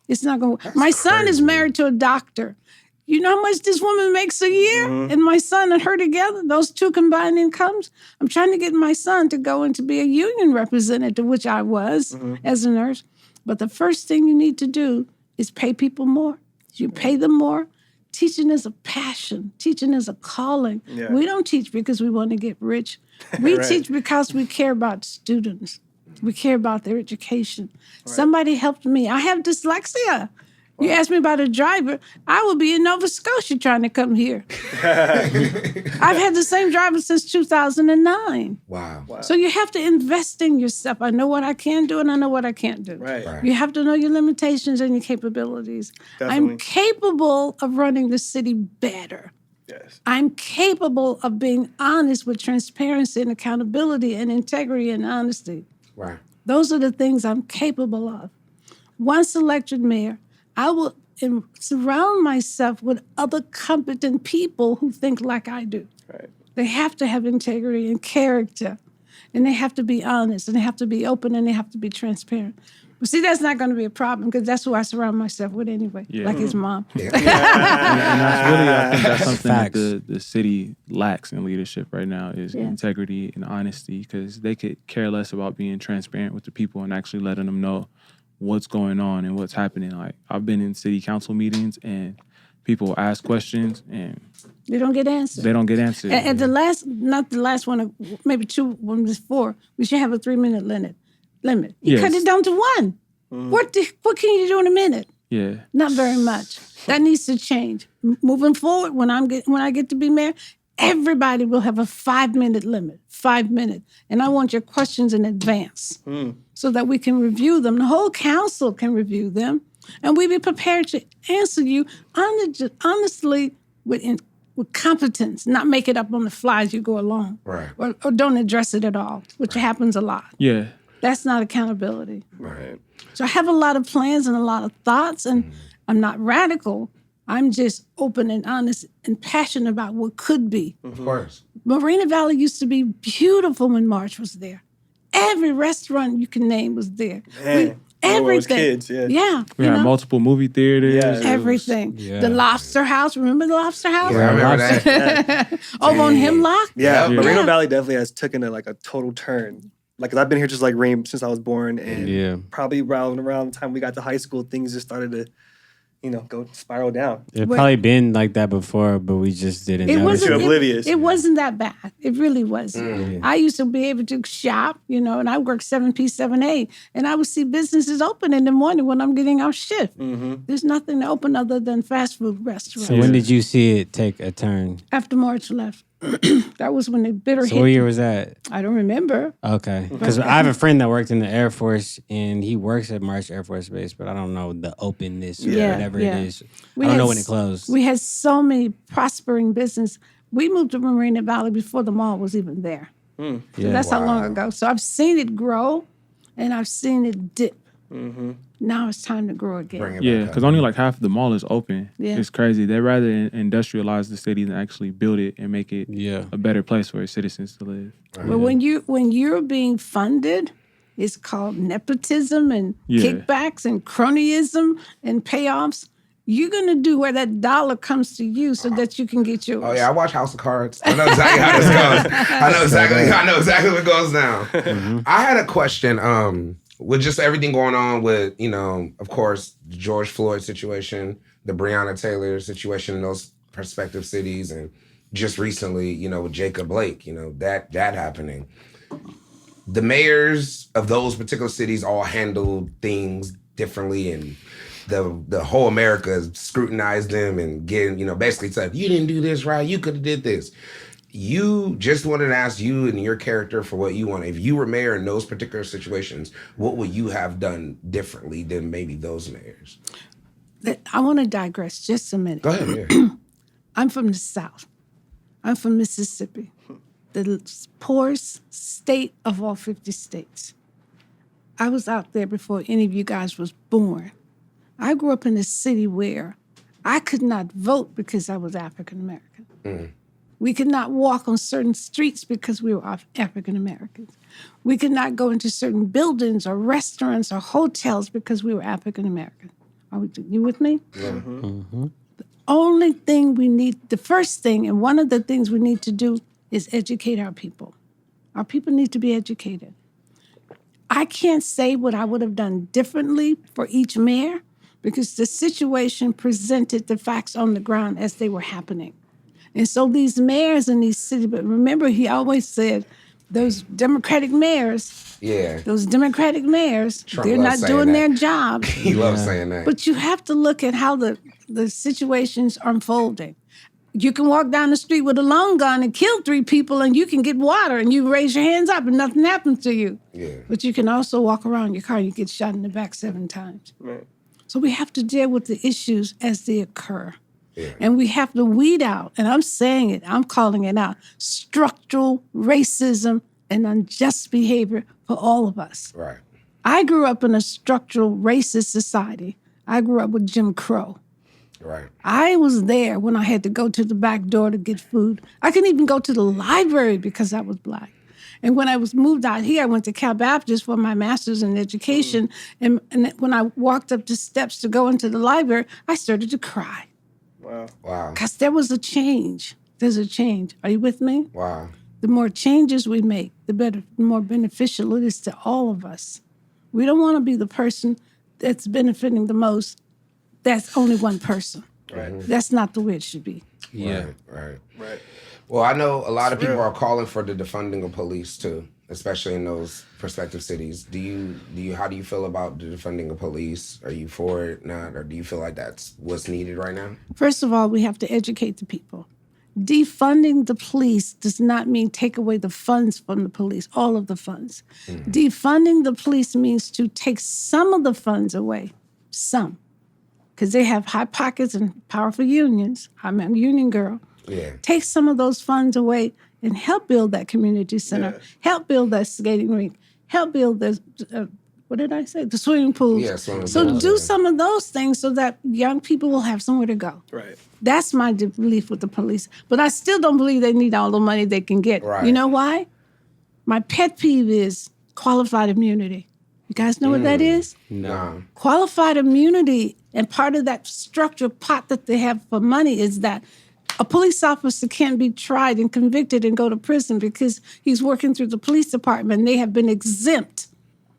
It's not going to work. My son is married to a doctor. You know how much this woman makes a year? And my son and her together, those two combined incomes? I'm trying to get my son to go in to be a union representative, which I was as a nurse. But the first thing you need to do is pay people more. You pay them more. Teaching is a passion. Teaching is a calling. Yeah. We don't teach because we want to get rich. We teach because we care about students. We care about their education. Right. Somebody helped me. I have dyslexia. You ask me about a driver, I will be in Nova Scotia trying to come here. I've had the same driver since 2009. Wow. So you have to invest in yourself. I know what I can do and I know what I can't do. Right. You have to know your limitations and your capabilities. Definitely. I'm capable of running the city better. Yes. I'm capable of being honest with transparency and accountability and integrity and honesty. Right. Those are the things I'm capable of. Once elected mayor, I will surround myself with other competent people who think like I do. Right. They have to have integrity and character, and they have to be honest, and they have to be open, and they have to be transparent. But see, that's not going to be a problem because that's who I surround myself with anyway, like his mom. And that's really, I think that's something that Facts. the city lacks in leadership right now is integrity and honesty, because they could care less about being transparent with the people and actually letting them know what's going on and what's happening. Like, I've been in city council meetings and people ask questions and They don't get answered. they don't get answered. And not the last one, maybe two, one before, we should have a 3-minute limit. You cut it down to 1. What can you do in a minute? Yeah. Not very much. That needs to change. Moving forward, when I get to be mayor, everybody will have a 5-minute limit. 5 minutes. And I want your questions in advance so that we can review them. The whole council can review them. And we be prepared to answer you honestly with competence, not make it up on the fly as you go along. Right. Or don't address it at all, which happens a lot. Yeah. That's not accountability. Right. So I have a lot of plans and a lot of thoughts, and I'm not radical. I'm just open and honest and passionate about what could be. Of course. Moreno Valley used to be beautiful when March was there. Every restaurant you can name was there. Everything. Kids, yeah. Yeah. We had multiple movie theaters. Yeah. Everything. Yeah. The Lobster House. Remember the Lobster House? Yeah, I remember that. Over on Hemlock? Yeah, Yeah. Moreno Valley definitely has taken a total turn. Like, 'cause I've been here just like Reem since I was born, and probably around the time we got to high school, things just started to, go spiral down. It probably been like that before, but we just didn't know. You're oblivious. It wasn't that bad. It really wasn't. I used to be able to shop, and I worked 7P, 7A, and I would see businesses open in the morning when I'm getting off shift. There's nothing to open other than fast food restaurants. So when did you see it take a turn? After March left. That was when the bitter So hit. what year was that? I don't remember. Okay. Because I have a friend that worked in the Air Force, and he works at March Air Force Base, but I don't know the openness or whatever it is. I don't know when it closed. We had so many prospering business. We moved to Moreno Valley before the mall was even there. So that's how long ago. So I've seen it grow, and I've seen it dip. Now it's time to grow again. Yeah, because only like half of the mall is open. Yeah. It's crazy. They'd rather industrialize the city than actually build it and make it a better place for its citizens to live. But when you're being funded, it's called nepotism and kickbacks and cronyism and payoffs. You're gonna do where that dollar comes to you so that you can get yours. Oh yeah, I watch House of Cards. I know exactly how this goes. I know exactly what goes down. I had a question. With just everything going on with, of course, the George Floyd situation, the Breonna Taylor situation in those prospective cities, and just recently, with Jacob Blake, that happening. The mayors of those particular cities all handled things differently, and the whole America scrutinized them and getting, basically said, you didn't do this right, you could have did this. You just wanted to ask you and your character for what you want. If you were mayor in those particular situations, what would you have done differently than maybe those mayors? I want to digress just a minute. Go ahead. Yeah. I'm from the South. I'm from Mississippi, the poorest state of all 50 states. I was out there before any of you guys was born. I grew up in a city where I could not vote because I was African American. We could not walk on certain streets because we were African Americans. We could not go into certain buildings or restaurants or hotels because we were African American. Are you with me? Yeah. The only thing the first thing, and one of the things we need to do is educate our people. Our people need to be educated. I can't say what I would have done differently for each mayor because the situation presented the facts on the ground as they were happening. And so these mayors in these cities, but remember, he always said, those Democratic mayors, they're not doing their job. He loves saying that. But you have to look at how the situations are unfolding. You can walk down the street with a long gun and kill 3 people and you can get water and you raise your hands up and nothing happens to you. Yeah. But you can also walk around your car and you get shot in the back 7 times. Right. So we have to deal with the issues as they occur. Yeah. And we have to weed out, and I'm saying it, I'm calling it out, structural racism and unjust behavior for all of us. Right. I grew up in a structural racist society. I grew up with Jim Crow. Right. I was there when I had to go to the back door to get food. I couldn't even go to the library because I was Black. And when I was moved out here, I went to Cal Baptist for my master's in education. And when I walked up the steps to go into the library, I started to cry. Wow. Because there was a change. There's a change. Are you with me? Wow. The more changes we make, the more beneficial it is to all of us. We don't want to be the person that's benefiting the most. That's only one person. Right. That's not the way it should be. Yeah. Right. Well, I know a lot of people are calling for the defunding of police too, especially in those prospective cities. How do you feel about the defunding of police? Are you for it, not, or do you feel like that's what's needed right now? First of all, we have to educate the people. Defunding the police does not mean take away the funds from the police, all of the funds. Defunding the police means to take some of the funds away, some, because they have high pockets and powerful unions. I'm a union girl. Yeah. Take some of those funds away and help build that community center, help build that skating rink, help build the, what did I say? The swimming pools. Yeah, swimming so pools, do yeah. some of those things so that young people will have somewhere to go. Right. That's my belief with the police. But I still don't believe they need all the money they can get. Right. You know why? My pet peeve is qualified immunity. You guys know what that is? No. Qualified immunity, and part of that structure pot that they have for money is that a police officer can't be tried and convicted and go to prison because he's working through the police department. They have been exempt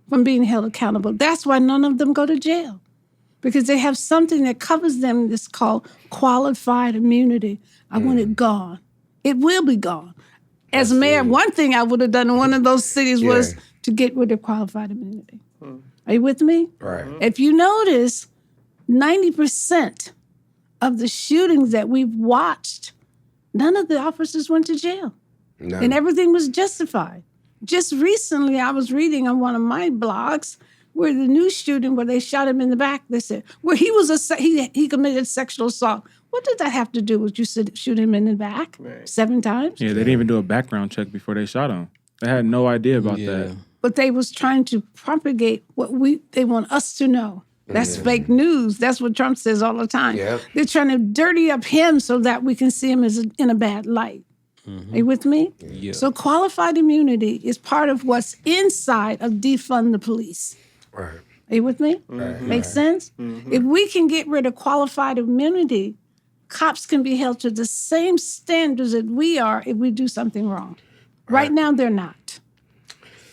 from being held accountable. That's why none of them go to jail, because they have something that covers them that's called qualified immunity. I want it gone. It will be gone. As mayor, one thing I would have done in one of those cities was to get rid of qualified immunity. Are you with me? Right. If you notice, 90% of the shootings that we've watched, none of the officers went to jail. No. And everything was justified. Just recently, I was reading on one of my blogs where the new shooting, where they shot him in the back, they said, where he committed sexual assault. What did that have to do with you shoot him in the back 7 times? Yeah, they didn't even do a background check before they shot him. They had no idea about that. But they was trying to propagate what they want us to know. That's fake news. That's what Trump says all the time. Yep. They're trying to dirty up him so that we can see him as in a bad light. Are you with me? Yeah. So qualified immunity is part of what's inside of defund the police. Right. Are you with me? Makes sense? If we can get rid of qualified immunity, cops can be held to the same standards that we are if we do something wrong. Right now, they're not.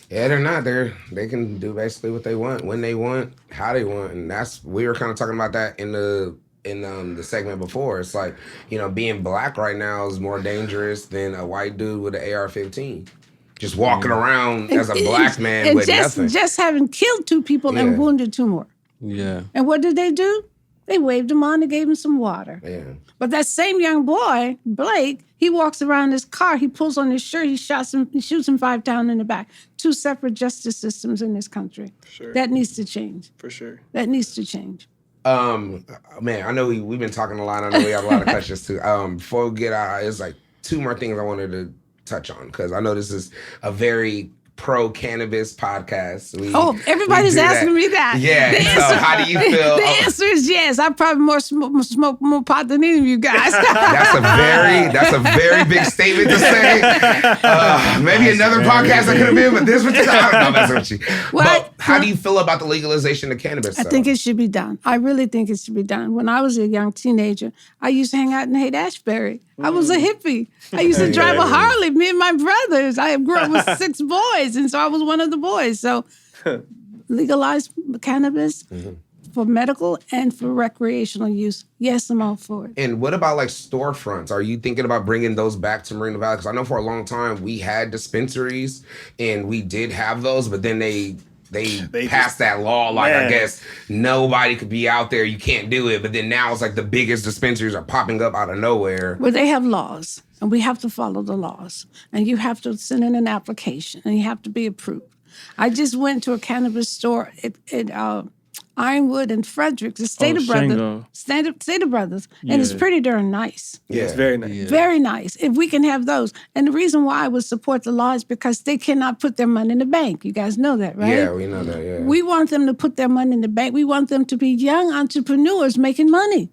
Yeah, they're not. They can do basically what they want, when they want, how they want, and we were kind of talking about that in the segment before. It's like, being black right now is more dangerous than a white dude with an AR-15, just walking around as a black man with nothing. Just having killed 2 people and wounded 2 more. Yeah. And what did they do? They waved him on and gave him some water. Yeah. But that same young boy, Blake, he walks around his car, he pulls on his shirt, he shoots him 5 down in the back. 2 separate justice systems in this country. Sure. That needs to change. For sure. That needs to change. Man, I know we've been talking a lot. I know we have a lot of questions too. Before we get out, it's like 2 more things I wanted to touch on, because I know this is a very pro-cannabis podcast. Everybody's asking me that. Yeah. So how do you feel? The answer is yes. I probably smoke more pot than any of you guys. That's a very big statement to say. Maybe another podcast I could have been, but this one, I don't know. That's what you. But how do you feel about the legalization of cannabis? I think it should be done. I really think it should be done. When I was a young teenager, I used to hang out in Haight-Ashbury. I was a hippie. I used to drive a Harley, me and my brothers. I grew up with 6 boys, and so I was one of the boys. So legalize cannabis for medical and for recreational use. Yes, I'm all for it. And what about like storefronts? Are you thinking about bringing those back to Moreno Valley? Because I know for a long time we had dispensaries and we did have those, but then they passed that law, like, I guess nobody could be out there, you can't do it. But then now it's like the biggest dispensaries are popping up out of nowhere. Well, they have laws, and we have to follow the laws. And you have to send in an application, and you have to be approved. I just went to a cannabis store at Ironwood and Frederick, the Stater Brothers, and it's pretty darn nice. Yeah, It's very nice. Yeah. Very nice. If we can have those. And the reason why I would support the law is because they cannot put their money in the bank. You guys know that, right? Yeah, we know that, yeah. We want them to put their money in the bank. We want them to be young entrepreneurs making money.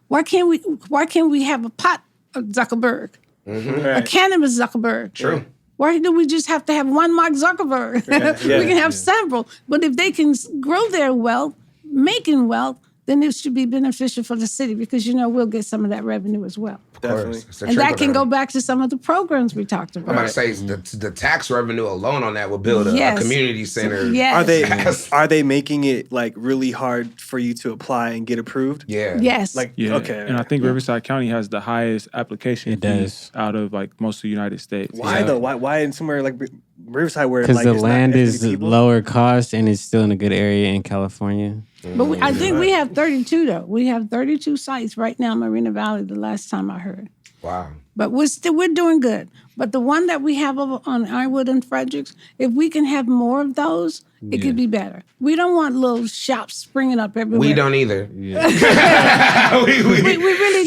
Why can't we have a pot Zuckerberg? A cannabis Zuckerberg? True. Why do we just have to have one Mark Zuckerberg? Yeah. We can have several. But if they can grow their wealth, making wealth, then it should be beneficial for the city because, we'll get some of that revenue as well. Definitely. And that can go back to some of the programs we talked about. I'm about to say the tax revenue alone on that will build a community center. Yes. Are they making it like really hard for you to apply and get approved? Yeah. Yes. Like okay. And I think Riverside County has the highest application It fees does. out of like most of the United States. Why though? Why in somewhere like Riverside where Because like the it's not land as is many people? lower cost and it's still in a good area in California. But I think we have 32 though. We have 32 sites right now in Moreno Valley. The last time I heard. Wow. But we're doing good. But the one that we have over on Ironwood and Fredericks, if we can have more of those, it could be better. We don't want little shops springing up everywhere. We don't either. We really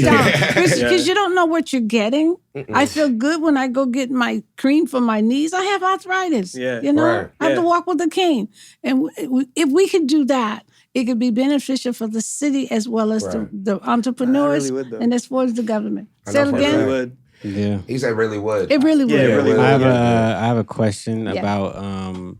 don't. Because you don't know what you're getting. I feel good when I go get my cream for my knees. I have arthritis. Yeah. Right. I have to walk with a cane. And if we could do that, it could be beneficial for the city as well as the entrepreneurs really would, though. and as far as the government. I Say know it for a again. fact. Would. Yeah. He said really would. It really would. Yeah, it really would. I have a question Yeah. about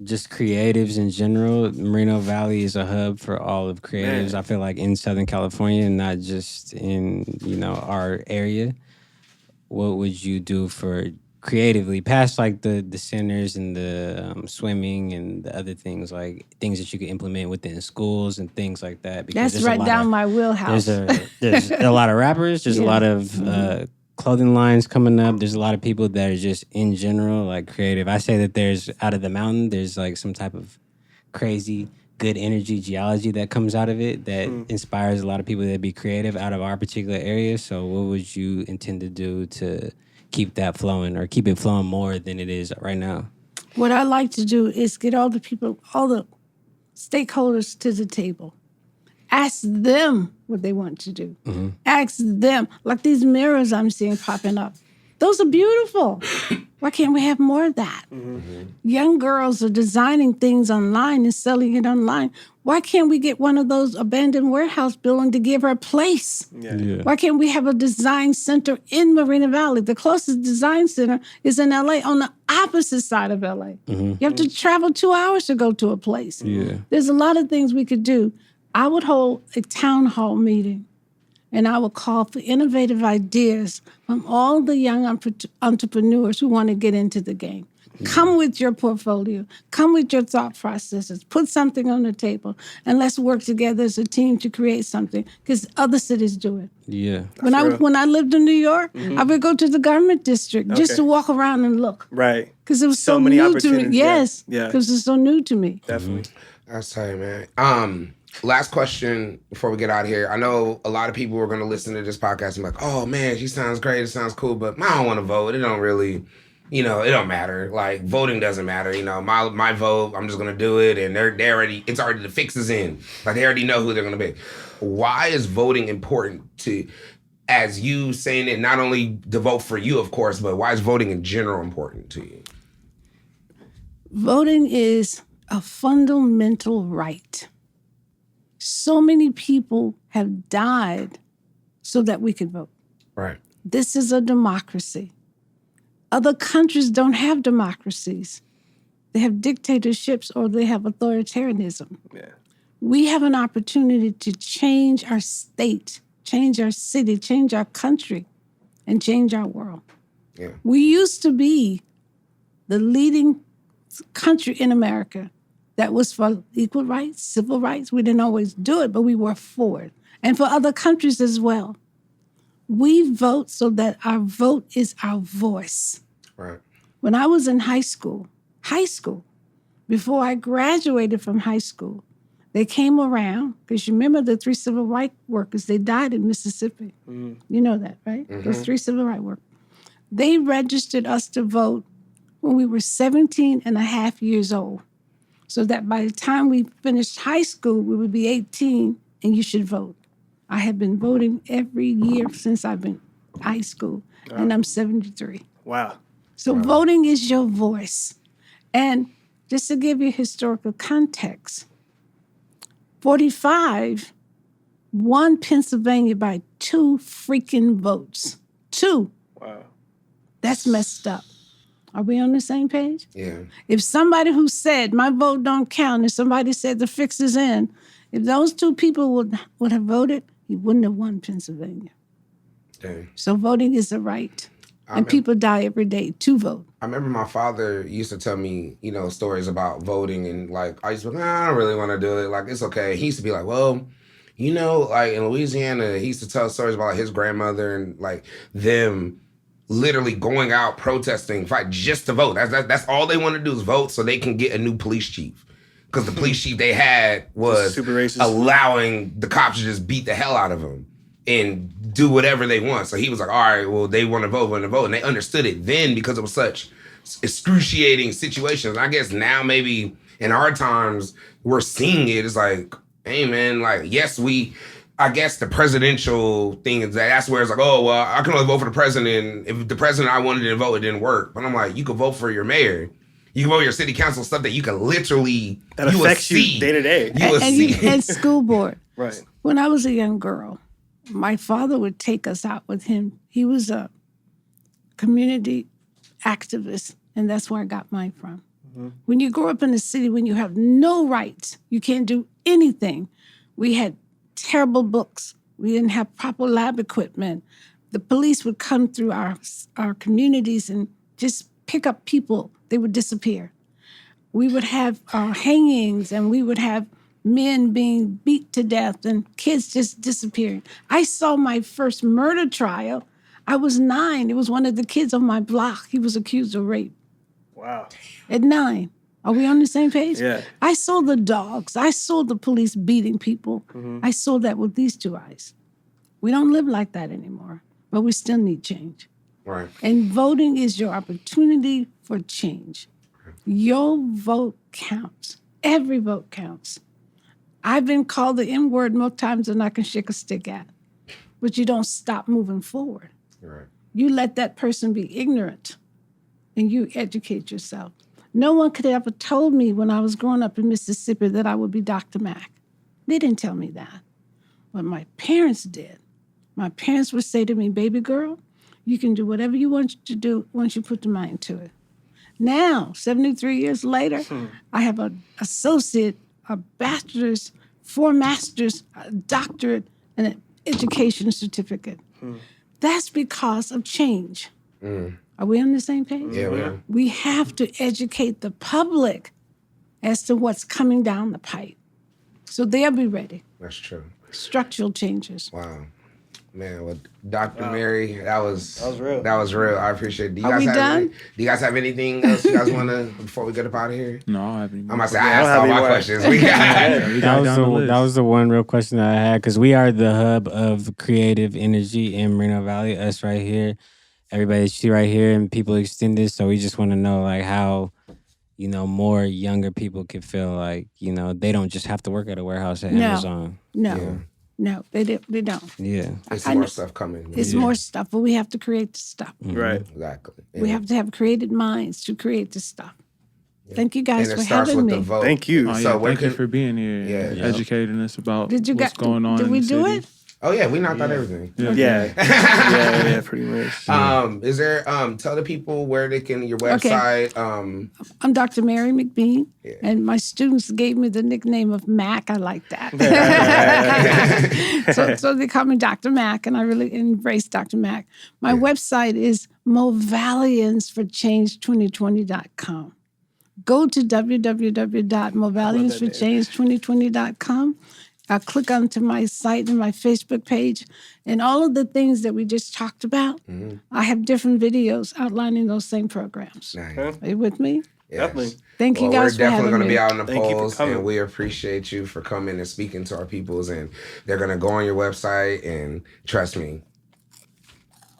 just creatives in general. Moreno Valley is a hub for all of creatives. I feel like in Southern California, not just in our area. What would you do for creatively past like the centers and the swimming and the other things, like things that you could implement within schools and things like that? Because That's right down my wheelhouse. there's a lot of rappers. There's a lot of clothing lines coming up. There's a lot of people that are just in general like creative. I say that there's out of the mountain, there's like some type of crazy good energy geology that comes out of it that inspires a lot of people that be creative out of our particular area. So what would you intend to do to keep that flowing or keep it flowing more than it is right now? What I like to do is get all the people, all the stakeholders to the table. Ask them what they want to do. Ask them, like these mirrors I'm seeing popping up. Those are beautiful. Why can't we have more of that? Young girls are designing things online and selling it online. Why can't we get one of those abandoned warehouse buildings to give her a place? Why can't we have a design center in Moreno Valley? The closest design center is in LA on the opposite side of LA. You have to travel 2 hours to go to a place. There's a lot of things we could do. I would hold a town hall meeting and I would call for innovative ideas from all the young entrepreneurs who want to get into the game. Come with your portfolio. Come with your thought processes. Put something on the table, and let's work together as a team to create something. Because other cities do it. Yeah. When I lived in New York, I would go to the garment district just to walk around and look. Right. Because it was So so many new to me. opportunities. Yes. Yeah. Because it's so new to me. Definitely. That's tight, man. Last question before we get out of here. I know a lot of people are going to listen to this podcast and be like, oh, man, she sounds great. It sounds cool, but I don't want to vote. It don't really, it don't matter. Like, voting doesn't matter. My vote, I'm just going to do it. And it's already, the fix is in. Like, they already know who they're going to be. Why is voting important to, as you saying it, not only to vote for you, of course, but why is voting in general important to you? Voting is a fundamental right. So many people have died so that we could vote. Right. This is a democracy. Other countries don't have democracies. They have dictatorships or they have authoritarianism. Yeah. We have an opportunity to change our state, change our city, change our country, and change our world. Yeah. We used to be the leading country in America that was for equal rights, civil rights. We didn't always do it, but we were for it. And for other countries as well. We vote so that our vote is our voice. Right. When I was in high school, before I graduated from high school, they came around, because you remember the 3 civil rights workers, they died in Mississippi. You know that, right? Those 3 civil rights workers. They registered us to vote when we were 17 and a half years old. So that by the time we finished high school, we would be 18 and you should vote. I have been voting every year since I've been high school, and I'm 73. Wow. So voting is your voice. And just to give you historical context, 45 won Pennsylvania by 2 freaking votes. 2. Wow. That's messed up. Are we on the same page? Yeah. If somebody who said my vote don't count, if somebody said the fix is in, if those two people would have voted, he wouldn't have won Pennsylvania. Dang. So voting is a right. And people die every day to vote. I remember my father used to tell me, stories about voting, and like I used to be like, I don't really want to do it. Like, it's okay. He used to be like, well, like in Louisiana, he used to tell stories about his grandmother and like them literally going out protesting, fight just to vote. That's all they want to do is vote so they can get a new police chief. Because the police chief they had was super racist, allowing the cops to just beat the hell out of them and do whatever they want. So he was like, all right, well, they want to vote. And they understood it then because it was such excruciating situations. I guess now maybe in our times, we're seeing it. It's like, hey, man, like, yes, I guess the presidential thing is that's where it's like, oh, well, I can only vote for the president. If the president I wanted to vote, it didn't work. But I'm like, you could vote for your mayor. You can vote for your city council, stuff that you can literally, that affects you day to day. And school board. Right. When I was a young girl, my father would take us out with him. He was a community activist, and that's where I got mine from. Mm-hmm. When you grow up in a city, when you have no rights, you can't do anything. We had terrible books. We didn't have proper lab equipment. The police would come through our communities and just pick up people. They would disappear. We would have hangings, and we would have men being beat to death and kids just disappearing. I saw my first murder trial. I was 9. It was one of the kids on my block. He was accused of rape. Wow. At 9. Are we on the same page? Yeah. I saw the dogs. I saw the police beating people. Mm-hmm. I saw that with these 2 eyes. We don't live like that anymore, but we still need change. Right. And voting is your opportunity for change. Your vote counts. Every vote counts. I've been called the N word more times than I can shake a stick at. But you don't stop moving forward. Right. You let that person be ignorant and you educate yourself. No one could have ever told me when I was growing up in Mississippi that I would be Dr. Mack. They didn't tell me that. But my parents did. My parents would say to me, baby girl, you can do whatever you want to do once you put the mind to it. Now, 73 years later, I have an associate, a bachelor's, 4 masters, a doctorate, and an education certificate. That's because of change. Are we on the same page? Yeah, we are. We have to educate the public as to what's coming down the pipe. So they'll be ready. That's true. Structural changes. Wow. Man, well, Dr. Mary, that was real. That was real. I appreciate it. Are we done? Do you guys have anything else you guys want to, before we get up out of here? No, I don't have any more. I'm about to say, I asked all my questions. We got That was the one real question that I had, because we are the hub of creative energy in Moreno Valley, us right here. Everybody that you see right here and people extended. So we just want to know like how, more younger people can feel like, they don't just have to work at a warehouse at Amazon. No, they don't. Yeah. It's more stuff coming. It's more stuff, but we have to create the stuff. Right. Exactly. We have to have created minds to create the stuff. Yeah. Thank you guys and for it starts having with me. The vote. Thank you. Oh, yeah, thank you for being here, educating us about what's going on. Did we do city. it? Oh yeah, we knocked out everything. Yeah, pretty much. Is there tell the people where they can your website. Okay. I'm Dr. Mary McBean, and my students gave me the nickname of Mac. I like that. so they call me Dr. Mac, and I really embrace Dr. Mac. My website is movaliansforchange2020.com. Go to www.movaliansforchange2020.com. Click onto my site and my Facebook page, and all of the things that we just talked about. Mm-hmm. I have different videos outlining those same programs. Nice. Are you with me? Yes. Definitely. Thank you guys for having me. We're definitely going to be out in the Thank polls, and we appreciate you for coming and speaking to our peoples. And they're going to go on your website, and trust me,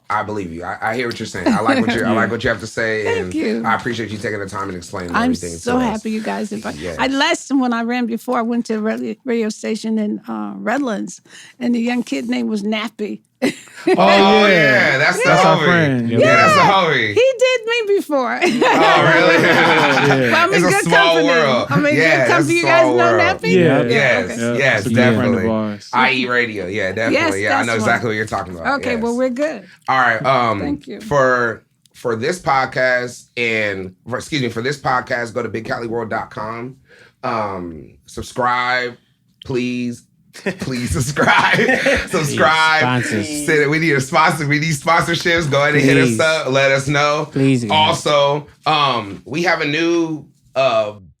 I believe you. I hear what you're saying. I like what you have to say. Thank you. I appreciate you taking the time and explaining I'm everything. I'm so happy you guys invited. Yes. Last time when I ran before, I went to a radio station in Redlands, and the young kid name was Nappy. That's our friend. Yeah, that's the homie. He did me before. Oh, really? Well, I'm in it's good a small company. world. I'm in good company. You guys know Nappy? Yeah. Yes, Okay. definitely. IE Radio. Yeah, definitely. Yes, I know that's exactly what you're talking about. Okay, well, we're good. All right. Thank you. For for this podcast for this podcast, go to bigcaliworld.com. Subscribe, please. Please subscribe. We need a sponsor. We need sponsorships. Go ahead and hit us up. Let us know. Please. Also, we have a new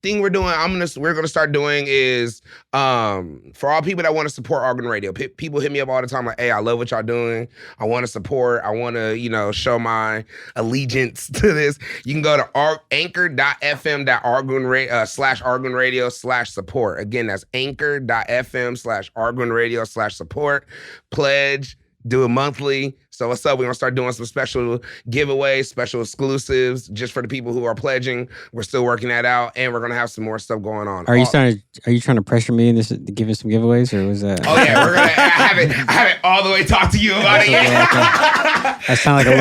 thing we're doing. We're gonna start doing is for all people that want to support Artgoon Radio. People hit me up all the time like, "Hey, I love what y'all doing. I want to support. I want to show my allegiance to this." You can go to anchor.fm/Artgoon Radio/support. Again, that's anchor.fm/Artgoon Radio/support. Pledge. Do it monthly. So what's up? We're going to start doing some special giveaways, special exclusives just for the people who are pledging. We're still working that out, and we're going to have some more stuff going on. Are you trying to pressure me into giving some giveaways, or was that? Oh yeah, I haven't all the way talked to you about it yet. That sound like a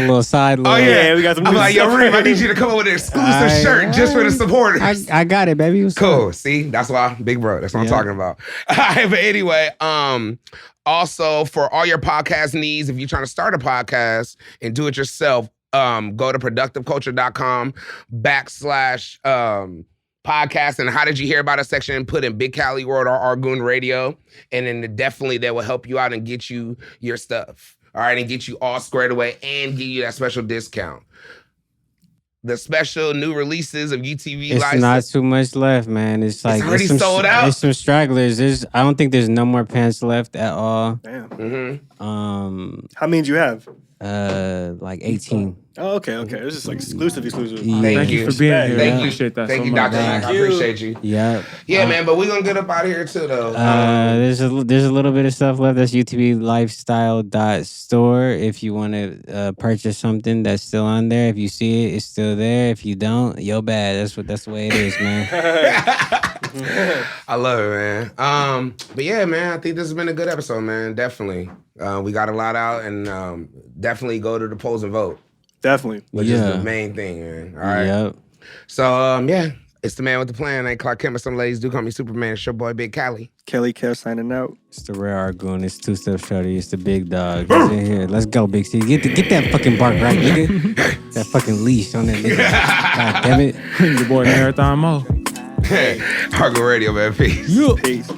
little side. Oh yeah, we got some. I'm like, yo, Reem, I need you to come up with an exclusive shirt just for the supporters. I got it, baby. Cool. See, that's why, big bro. That's what I'm talking about. All right, but anyway, also, for all your podcast needs, if you're trying to start a podcast and do it yourself, go to productiveculture.com /podcast and how did you hear about us section and put in Big Cali World or Artgoon Radio. And then definitely that will help you out and get you your stuff. All right, and get you all squared away and give you that special discount. The special new releases of UTV It's license. not too much left, man. It's like already sold out. There's some stragglers. I don't think there's no more pants left at all. Damn. Mm-hmm. How many do you have? Like 18. Oh, okay. It was just like exclusive. Yeah. Thank you for being here. Thank I you. appreciate that. Thank so you, much. Dr. Hank. I appreciate you. Yeah. Yeah, man, but we're going to get up out of here too, though. There's a little bit of stuff left. That's utblifestyle.store. If you want to purchase something that's still on there, if you see it, it's still there. If you don't, yo bad. That's the way it is, man. I love it, man. But yeah, man, I think this has been a good episode, man. Definitely. We got a lot out, and definitely go to the polls and vote. Definitely. Which is the main thing, man. All right. Yep. So, yeah, it's the man with the plan. Ain't Clark Kent, but some ladies do call me Superman. It's your boy, Big Cali. Kelly Kev signing out. It's the rare Artgoon. It's two-step shorty. It's the big dog. He's in here. Let's go, Big C. Get that fucking bark right, nigga. That fucking leash on that nigga. God damn it. Your boy Marathon Mo. Artgoon Radio, man. Peace. Peace.